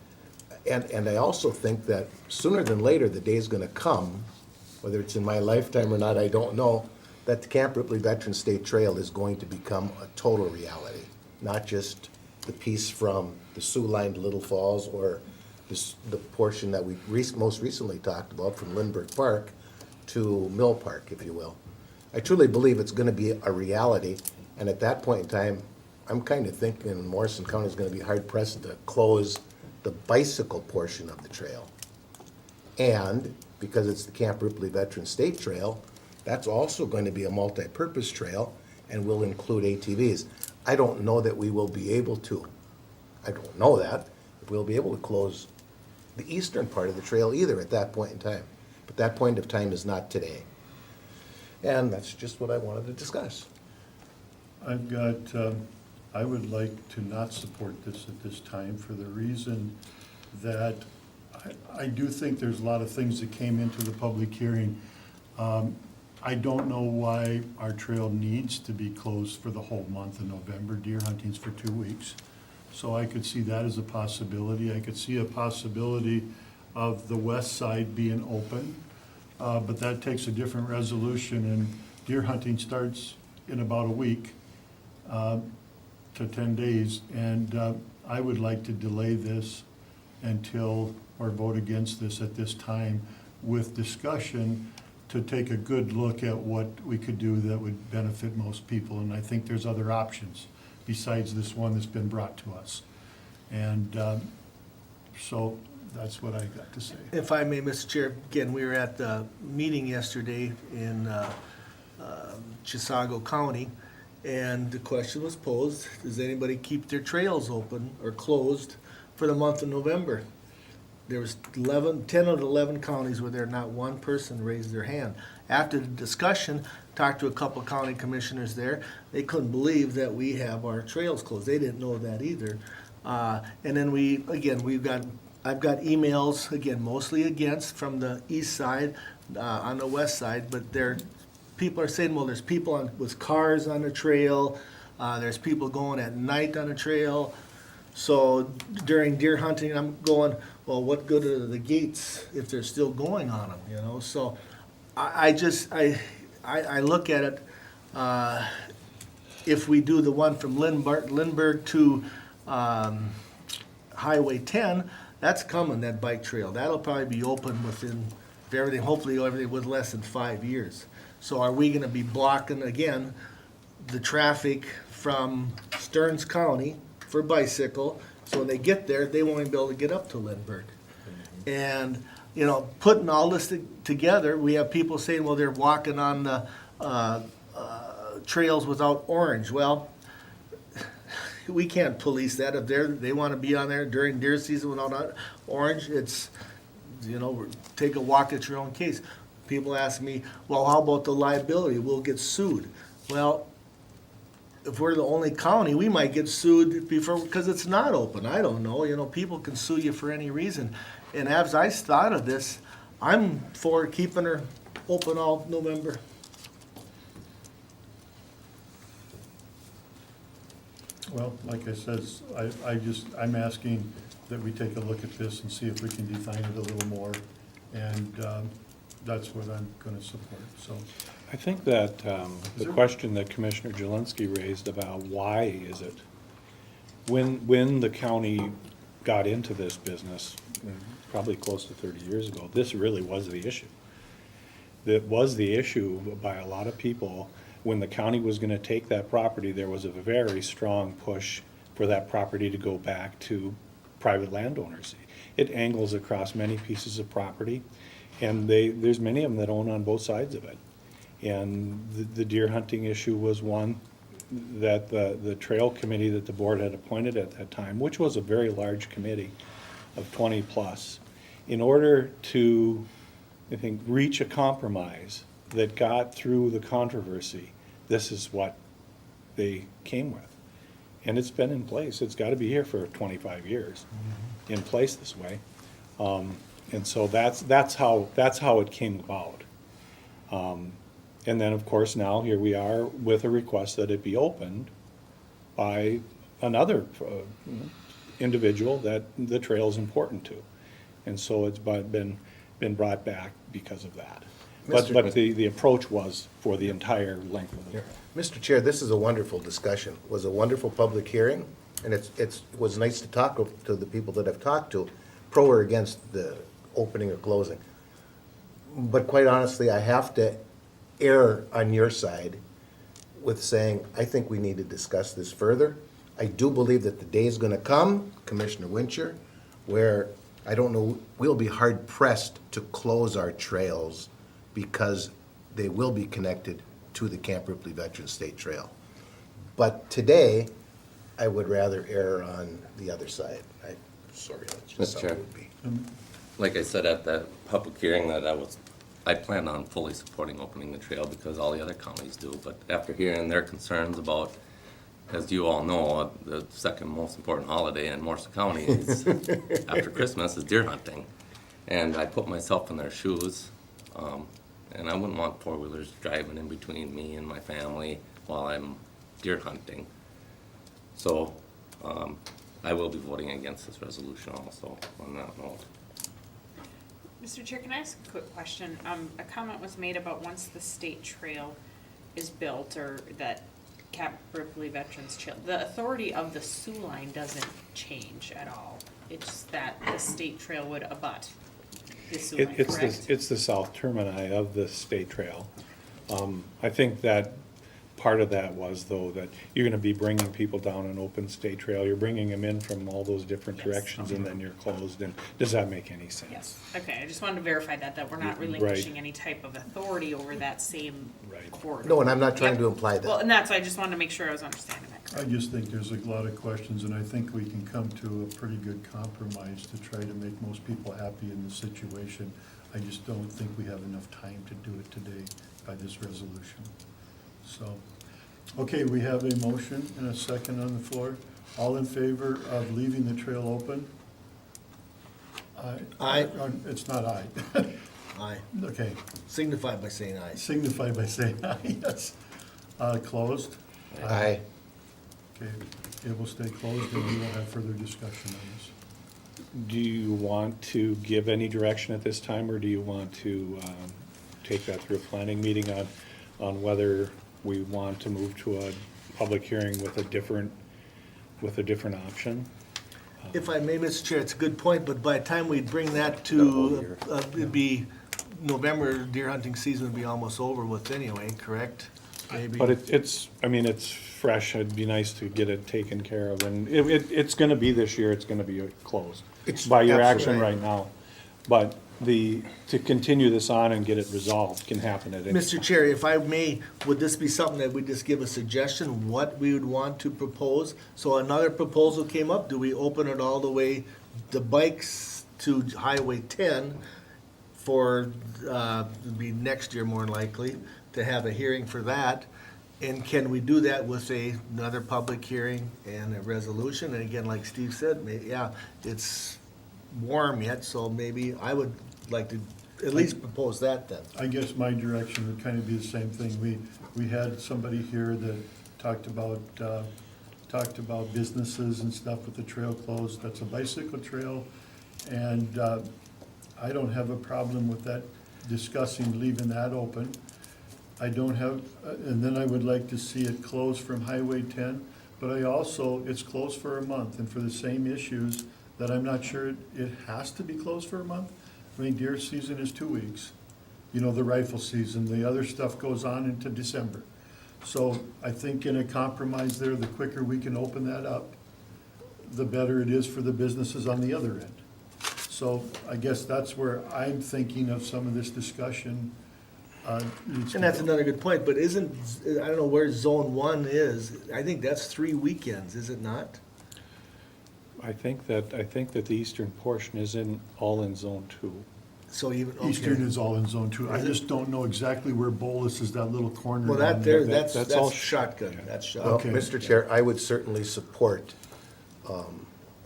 and I also think that sooner than later, the day's gonna come, whether it's in my lifetime or not, I don't know, that the Camp Ripley Veterans State Trail is going to become a total reality, not just the piece from the Sioux Line to Little Falls or the portion that we most recently talked about from Lindbergh Park to Mill Park, if you will. I truly believe it's gonna be a reality, and at that point in time, I'm kind of thinking Morrison County is gonna be hard pressed to close the bicycle portion of the trail. And because it's the Camp Ripley Veterans State Trail, that's also going to be a multi-purpose trail and will include ATVs. I don't know that we will be able to, I don't know that, if we'll be able to close the eastern part of the trail either at that point in time. But that point of time is not today. And that's just what I wanted to discuss. I've got, I would like to not support this at this time for the reason that I do think there's a lot of things that came into the public hearing. I don't know why our trail needs to be closed for the whole month of November. Deer hunting's for 2 weeks. So I could see that as a possibility. I could see a possibility of the west side being open, but that takes a different resolution, and deer hunting starts in about a week to 10 days, and I would like to delay this until, or vote against this at this time with discussion to take a good look at what we could do that would benefit most people, and I think there's other options besides this one that's been brought to us. And so that's what I got to say. If I may, Mr. Chair, again, we were at the meeting yesterday in Chisago County, and the question was posed, does anybody keep their trails open or closed for the month of November? There was 10 out of 11 counties where there not one person raised their hand. After the discussion, talked to a couple county commissioners there, they couldn't believe that we have our trails closed. They didn't know that either. And then I've got emails, again, mostly against from the east side, on the west side, but people are saying, well, there's people with cars on the trail, there's people going at night on the trail. So during deer hunting, I'm going, well, what good are the gates if they're still going on them, you know? So I look at it, if we do the one from Lindbergh to Highway 10, that's coming, that bike trail. That'll probably be open within, if everything, hopefully everything with less than 5 years. So are we gonna be blocking, again, the traffic from Stearns County for bicycle? So when they get there, they won't even be able to get up to Lindbergh. And, you know, putting all this together, we have people saying, well, they're walking on the trails without orange. Well, we can't police that. If they want to be on there during deer season without orange, it's, you know, take a walk at your own case. People ask me, well, how about the liability? We'll get sued. Well, if we're the only county, we might get sued before, because it's not open. I don't know, you know, people can sue you for any reason. And as I thought of this, I'm for keeping her open all November. Well, like I said, I'm asking that we take a look at this and see if we can define it a little more. And that's what I'm gonna support, so. I think that the question that Commissioner Jelinski raised about why is it, when the county got into this business, probably close to 30 years ago, this really was the issue. That was the issue by a lot of people. When the county was gonna take that property, there was a very strong push for that property to go back to private landowners. It angles across many pieces of property, and there's many of them that own on both sides of it. And the deer hunting issue was one that the trail committee that the board had appointed at that time, which was a very large committee of 20 plus, in order to, I think, reach a compromise that got through the controversy, this is what they came with. And it's been in place. It's got to be here for 25 years, in place this way. And so that's how it came about. And then, of course, now here we are with a request that it be opened by another individual that the trail is important to. And so it's been brought back because of that. But the approach was for the entire length of the trail. Mr. Chair, this is a wonderful discussion. It was a wonderful public hearing, and it was nice to talk to the people that I've talked to, pro or against the opening or closing. But quite honestly, I have to err on your side with saying, I think we need to discuss this further. I do believe that the day is gonna come, Commissioner Wincher, where, I don't know, we'll be hard pressed to close our trails because they will be connected to the Camp Ripley Veterans State Trail. But today, I would rather err on the other side. Sorry, that's just Mr. how Chair. it would be. Like I said at that public hearing that I plan on fully supporting opening the trail because all the other counties do, but after hearing their concerns about, as you all know, the second most important holiday in Morrison County is, after Christmas, is deer hunting. And I put myself in their shoes, and I wouldn't want four-wheelers driving in between me and my family while I'm deer hunting. So, I will be voting against this resolution also on that note. Mr. Chair, can I ask a quick question? A comment was made about once the state trail is built, or that Cap Ripley Veterans Trail, the authority of the Sioux line doesn't change at all. It's that the state trail would abut the Sioux line, correct? It's the south termini of the state trail. I think that part of that was, though, that you're gonna be bringing people down an open state trail. You're bringing them in from all those different directions, and then you're closed. And does that make any sense? Yes, okay, I just wanted to verify that we're not relinquishing any type of authority over that same corridor. No, and I'm not trying Yep. to imply that. Well, and that's, I just wanted to make sure I was understanding that I correctly. just think there's a lot of questions, and I think we can come to a pretty good compromise to try to make most people happy in the situation. I just don't think we have enough time to do it today by this resolution. So, okay, we have a motion and a second on the floor. All in favor of leaving the trail open? Aye. It's not aye. Aye. Okay. Signify by saying aye. Signify by saying aye, yes. Closed? Aye. Okay, it will stay closed, and we will have further discussion on this. Do you want to give any direction at this time, or do you want to take that through a planning meeting on whether we want to move to a public hearing with a different option? If I may, Mr. Chair, it's a good point, but by the time we bring that to, it'd be, November deer hunting season would be almost over with anyway, correct? Maybe. But it's fresh. It'd be nice to get it taken care of, and it's gonna be this year, it's gonna be closed. It's By your action absolutely- right now. But to continue this on and get it resolved can happen at any Mr. Chair, if I may, would this be something that we just give a suggestion, what we would want to propose? So another proposal came up, do we open it all the way, the bikes to Highway 10 for, it'd be next year more than likely, to have a hearing for that? And can we do that with another public hearing and a resolution? And again, like Steve said, yeah, it's warm yet, so maybe I would like to at least propose that then. I guess my direction would kind of be the same thing. We had somebody here that talked about businesses and stuff with the trail closed. That's a bicycle trail, and I don't have a problem with that, discussing leaving that open. I don't have, and then I would like to see it closed from Highway 10, but it's closed for a month, and for the same issues that I'm not sure it has to be closed for a month. I mean, deer season is 2 weeks, the rifle season, the other stuff goes on into December. So I think in a compromise there, the quicker we can open that up, the better it is for the businesses on the other end. So I guess that's where I'm thinking of some of this discussion. Needs to And that's go. another good point, but I don't know where Zone 1 is. I think that's 3 weekends, is it not? I think that the eastern portion is all in Zone 2. So even, okay. Eastern is all in Zone 2. I just don't know exactly where Bolus is, that little corner. Well, down that there. there, that's all that's shotgun, that's Well, shotgun. Okay. Mr. Chair, I would certainly support,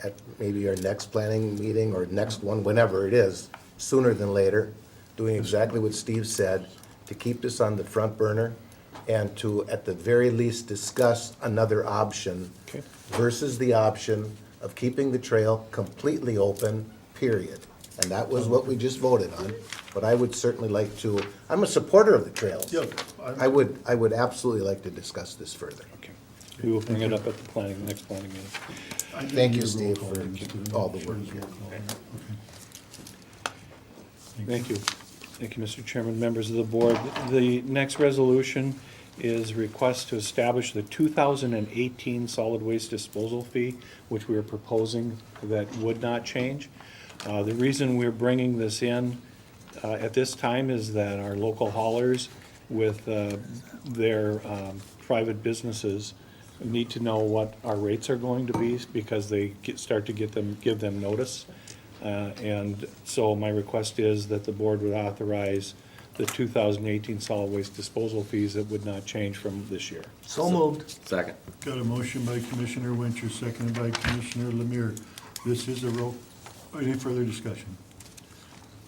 at maybe our next planning meeting or next one, whenever it is, sooner than later, doing exactly what Steve said, to keep this on the front burner and to, at the very least, discuss another option Okay. versus the option of keeping the trail completely open, period. And that was what we just voted on, but I would certainly like to, I'm a supporter of the trails. Yeah, I would absolutely like to discuss this further. Okay. We will bring it up at the next planning meeting. I think Thank we you, need a roll Steve, call for on this, too. all the work. Thank you. Thank you, Mr. Chairman, members of the board. The next resolution is request to establish the 2018 solid waste disposal fee, which we are proposing that would not change. The reason we're bringing this in at this time is that our local haulers with their private businesses need to know what our rates are going to be because they start to give them notice. And so my request is that the board would authorize the 2018 solid waste disposal fees that would not change from this year. So moved. Second. Got a motion by Commissioner Winter, seconded by Commissioner Lemire. This is any further discussion?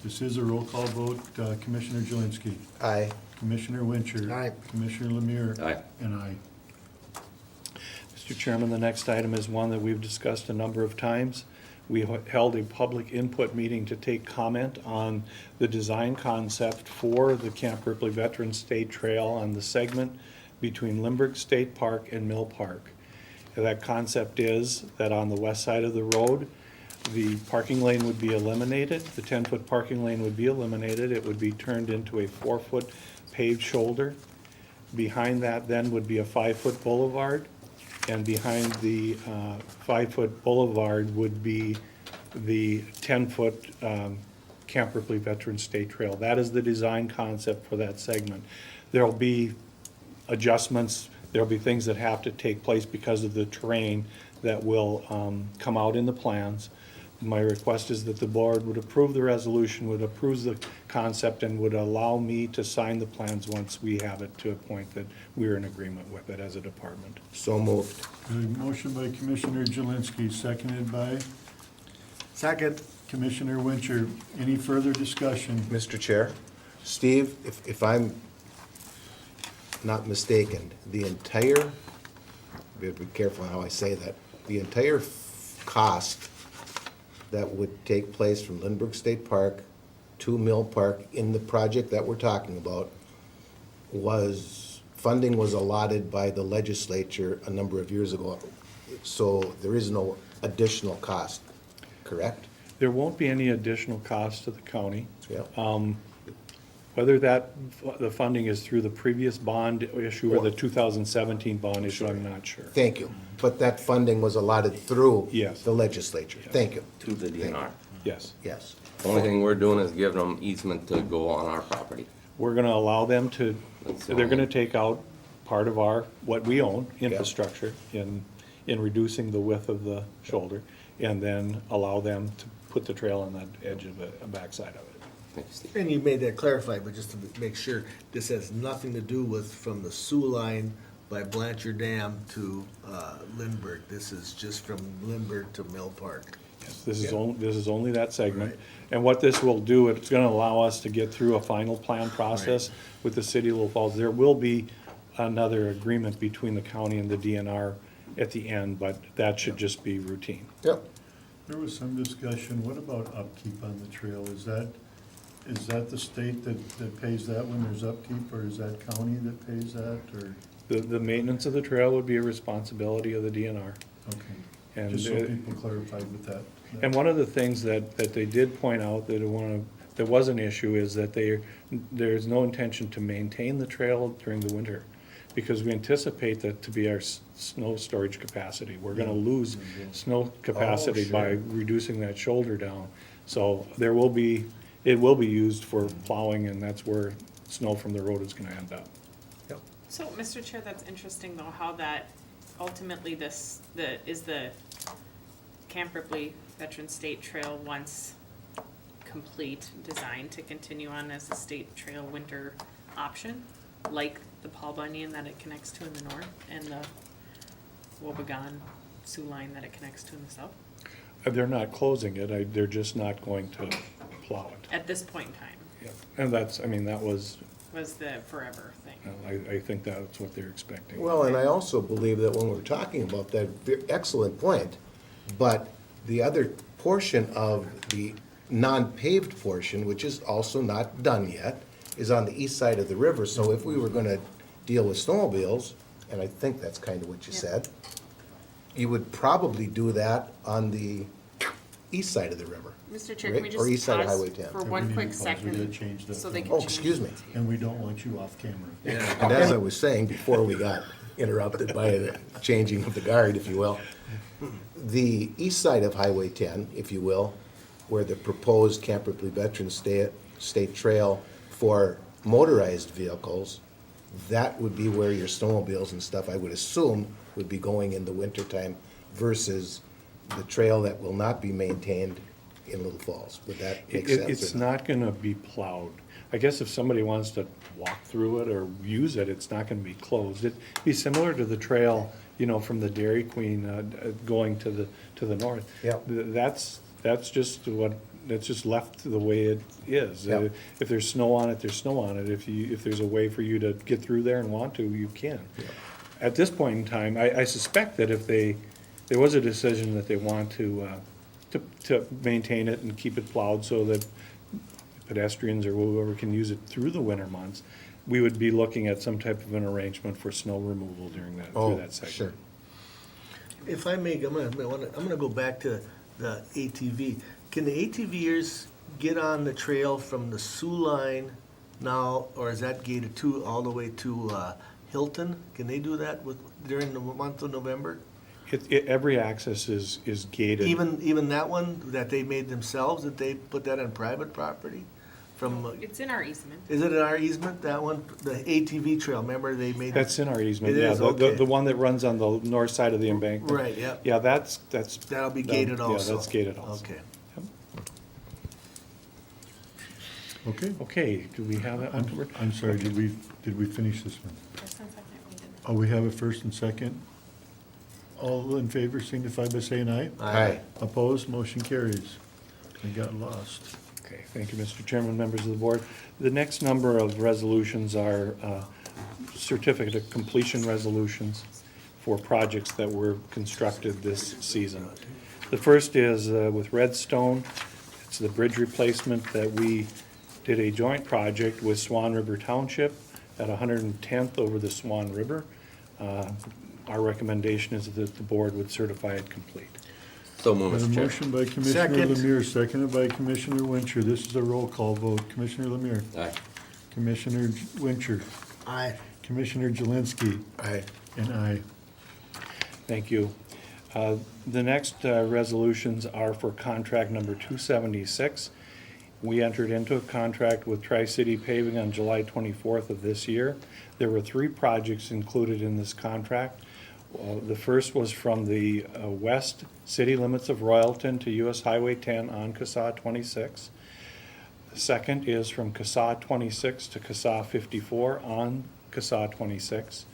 This is a roll call vote. Commissioner Jelinski. Aye. Commissioner Winter. Aye. Commissioner Lemire. Aye. And aye. Mr. Chairman, the next item is one that we've discussed a number of times. We held a public input meeting to take comment on the design concept for the Camp Ripley Veterans State Trail on the segment between Lindbergh State Park and Mill Park. And that concept is that on the west side of the road, the parking lane would be eliminated, the 10-foot parking lane would be eliminated, it would be turned into a 4-foot paved shoulder. Behind that then would be a 5-foot boulevard, and behind the 5-foot boulevard would be the 10-foot Camp Ripley Veterans State Trail. That is the design concept for that segment. There'll be adjustments, there'll be things that have to take place because of the terrain that will come out in the plans. My request is that the board would approve the resolution, would approve the concept, and would allow me to sign the plans once we have it to a point that we're in agreement with it as a department. So moved. A motion by Commissioner Jelinski, seconded by Second. Commissioner Winter. Any further discussion? Mr. Chair, Steve, if I'm not mistaken, the entire, be careful how I say that, the entire cost that would take place from Lindbergh State Park to Mill Park in the project that we're talking about funding was allotted by the legislature a number of years ago. So there is no additional cost, correct? There won't be any additional cost to the county. Yeah. Whether the funding is through the previous bond issue or the 2017 bond issue, I'm not sure. Thank you. But that funding was allotted through Yes. the legislature. Thank you. To the DNR. Yes. Yes. The only thing we're doing is giving them easement to go on our property. We're gonna allow them to, That's they're gonna all. take out part of what we own, infrastructure, in reducing the width of the shoulder, and then allow them to put the trail on that edge of a backside of it. Thank you, Steve. And you made that clarified, but just to make sure, this has nothing to do with from the sewer line by Blanchard Dam to Lindbergh. This is just from Lindbergh to Mill Park. This is only that segment. Right. And what this will do, it's gonna allow us to get through a final plan process with the city of Little Falls. There will be another agreement between the county and the DNR at the end, but that should just be routine. Yep. There was some discussion, what about upkeep on the trail? Is that the state that pays that when there's upkeep, or is that county that pays that, or? The maintenance of the trail would be a responsibility of the DNR. Okay, And just so people clarified with that. And one of the things that they did point out that that was an issue is that there's no intention to maintain the trail during the winter, because we anticipate that to be our snow storage capacity. We're gonna lose snow capacity by reducing that shoulder down. So it will be used for plowing, and that's where snow from the road is gonna end up. So, Mr. Chair, that's interesting though, how that ultimately is the Camp Ripley Veteran State Trail once complete, designed to continue on as a state trail winter option, like the Paul Bunyan that it connects to in the north and the Wobegon Sioux line that it connects to in the south? They're not closing it, they're just not going to plow it. At this point in time, And that was, was the forever thing. I think that's what they're expecting. Well, and I also believe that when we're talking about that, excellent point, but the other portion of the non-paved portion, which is also not done yet, is on the east side of the river. So if we were gonna deal with snowmobiles, and I think that's kind of what you said, you would probably do that on the east side of the river. Mr. Chair, can we right? Or east just side of pause Highway 10. for We one need quick to pause. We gotta second, change the- so they can Oh, change excuse me. And we don't want you off camera. And as I was saying before we got interrupted by the changing of the guard, if you will, the east side of Highway 10, if you will, where the proposed Camp Ripley Veterans State Trail for motorized vehicles, that would be where your snowmobiles and stuff, I would assume, would be going in the wintertime versus the trail that will not be maintained in Little Falls. Would that make sense? It's or not gonna be plowed. I guess if somebody wants to walk through it or use it, it's not gonna be closed. It'd be similar to the trail, from the Dairy Queen, going to the north. Yep. That's just left the way it is. Yep. If there's snow on it, there's snow on it. If there's a way for you to get through there and want to, you can. At this point in time, I suspect that if there was a decision that they want to maintain it and keep it plowed so that pedestrians or whoever can use it through the winter months, we would be looking at some type of an arrangement for snow removal during through that segment. Sure. If I may, I'm gonna go back to the ATV. Can the ATVers get on the trail from the Sioux line now, or is that gated all the way to Hilton? Can they do that during the month of November? Every access is gated. Even that one that they made themselves, that they put that on private property? It's in our easement. Is it in our easement, that one? The ATV trail, remember they made? That's in our easement, It yeah. is, okay. The one that runs on the north side of the embankment. Right, yep. Yeah, that's. That'll be gated also? Yeah, that's gated also. Okay. Okay. Okay, do we have that one covered? I'm sorry, did we finish this one? First and second, we did. Oh, we have a first and second. All in favor signify by saying aye. Aye. Opposed, motion carries. We got lost. Okay, thank you, Mr. Chairman, members of the board. The next number of resolutions are certificate of completion resolutions for projects that were constructed this season. The first is with Redstone. It's the bridge replacement that we did a joint project with Swan River Township at 110th over the Swan River. Our recommendation is that the board would certify it complete. So move, A Mr. Chair. motion by Commissioner Second. Lemire, seconded by Commissioner Wincher. This is a roll call vote. Commissioner Lemire. Aye. Commissioner Wincher. Aye. Commissioner Jelinski. Aye. And aye. Thank you. The next resolutions are for contract number 276. We entered into a contract with Tri-City Paving on July 24th of this year. There were 3 projects included in this contract. The first was from the west city limits of Royalton to US Highway 10 on CSA 26. The second is from CSA 26 to CSA 54 on CSA 26.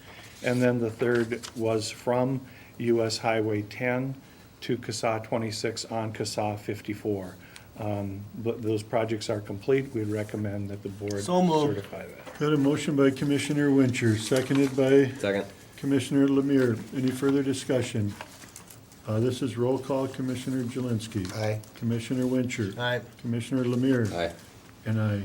And then the third was from US Highway 10 to CASA 26 on CASA 54. But those projects are complete. We'd recommend that the board So moved. certify that. Got a motion by Commissioner Wincher, seconded by Second. Commissioner Lemire. Any further discussion? This is roll call. Commissioner Jelinski. Aye. Commissioner Wincher. Aye. Commissioner Lemire. Aye. And aye.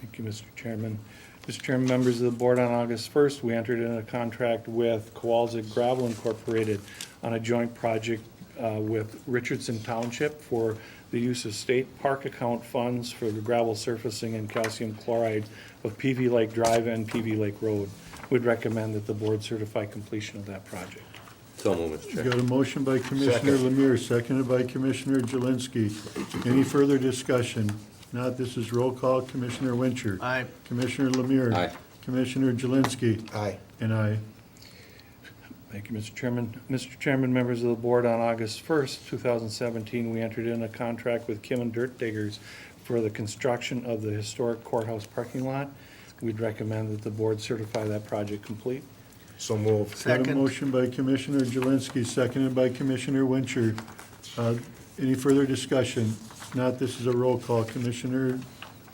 Thank you, Mr. Chairman. Mr. Chairman, members of the board, on August 1st, we entered in a contract with Kowalczyk Gravel Incorporated on a joint project with Richardson Township for the use of state park account funds for the gravel surfacing and calcium chloride of PV Lake Drive and PV Lake Road. We'd recommend that the board certify completion of that project. So move, Mr. Chair. Got a motion by Commissioner Lemire, seconded by Commissioner Jelinski. Any further discussion? Not, this is roll call. Commissioner Wincher. Aye. Commissioner Lemire. Aye. Commissioner Jelinski. Aye. And aye. Thank you, Mr. Chairman. Mr. Chairman, members of the board, on August 1st, 2017, we entered in a contract with Kim and Dirt Diggers for the construction of the historic courthouse parking lot. We'd recommend that the board certify that project complete. So moved. Got a Second. motion by Commissioner Jelinski, seconded by Commissioner Wincher. Any further discussion? Not, this is a roll call. Commissioner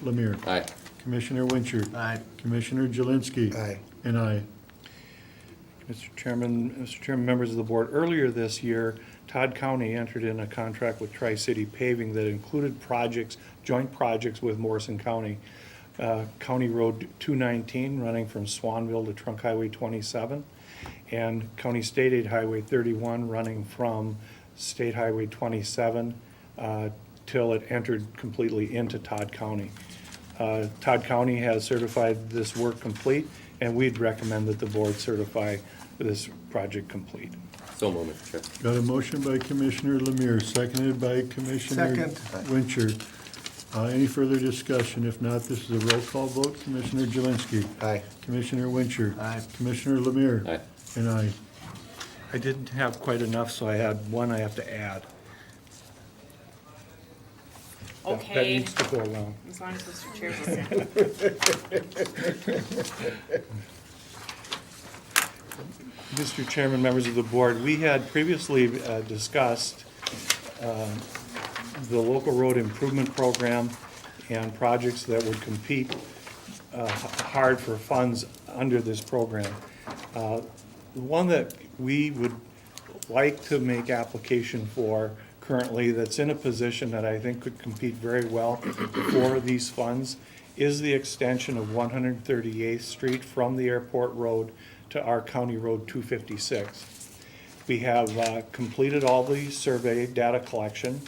Lemire. Aye. Commissioner Wincher. Aye. Commissioner Jelinski. Aye. And aye. Mr. Chairman, members of the board, earlier this year, Todd County entered in a contract with Tri-City Paving that included projects, joint projects with Morrison County. County Road 219 running from Swanville to Trunk Highway 27, and County State Aid Highway 31 running from State Highway 27 till it entered completely into Todd County. Todd County has certified this work complete, and we'd recommend that the board certify this project complete. So move, Mr. Chair. Got a motion by Commissioner Lemire, seconded by Commissioner Second. Wincher. Any further discussion? If not, this is a roll call vote. Commissioner Jelinski. Aye. Commissioner Wincher. Aye. Commissioner Lemire. Aye. And aye. I didn't have quite enough, so I had one I have to add. That Okay, needs to go along. as long as Mr. Chair will Mr. Chairman, members of the board, we had previously discussed the local road improvement program and projects that would compete hard for funds under this program. The one that we would like to make application for currently, that's in a position that I think could compete very well for these funds, is the extension of 138th Street from the airport road to our County Road 256. We have completed all the survey data collection.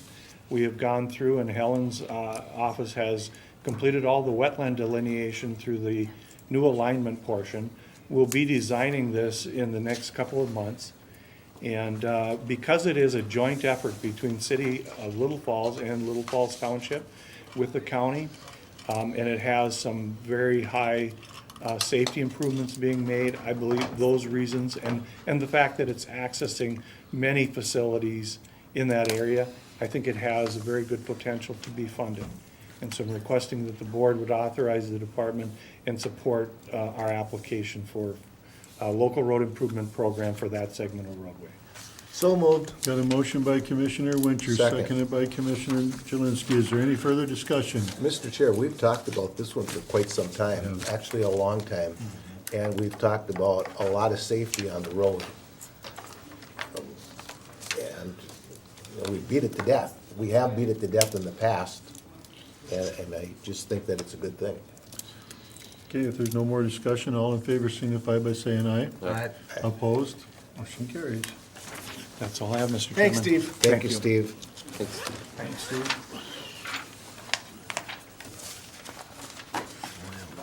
We have gone through, and Helen's office has completed all the wetland delineation through the new alignment portion. We'll be designing this in the next couple of months. And because it is a joint effort between City of Little Falls and Little Falls Township with the county, and it has some very high safety improvements being made, I believe those reasons, and the fact that it's accessing many facilities in that area, I think it has a very good potential to be funded. And so I'm requesting that the board would authorize the department and support our application for a local road improvement program for that segment of roadway. So moved. Got a motion by Commissioner Wincher, Second. seconded by Commissioner Jelinski. Is there any further discussion? Mr. Chair, we've talked about this one for quite some time, actually a long time, and we've talked about a lot of safety on the road. And you know, we beat it to death. We have beat it to death in the past, and I just think that it's a good thing. Okay, if there's no more discussion, all in favor signify by saying aye. Aye. Opposed? Motion carries. That's all I have, Mr. Chairman. Thanks, Steve. Thank you, Steve. Thanks, Steve.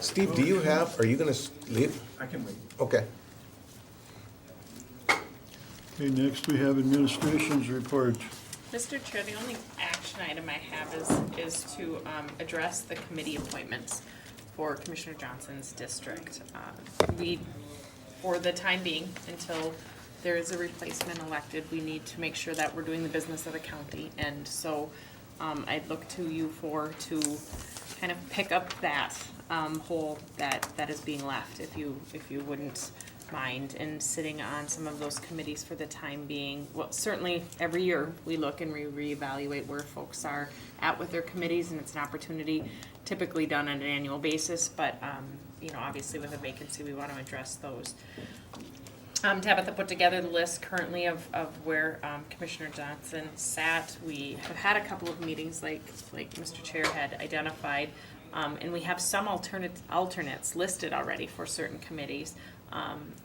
Steve, do you have, are you gonna leave? I can wait. Okay. Okay, next we have administration's report. Mr. Chair, the only action item I have is to address the committee appointments for Commissioner Johnson's district. We, for the time being, until there is a replacement elected, we need to make sure that we're doing the business of the county. And so I'd look to you to kind of pick up that hole that is being left, if you wouldn't mind in sitting on some of those committees for the time being. Well, certainly, every year, we look and we reevaluate where folks are at with their committees, and it's an opportunity typically done on an annual basis, but, obviously with a vacancy, we want to address those. Tabitha put together the list currently of where Commissioner Johnson sat. We have had a couple of meetings like Mr. Chair had identified, and we have some alternates listed already for certain committees.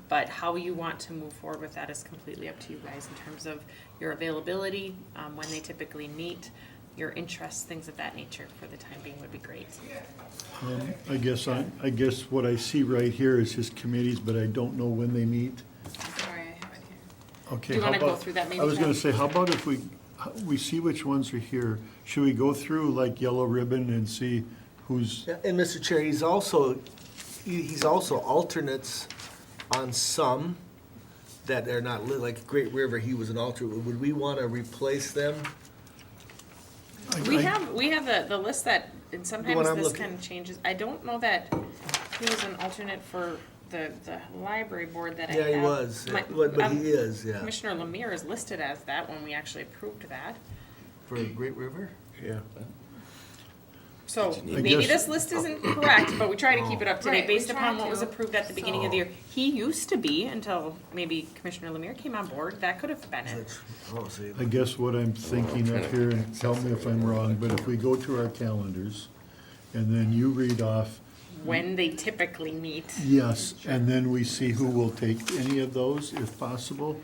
But how you want to move forward with that is completely up to you guys in terms of your availability, when they typically meet, your interests, things of that nature for the time being would be great. I guess what I see right here is his committees, but I don't know when they meet. Sorry, I have it here. Okay. Do you how wanna go about- through that maybe, I was gonna Tom? say, how about if we see which ones are here? Should we go through like yellow ribbon and see who's, Yeah, and Mr. Chair, he's also alternates on some that are not lit, like Great River, he was an alternate. Would we want to replace them? We have the list that, and The sometimes one I'm this looking- kind of changes. I don't know that he was an alternate for the library board that I have. Yeah, he was, My- but he is, yeah. Commissioner Lemire is listed as that when we actually approved that. For Great River? yeah. So I maybe guess- this list isn't correct, but we try to keep it up to date Right, we based try upon what to. was approved at the beginning of the year. He used to be, until maybe Commissioner Lemire came on board, that could have been it. Oh, see. I guess what I'm thinking of here, and tell me if I'm wrong, but if we go to our calendars, and then you read off, When they typically meet. yes, and then we see who will take any of those, if possible.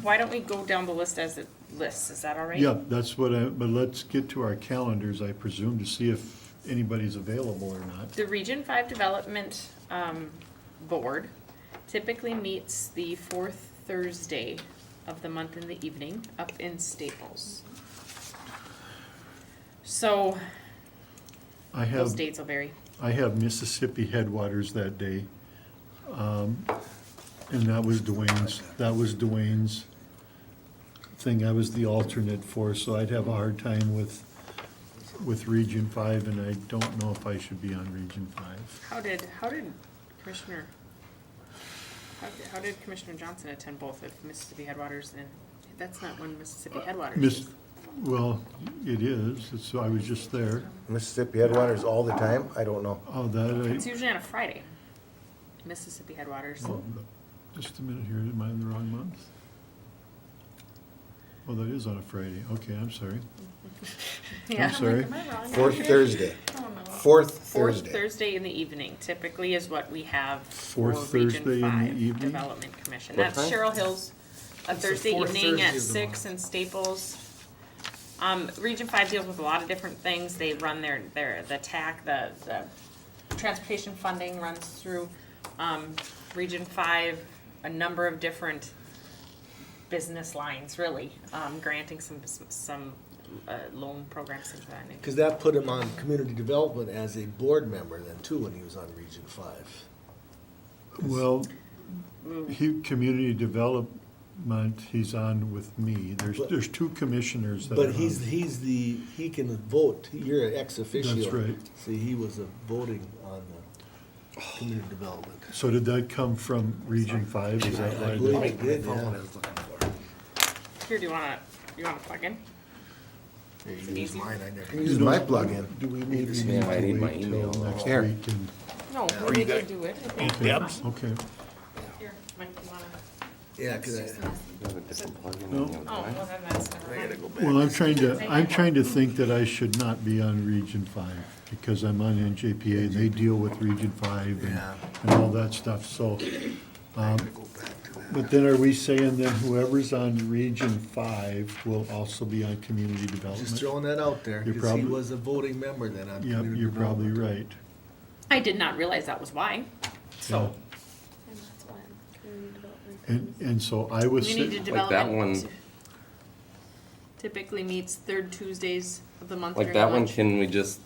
Why don't we go down the list as it lists, is that all right? Yeah, that's what but let's get to our calendars, I presume, to see if anybody's available or not. The Region 5 Development Board typically meets the fourth Thursday of the month in the evening up in Staples. So I those have, dates will vary. I have Mississippi Headwaters that day. And that was Dwayne's thing, I was the alternate for, so I'd have a hard time with Region 5, and I don't know if I should be on Region 5. How did Commissioner, how did Commissioner Johnson attend both of Mississippi Headwaters and, that's not when Mississippi Headwaters is. Well, it is, it's, I was just there. Mississippi Headwaters all the time? I don't know. Oh, that, It's usually on a Friday, Mississippi Headwaters. just a minute here, am I in the wrong month? Oh, that is on a Friday, okay, I'm sorry. Yeah. I'm sorry. Am I wrong? Fourth Thursday. Oh, no. Fourth Fourth Thursday. Thursday in the evening typically is what we have for Fourth Region Thursday in the 5 evening? Development Commission. What That's time? Cheryl Hills, a It's the Thursday fourth evening Thursday at of the 6 in Staples. Region 5 deals with a lot of different things. They run the TAC, the transportation funding runs through Region 5, a number of different business lines, really, granting some loan programs, things of that nature. Because that put him on community development as a board member then too, when he was on Region 5. Well, community development, he's on with me. There's two commissioners that are But on. he can vote, you're an ex officio. That's right. See, he was voting on the community development. So did that come from Region 5? Is that I why? believe they- it did, yeah. Here, do you wanna plug in? Here, you use mine, I never. Use my plug-in. Do we need to Yeah, I need my wait till email. next Here. week? and- No, we can do it. I think. Okay, okay. Here, Mike, you wanna? Yeah, because You have a different plug-in No. than you have Oh, mine? well, then that's never mind. go back. Well, I'm trying to think that I should not be on Region 5, because I'm on NJPA, and they deal with Region 5 Yeah. and all that stuff, so. But then are we saying then whoever's on Region 5 will also be on community Just development? throwing that out there, You're because he probably- was a voting member then on Yep, community you're probably development. right. I did not realize that was why, so. And so I was. Community sit- Like that development one, typically meets third Tuesdays of the month like during that one, lunch. can we just,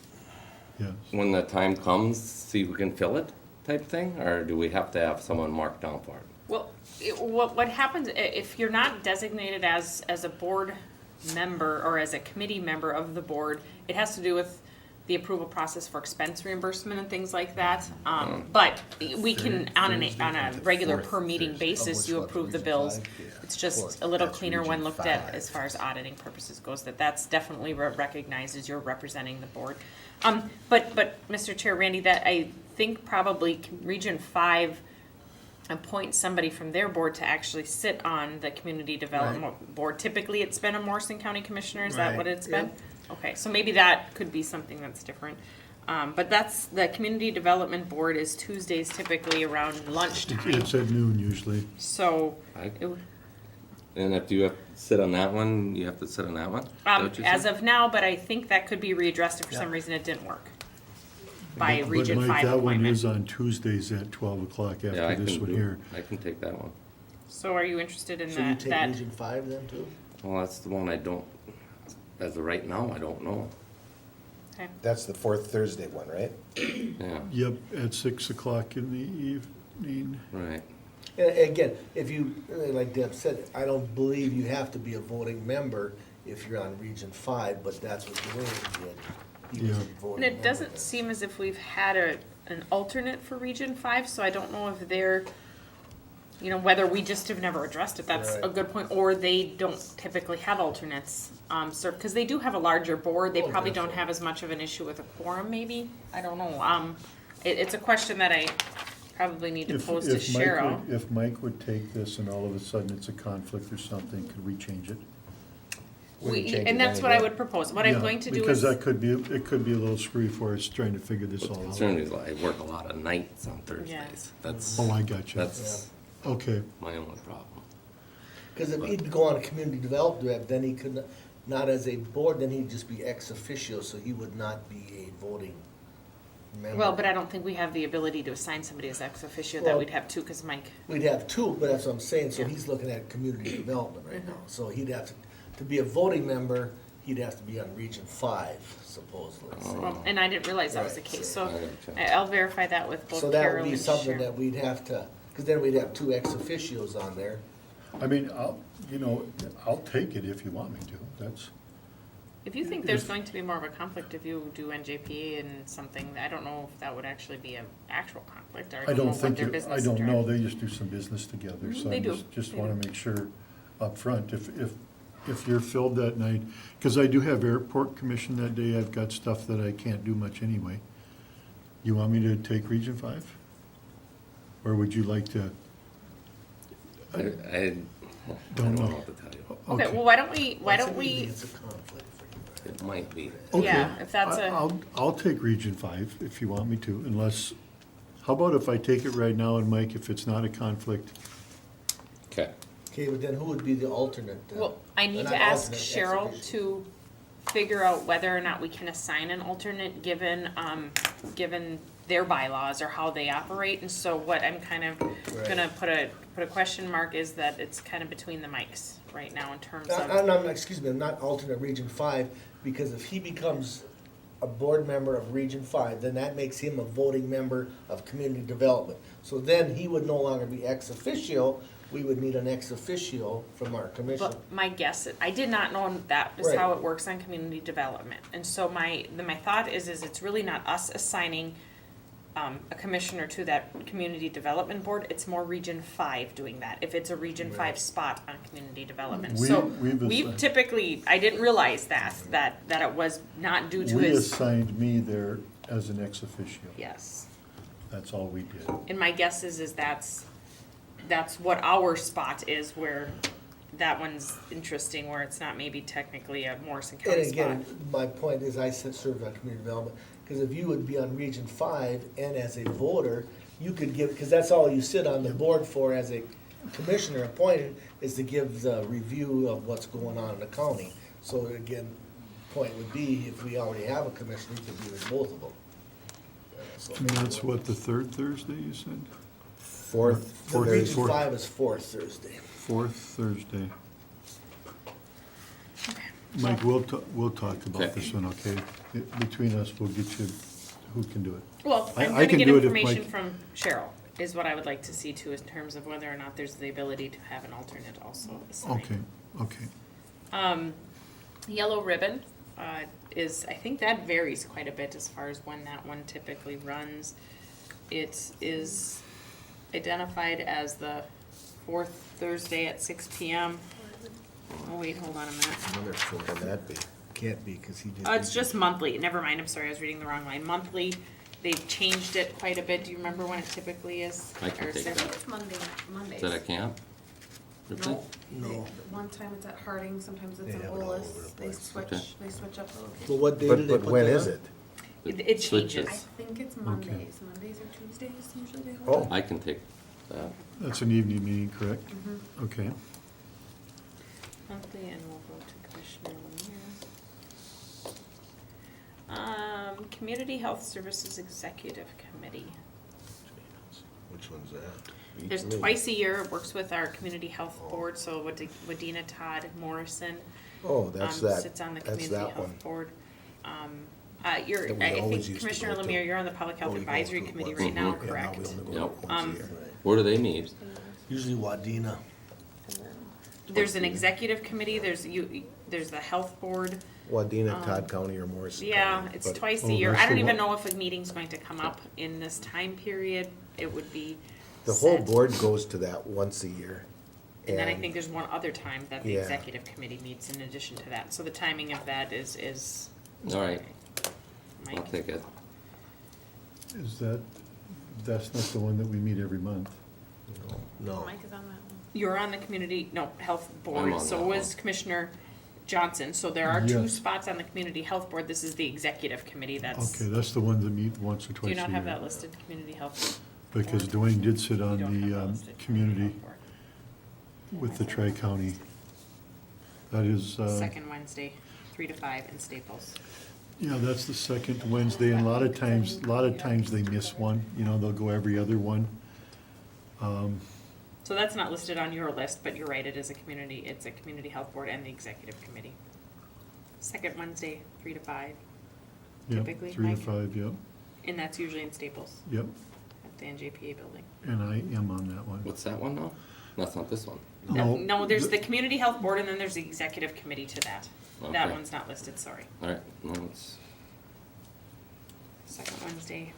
Yes. when the time comes, see who can fill it type thing? Or do we have to have someone marked down for it? Well, what happens, if you're not designated as a board member or as a committee member of the board, it has to do with the approval process for expense reimbursement and things like that. But we can, on a regular per meeting basis, you approve the bills. It's just a little cleaner when looked at as far as auditing purposes goes, that's definitely recognized as you're representing the board. But Mr. Chair, Randy, that I think probably Region 5 appoint somebody from their board to actually sit on the community development board. Typically, it's been a Morrison County Commissioner, is that Right. what it's been? Okay, so maybe that could be something that's different. But that's, the community development board is Tuesdays typically around lunchtime. It's at noon usually. So, And if you have to sit on that one, you have to sit on that one? Is that what you as said? of now, but I think that could be readdressed if for some reason it didn't work. By Region But 5 Mike, that one appointment. is on Tuesdays at 12 o'clock Yeah, I after this can one do, here. I can take that one. So are you interested in So you that? take that? Region 5 then too? Well, that's the one I don't, as of right now, I don't know. Okay. That's the fourth Thursday one, right? Yeah, Yep, at 6 o'clock in the evening. right. And again, if you, like Deb said, I don't believe you have to be a voting member if you're on Region 5, but that's what Dwayne did. He was a Yeah. voting And it member doesn't then. seem as if we've had an alternate for Region 5, so I don't know if they're, whether we just have never addressed it, that's a Right. good point, or they don't typically have alternates, because they do have a larger board, they Oh, probably don't definitely. have as much of an issue with a quorum, maybe, I don't know, it's a question that I probably need to If pose to if Mike Cheryl. would- If Mike would take this and all of a sudden it's a conflict or something, could we change it? We can change And it that's what I anyway. would propose, what I'm Yeah, going to do because is, that could be, it could be a little screwy for us trying to figure this all The out. concern is I work a lot of nights on Thursdays. That's, Oh, I got you. that's Okay, my only problem. Because if he'd go on a community development rep, then he could not as a board, then he'd just be ex officio, so he would not be a voting member. well, but I don't think we have the ability to assign somebody as ex officio, that Well- we'd have two, because Mike, We'd have two, but that's what I'm saying, so Yeah. he's looking at community development right now. So he'd have to be a voting member, he'd have to be on Region 5 supposedly. well, and I didn't realize that was the Right, case, so- so I gotcha. I'll verify that with both So that Carol would be and something Cheryl. that we'd have to, because then we'd have two ex officios on there. I mean, I'll take it if you want me to, that's, If you think there's going to be more of a conflict if you do NJPA and something, I don't know if that would actually be an actual conflict, or I I don't know don't what think, their I business don't know, drive. they just do some business together, so They I do. just They wanna do. make sure up front if you're filled that night, because I do have airport commission that day, I've got stuff that I can't do much anyway. You want me to take Region 5? Or would you like to? I Don't know. what to tell you. Okay, well, why don't we, It's a conflict for you. It might be. Okay. Yeah, if that's a- I'll take Region 5 if you want me to, unless, how about if I take it right now, and Mike, if it's not a conflict? Okay. Okay, but then who would be the alternate then? well, I need Not to ask alternate, Cheryl ex-officio. to figure out whether or not we can assign an alternate, given their bylaws or how they operate, and so what I'm kind of gonna put a question mark is that it's kind of between the mics right now in terms of. Excuse me, I'm not alternate Region 5, because if he becomes a board member of Region 5, then that makes him a voting member of community development. So then he would no longer be ex officio, we would need an ex officio from our commission. But my guess, I did not know that is Right. how it works on community development. And so my thought is it's really not us assigning a commissioner to that community development board. It's more Region 5 doing that, if it's a Region 5 spot on community development. So We've we've assigned- typically, I didn't realize that it was not due to We his, assigned me there as an ex officio. yes. That's all we did. And my guess is that's what our spot is, where that one's interesting, where it's not maybe technically a Morrison County And spot. again, my point is, I served on community development, because if you would be on Region 5 and as a voter, you could give, because that's all you sit on the board for as a commissioner appointed, is to give the review of what's going on in the county. So again, point would be, if we already have a commissioner, you could be with both of them. So- And that's what, the third Thursday you said? Fourth, The Fourth- Region fourth- 5 is fourth Thursday. Fourth Thursday. Mike, we'll talk about Okay. this one, okay? Between us, we'll get you who can do it. Well, I I'm gonna can get do it if information Mike- from Cheryl, is what I would like to see too, in terms of whether or not there's the ability to have an alternate also assigned. Okay, okay. Yellow Ribbon, is, I think that varies quite a bit as far as when that one typically runs. It is identified as the fourth Thursday at 6 PM. Oh, wait, hold on a minute. Another four, can that be? Can't be, because he just. It's just monthly, never mind, I'm sorry, I was reading the wrong line. Monthly, they've changed it quite a bit. Do you remember when it typically is? I can Or take is it- that. It's Mondays. Is that a camp? No. No. One time it's at Harding, sometimes it's They in have it all over the Bolus. They place. switch, Okay. they switch up the location. Well, what day did they But put when that is on? it? It changes. I think it's Mondays. Mondays or Tuesdays usually they Oh. hold. I can take that. That's an evening meeting, correct? Mhm. Okay. Monthly, and we'll go to Commissioner Lemire. Community Health Services Executive Committee. Which one's that? There's twice a year, it works with our Community Health Board, so Wadena Todd Morrison. Oh, that's that. Sits on the That's Community that Health one. Board. That we I always think used to Commissioner go to. Lemire, you're on the Public Health Oh, we go Advisory to it Committee once right a now, year. Yeah, now correct? we only go Yep. once a year. Where do they meet? Usually Wadena. There's an executive committee, there's the health board. Wadena, Todd County, or Morrison County. Yeah, it's but- twice Oh, a year. that's I don't the even one- know if a meeting's going to come up in this time period. It would be The whole set. board goes to that once a year. And then I think there's one other time that the Yeah. executive committee meets in addition to that. So the timing of that is. All right, I'll Mike. take it. Is that's not the one that we meet every month? No. Mike is on that one. You're on the health I'm board, on so that was Commissioner Johnson. So there are two Yes. spots on the community health board. This is the executive committee that's. Okay, that's the one that meet once or Do twice a you year. not have that listed, community health? Because Dwayne did sit You on don't have the that listed, community health board. with the Tri-County. That is, Second Wednesday, 3 to 5 in Staples. yeah, that's the second Wednesday, and a lot of times they miss one, they'll go every other one. So that's not listed on your list, but you're right, it's a community health board and the executive committee. Second Wednesday, 3 to 5, Yep, typically, 3 to Mike? 5, yep, And that's usually in Staples yep, at the NJPA building. and I am on that one. What's that one now? That's not this one. No, there's the community health board and then there's the executive committee to that. That Okay. one's not listed, sorry. All right, no, it's, Second Wednesday,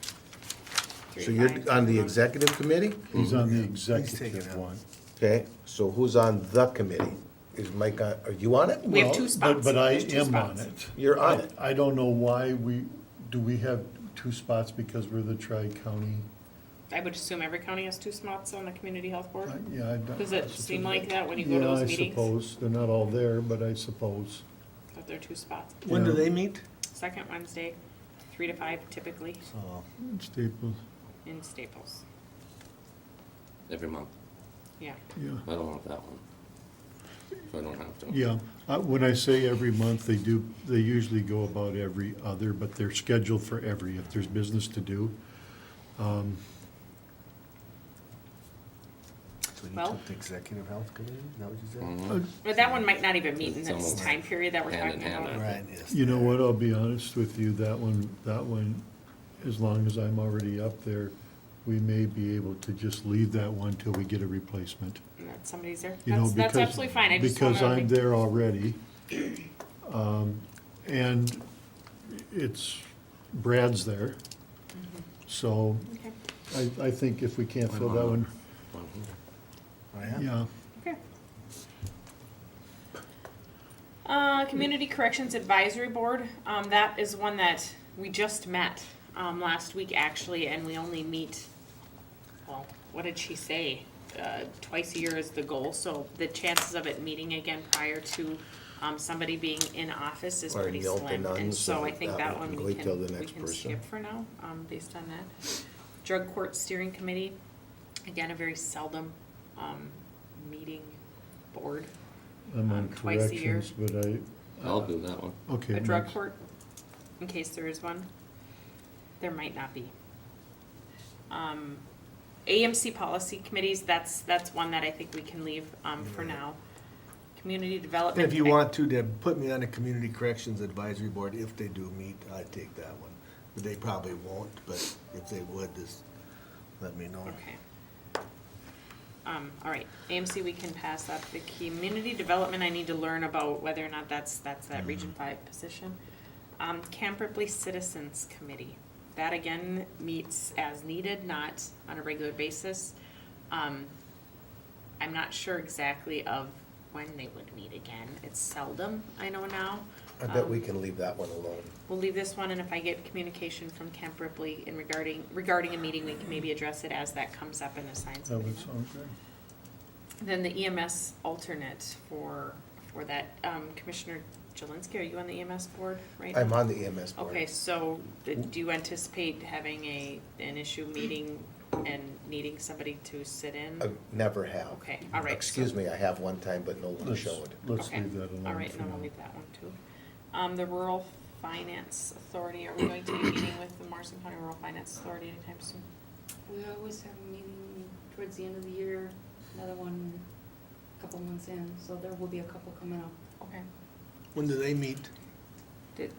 3 So to you're 5. on the executive committee? He's on the taking executive that. one. Okay, so who's on the committee? Is Mike on, are you on it? We have Well, two spots. But I There's two am on spots. it. You're on it. I don't know why do we have two spots because we're the Tri-County? I would assume every county has two spots on the community health board. Yeah, I don't. Does it seem like that when you go to Yeah, those I meetings? suppose. They're not all there, but I suppose. That there are two spots. When do Yeah. they meet? Second Wednesday, 3 to 5 typically So, Staples, in Staples. every month. Yeah. yeah. I don't want that one. If I don't have to. Yeah, when I say every month, they usually go about every other, but they're scheduled for every, if there's business to do. so you Well- took the executive health committee, is that what you said? Mhm. But that one might not even meet in It's this almost time period that we're hand talking in hand, about. I Right, yes. You know what, I'll be honest with you, that one, as long as I'm already up there, we may be able to just leave that one till we get a replacement. And that somebody's there. You know, That's because- absolutely fine. I just Because wanna I'm make- there already. And Brad's there. So Okay. I think if we can't fill that one, One here. Oh, yeah? yeah. Okay. Community Corrections Advisory Board, that is one that we just met, last week actually, and we only meet, well, what did she say? Twice a year is the goal, so the chances of it meeting again prior to, somebody being in office is Or pretty nil to slim. none, And so so I think that that one one can we wait till the can next person. skip for now, based on that. Drug Court Steering Committee, again, a very seldom, meeting board. I'm on Twice a year. corrections, but I'll do that one. okay. A drug Mike's- court, in case there is one. There might not be. AMC policy committees, that's one that I think we can leave, for now. Community And development. if you want to, then put me on the Community Corrections Advisory Board. If they do meet, I'd take that one. But they probably won't, but if they would, just let me know. Okay. All right, AMC, we can pass that. The community development, I need to learn about whether or not that's that Region 5 position. Camp Ripley Citizens Committee, that again meets as needed, not on a regular basis. I'm not sure exactly of when they would meet again. It's seldom, I know now. I bet we can leave that one alone. We'll leave this one, and if I get communication from Camp Ripley in regarding a meeting, we can maybe address it as that comes up and assign That something. would sound good. Then the EMS alternate for that, Commissioner Jelinski, are you on the EMS board right now? I'm on the EMS board. Okay, so do you anticipate having an issue meeting and needing somebody to sit in? Never have. Okay, all right. Excuse me, I have one time, but no one showed. Let's Okay. leave that alone. All right, for no, now. we'll leave that one too. The Rural Finance Authority, are we going to be meeting with the Morrison County Rural Finance Authority anytime soon? We always have a meeting towards the end of the year, another one a couple months in, so there will be a couple coming up. Okay. When do they meet?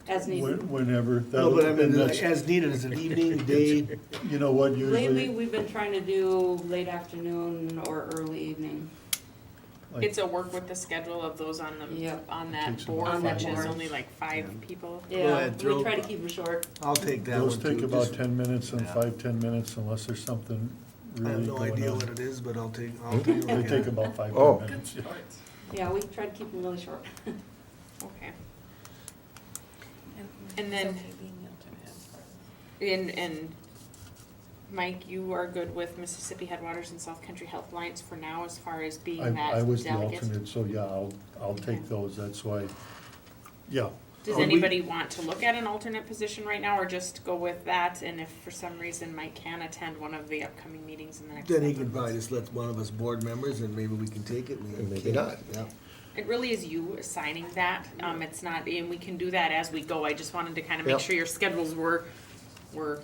As needed. Whenever. No, but I and mean, that's- as needed, is it evening, day? You know what, Lately, usually, we've been trying to do late afternoon or early evening. like, It's a work with the schedule of those on Yep. on that Takes board, about which 5 is minutes. only like 5 people. Go Yeah, ahead, we throw- try to keep them short. I'll take that one those too. take about Just- 10 minutes and Yeah. 5-10 minutes unless there's something I really have no going idea on. what it is, but I'll take a look They at take it. about 5-10 Oh. minutes. yeah. Yeah, we try to keep them really short. Okay. And then, and Mike, you are good with Mississippi Headwaters and South Country Health Alliance for now as far as being that I was the delegate? alternate, so yeah, I'll take those, that's why, yeah. Does Are we- anybody want to look at an alternate position right now, or just go with that? And if for some reason Mike can attend one of the upcoming meetings in the next Then he month? can probably just let one of us board members and maybe we can take it. Maybe can't. not. Yeah. It really is you assigning that. It's not, and we can do that as we go. I just wanted to kind of make Yep. sure your schedules were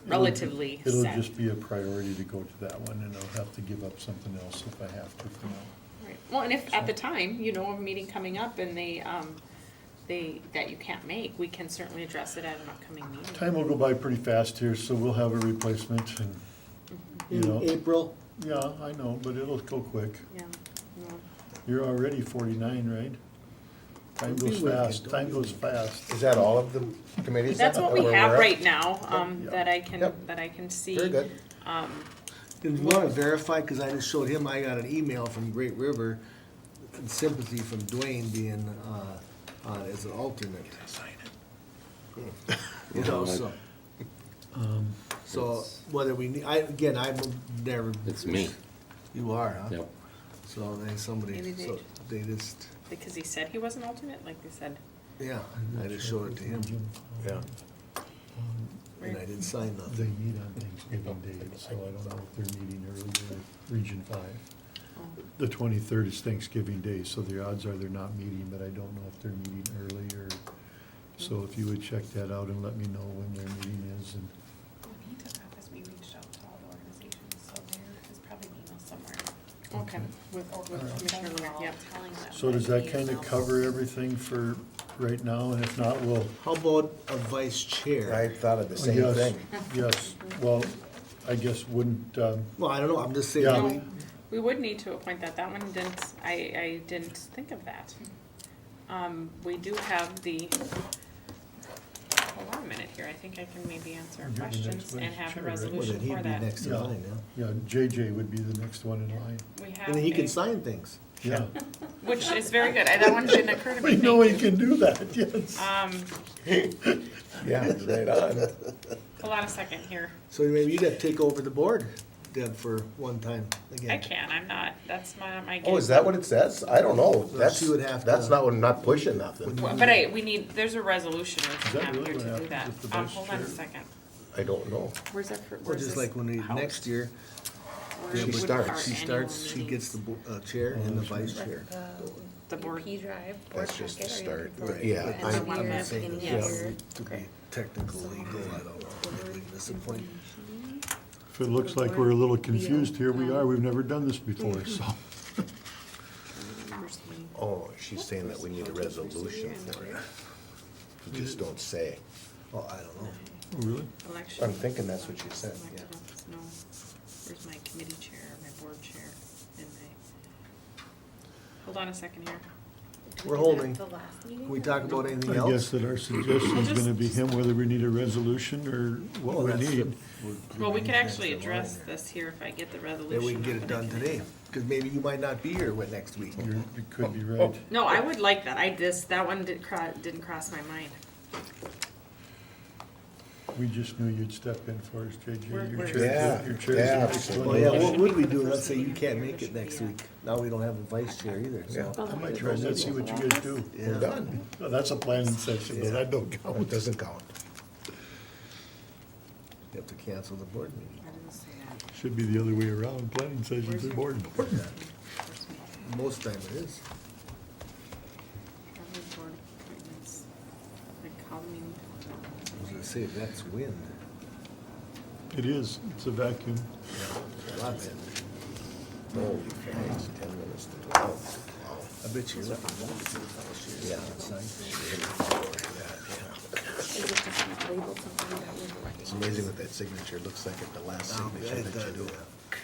relatively It'll set. just be a priority to go to that one, and I'll have to give up something else if I have to for now. Right. Well, and if at the time, you know, of a meeting coming up and that you can't make, we can certainly address it at an upcoming meeting. Time will go by pretty fast here, so we'll have a replacement and, you know. In April, Yeah, I know, but it'll go quick. Yeah, no. You're already 49, right? Time Don't be goes wicked, fast, don't time be goes fast. Is that all of the committees? That's what we where have we're at? right now, Yep. that I can, Yep. that I can see. Very good. did you want to verify, because I just showed him, I got an email from Great River, in sympathy from Dwayne being, on as an alternate. You know, so. So whether we, again, I've never. It's me. You are, huh? Yep. So then somebody, Maybe they so they just, Because he said he was an alternate, like they said. yeah, I just showed it to him, Yeah. and I didn't sign They nothing. meet on Thanksgiving Day, so I don't know if they're meeting earlier, Region 5. The 23rd is Thanksgiving Day, so the odds are they're not meeting, but I don't know if they're meeting earlier. So if you would check that out and let me know when their meeting is, and When he took office, we reached out to all the organizations, so there is probably an email somewhere. Okay, with Commissioner Lewick, yep. so does that kind of cover everything for right now? And if not, we'll. How about a vice chair? I thought of the same Yes, thing. Yes, well, I guess wouldn't, Well, I don't know, I'm just saying, Yeah. we- We would need to appoint that. That one didn't, I didn't think of that. We do have the, hold on a minute here. I think I can maybe answer our You're the next questions and vice have a chair, right? well, resolution then he'd for be that. next in Yeah. line, yeah. yeah, JJ would be the next one in line, We have And then he can a- sign things. yeah. Which is very good. That one didn't occur to me. We know Thank he you. can do that, yes. Yeah, right on. Hold on a second here. So maybe you gotta take over the board, Deb, for one time again. I can, I'm not, that's my. Oh, is that what it says? I don't know. That's, she would have that's to- not, we're not pushing nothing. But we need, there's a resolution Is we that have really here what to do happens that. with the vice Hold on a chair? second. I don't know. Where's that, Or where's just this like when we, housed? next year, Where She would starts. our she annual starts, she meetings- gets the chair and the vice chair. The board. Drive, board That's just packet, the are you start. looking for it? Yeah, And I- then I'm you're just saying, beginning yeah, of your- to be technical, legal, I don't know, maybe disappoint. If it looks like we're a little confused, here we are, we've never done this before, so. Where's the- Oh, she's saying that we need a resolution for it. You just don't say. Well, I don't know. Oh, really? Election. I'm thinking that's what she said, Elected yeah. office, no. Where's my committee chair, my board chair, and my Hold on a second here. We're holding. Can we talk about anything else? I guess that our suggestion is gonna be him, whether we need a resolution or what we need. Well, we could actually address this here if I get the resolution. Maybe we can get it done today, because maybe you might not be here next week. You could be right. No, I would like that. That one didn't cross my mind. We just knew you'd step in for us, JJ. Your We're- chair- Yeah, your chair's yeah, an absolutely. Well, yeah, explanation. what would we do? Let's say you can't make it next week. Now we don't have a vice chair either, so. I might try that, see what you guys do. Yeah. We're done. Well, that's a planning session, but that don't It count. doesn't count. You have to cancel the board meeting. Should be the other way around, planning sessions are board. Most time it is. I was gonna say, that's wind. It is, it's a vacuum. A lot of wind. Holy Christ, 10 minutes to 12. I bet you're looking at Yeah. It's amazing what that signature looks like at the last signature that you do.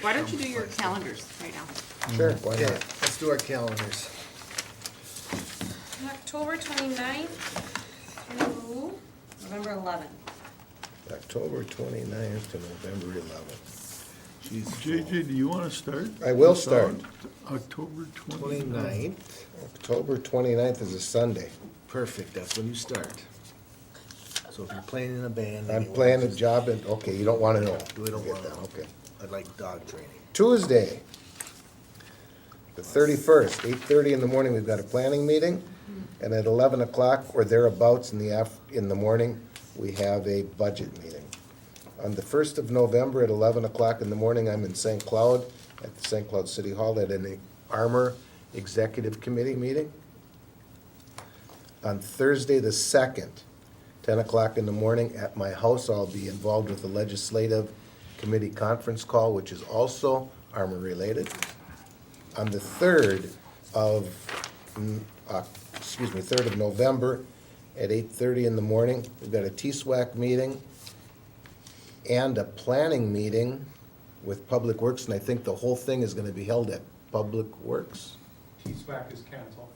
Why don't you do your calendars right now? Sure, why Okay, not? let's do our calendars. October 29th through November 11th. October 29th to November 11th. JJ, do you wanna start? I will start. October 29th. 29th. October 29th is a Sunday. Perfect, that's when you start. So if you're playing in a band. and I'm you want playing a to- job and, okay, you don't wanna know. We don't Get wanna that, know. Okay. I like dog training. Tuesday, the 31st, 8:30 in the morning, we've got a planning meeting. And at 11 o'clock or thereabouts in the morning, we have a budget meeting. On the 1st of November at 11 o'clock in the morning, I'm in St. Cloud, at the St. Cloud City Hall at an Armor Executive Committee meeting. On Thursday, the 2nd, 10 o'clock in the morning, at my house, I'll be involved with the Legislative Committee conference call, which is also armor-related. On the 3rd of, 3rd of November, at 8:30 in the morning, we've got a TSWAC meeting and a planning meeting with Public Works, and I think the whole thing is gonna be held at Public Works. T-SPAC is canceled.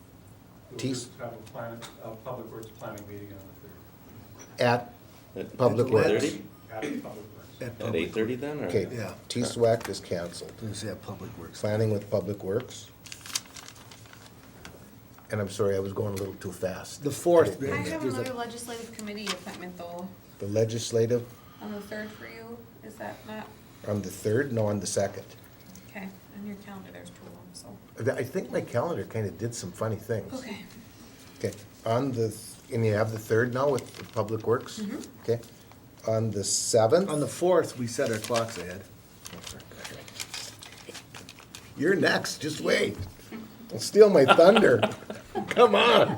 T- We'll just have a Public Works planning meeting on At Public At Works. 8:30? the 3rd. At Public Works. At 8:30 then, or? Okay, Yeah. TSWAC is canceled. There's that Public Works. Planning with Public Works. And I'm sorry, I was going a little too fast. The 4th, I have there's another a, legislative committee appointment though, The legislative, on the 3rd for you. Is that not, on the 3rd, no, on the 2nd. okay, on your calendar, there's two of them, so. I think my calendar kind of did some funny things. Okay. Okay, on the, and you have the 3rd now with the Public Works? Okay, on the 7th? on the 4th, we set our clocks ahead. You're next, just wait. Don't steal my thunder. Come on.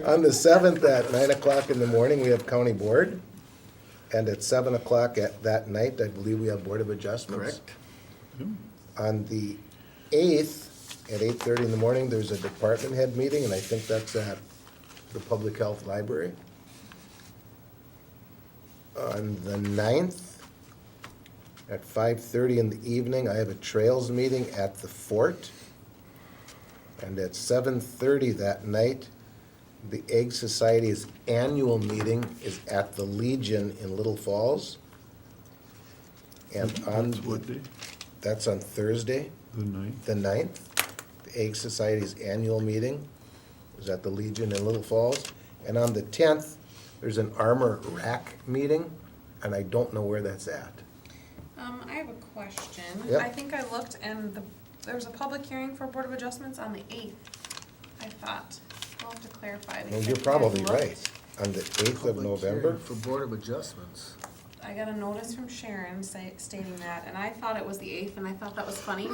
On the 7th at 9 o'clock in the morning, we have County Board. And at 7 o'clock at that night, I believe we have Board of Adjustments. Correct. On the 8th, at 8:30 in the morning, there's a department head meeting, and I think that's at the Public Health Library. On the 9th, at 5:30 in the evening, I have a Trails meeting at the Fort. And at 7:30 that night, the Egg Society's annual meeting is at the Legion in Little Falls. And on, That's what day? that's on Thursday, The 9th? the 9th. The Egg Society's annual meeting is at the Legion in Little Falls. And on the 10th, there's an Armor Rack meeting, and I don't know where that's at. I have a question. Yep. I think I looked and there was a public hearing for Board of Adjustments on the 8th, I thought. I'll have to clarify. Well, you're probably right. On the 8th of Public November? hearing For Board of Adjustments. I got a notice from Sharon stating that, and I thought it was the 8th, and I thought that was funny.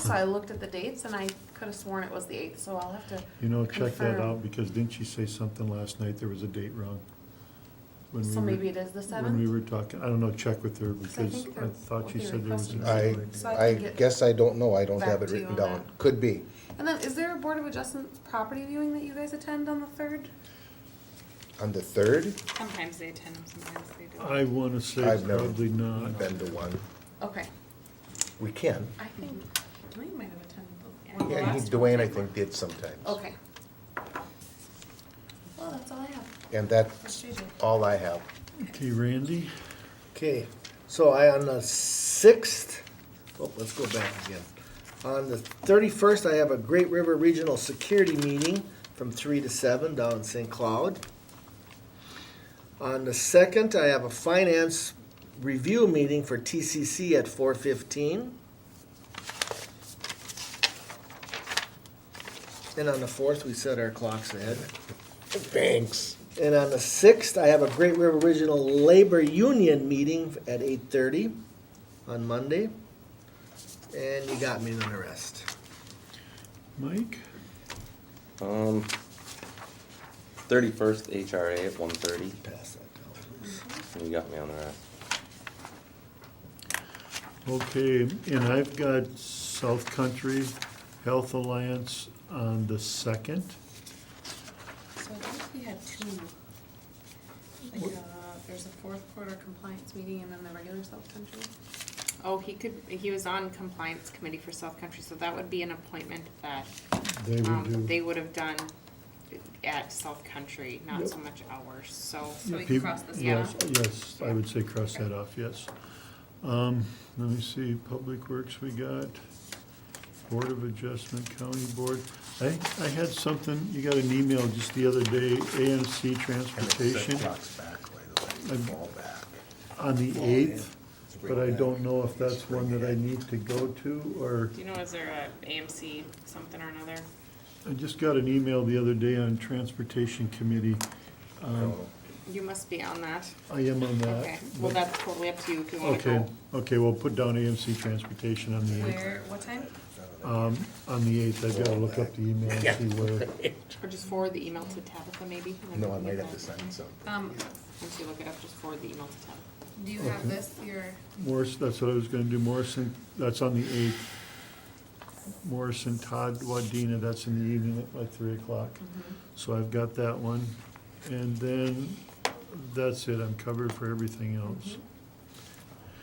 So I looked at the dates, and I could have sworn it was the 8th, so I'll have to You know, check that confirm. out, because didn't she say something last night, there was a date wrong? When So we were- maybe it is the When we 7th? were talking, I don't know, check with her, I because think I they're thought she what they said there was a requested. date. So I I can get guess I don't know, I don't back have it to you written on down. that. Could be. And then, is there a Board of Adjustments property viewing that you guys attend on the 3rd? On the 3rd, Sometimes they attend them, sometimes they do. I wanna say I've never probably not. been to one. Okay, We can. I think Dwayne might have attended Or the Yeah, last Dwayne, I one? think, did sometimes. Okay. Well, that's all I have. And that's all I have. Okay, Randy? Okay, so on the 6th, let's go back again. On the 31st, I have a Great River Regional Security Meeting from 3 to 7 down in St. Cloud. On the 2nd, I have a Finance Review Meeting for TCC at 4:15. And on the 4th, we set our clocks ahead. Thanks. And on the 6th, I have a Great River Regional Labor Union meeting at 8:30 on Monday. And you got me on the rest. Mike? 31st HRA at 1:30. Pass that down, please. You got me on the rest. Okay, and I've got South Country Health Alliance on the 2nd. So I think we had two. Like, there's a fourth quarter compliance meeting and then the regular South Country. Oh, he was on compliance committee for South Country, so that would be an appointment that they would have done at South Country, not Yep. so much ours, so. Yeah, we can peop- cross this Yes, off. yes, I would say cross that off, yes. Let me see, Public Works we got, Board of Adjustment, County Board. I had something, you got an email just the other day, AMC Transportation. Fall back. On the 8th, but I don't know if that's one that I need to go to, or, Do you know, is there a AMC something or another? I just got an email the other day on Transportation Committee. You must be on that. I am on that. Okay, well, that's totally up to you if you wanna Okay, go. okay, we'll put down AMC Transportation on the 8th. Where, what time? On the 8th, I've gotta look up the email and see where. Or just forward the email to Tabitha maybe? and then No, we I can might get have to that. sign something. Once you look it up, just forward the email to Tabitha. Do you Okay. have this, your, Morris, that's what I was gonna do, Morrison, that's on the 8th. Morrison, Todd, Wadena, that's in the evening at like 3 o'clock. So I've got that one, and then that's it, I'm covered for everything else.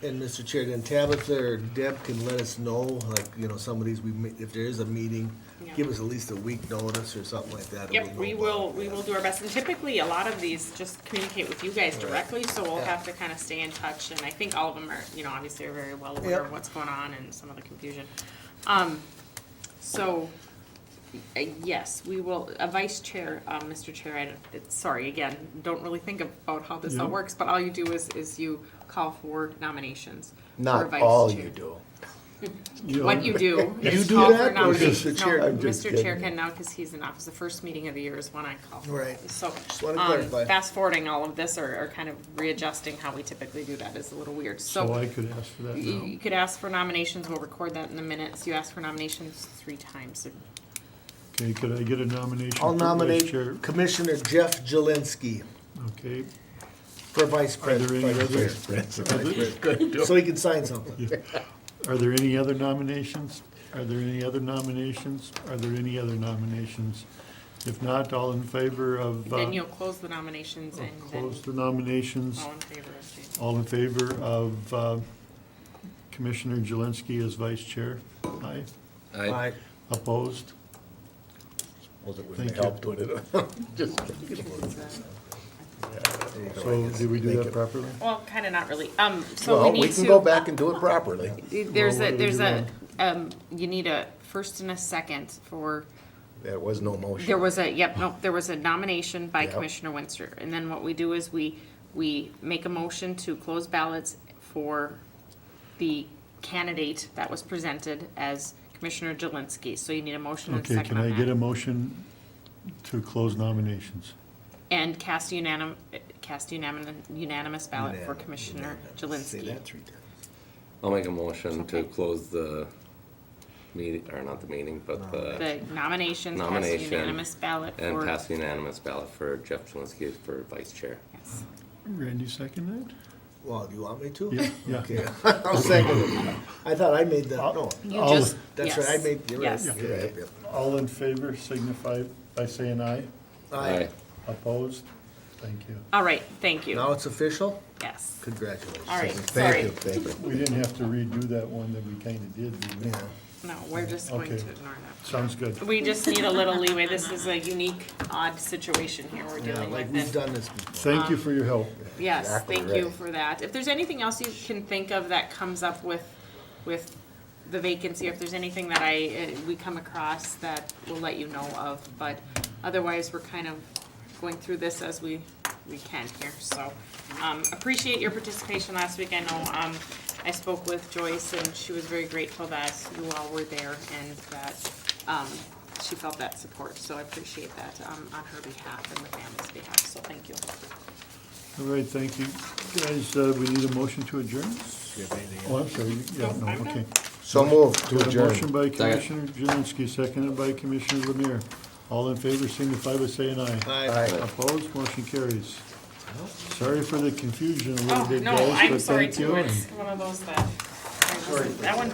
And Mr. Chair, then Tabitha or Deb can let us know, like, some of these, if there is a meeting, Yeah. give us at least a week notice or something like that. and Yep, we know about will do our best, and typically, a lot of these just communicate with you guys directly, so we'll have to kind of stay in touch, and I think all of them are, obviously are very well aware of Yep. what's going on and some of the confusion. So, yes, we will, a vice chair, Mr. Chair, sorry, again, don't really think about how this all Yeah. works, but all you do is you call for nominations for Not vice all chair. you do. What you do You is do call that, for or nominations. just the chair? No, I'm just Mr. Chair kidding. can now, because he's in office, the first meeting of the year is when I call for Right. it. So, Just wanna clarify. fast forwarding all of this or kind of readjusting how we typically do that is a little weird. So I could ask for that You now. could ask for nominations, we'll record that in the minutes. You ask for nominations 3 times. Okay, could I get a nomination I'll for vice chair? nominate Commissioner Jeff Jelinski Okay, for vice are there any president. other? So he can sign something. Are there any other nominations? Are there any other nominations? Are there any other nominations? If not, all in favor of, Then you'll close the nominations and then close the nominations. all in favor of Jason. All in favor of Commissioner Jelinski as vice chair? Aye. Aye. Opposed? Was it with Thank the you. help put it on? Just So did we do that properly? Well, kind of not really. So Well, we we need can to. go back and do it properly. There's Well, a, what do we there's do a, you need a first and a second for, There was no motion. there was a nomination by Yep. Commissioner Winster. And then what we do is we make a motion to close ballots for the candidate that was presented as Commissioner Jelinski. So you need a motion and a Okay, second can on I get a that. motion to close nominations? And cast unanimous ballot for Commissioner Say Jelinski. that 3 times. I'll make a motion to Okay. close the meeting, or not the meeting, but The nominations, cast Nomination unanimous ballot and for. pass unanimous ballot for Jeff Jelinski for vice chair. Yes. Randy second Well, do you want me to? Yeah, yeah. Okay, I'll second it. I thought I made that, no. You All- just, That's yes. right, I made, you're right. Yes. You're right. that? All in favor signify by saying aye. Aye. Opposed? Thank you. All right, thank you. Now it's official? Yes. Congratulations. All right, Thank sorry. you, thank you. We didn't have to redo that one that we kinda did, did we? Yeah. No, we're just going to Okay. ignore that. Sounds good. We just need a little leeway. This is a unique, odd situation here we're Yeah, dealing like with. we've and- done this before. Thank you for your help. Yes, Exactly thank you right. for that. If there's anything else you can think of that comes up with the vacancy, if there's anything that we come across that we'll let you know of, but otherwise, we're kind of going through this as we can here, so. Appreciate your participation last week. I know, I spoke with Joyce and she was very grateful that you all were there and that, she felt that support, so I appreciate that, on her behalf and the family's behalf, so thank you. All right, thank you. Guys, we need a motion to adjourn? Oh, I'm sorry. Yeah, no, I'm okay. So moved to We have a adjourn. motion by Commissioner Jelinski, seconded by Commissioner Lemire. All in favor signify by saying aye. Aye. Opposed, motion carries. Sorry for the confusion a little Oh, bit, no, guys, I'm but sorry thank you. too. and- It's one of those that, that one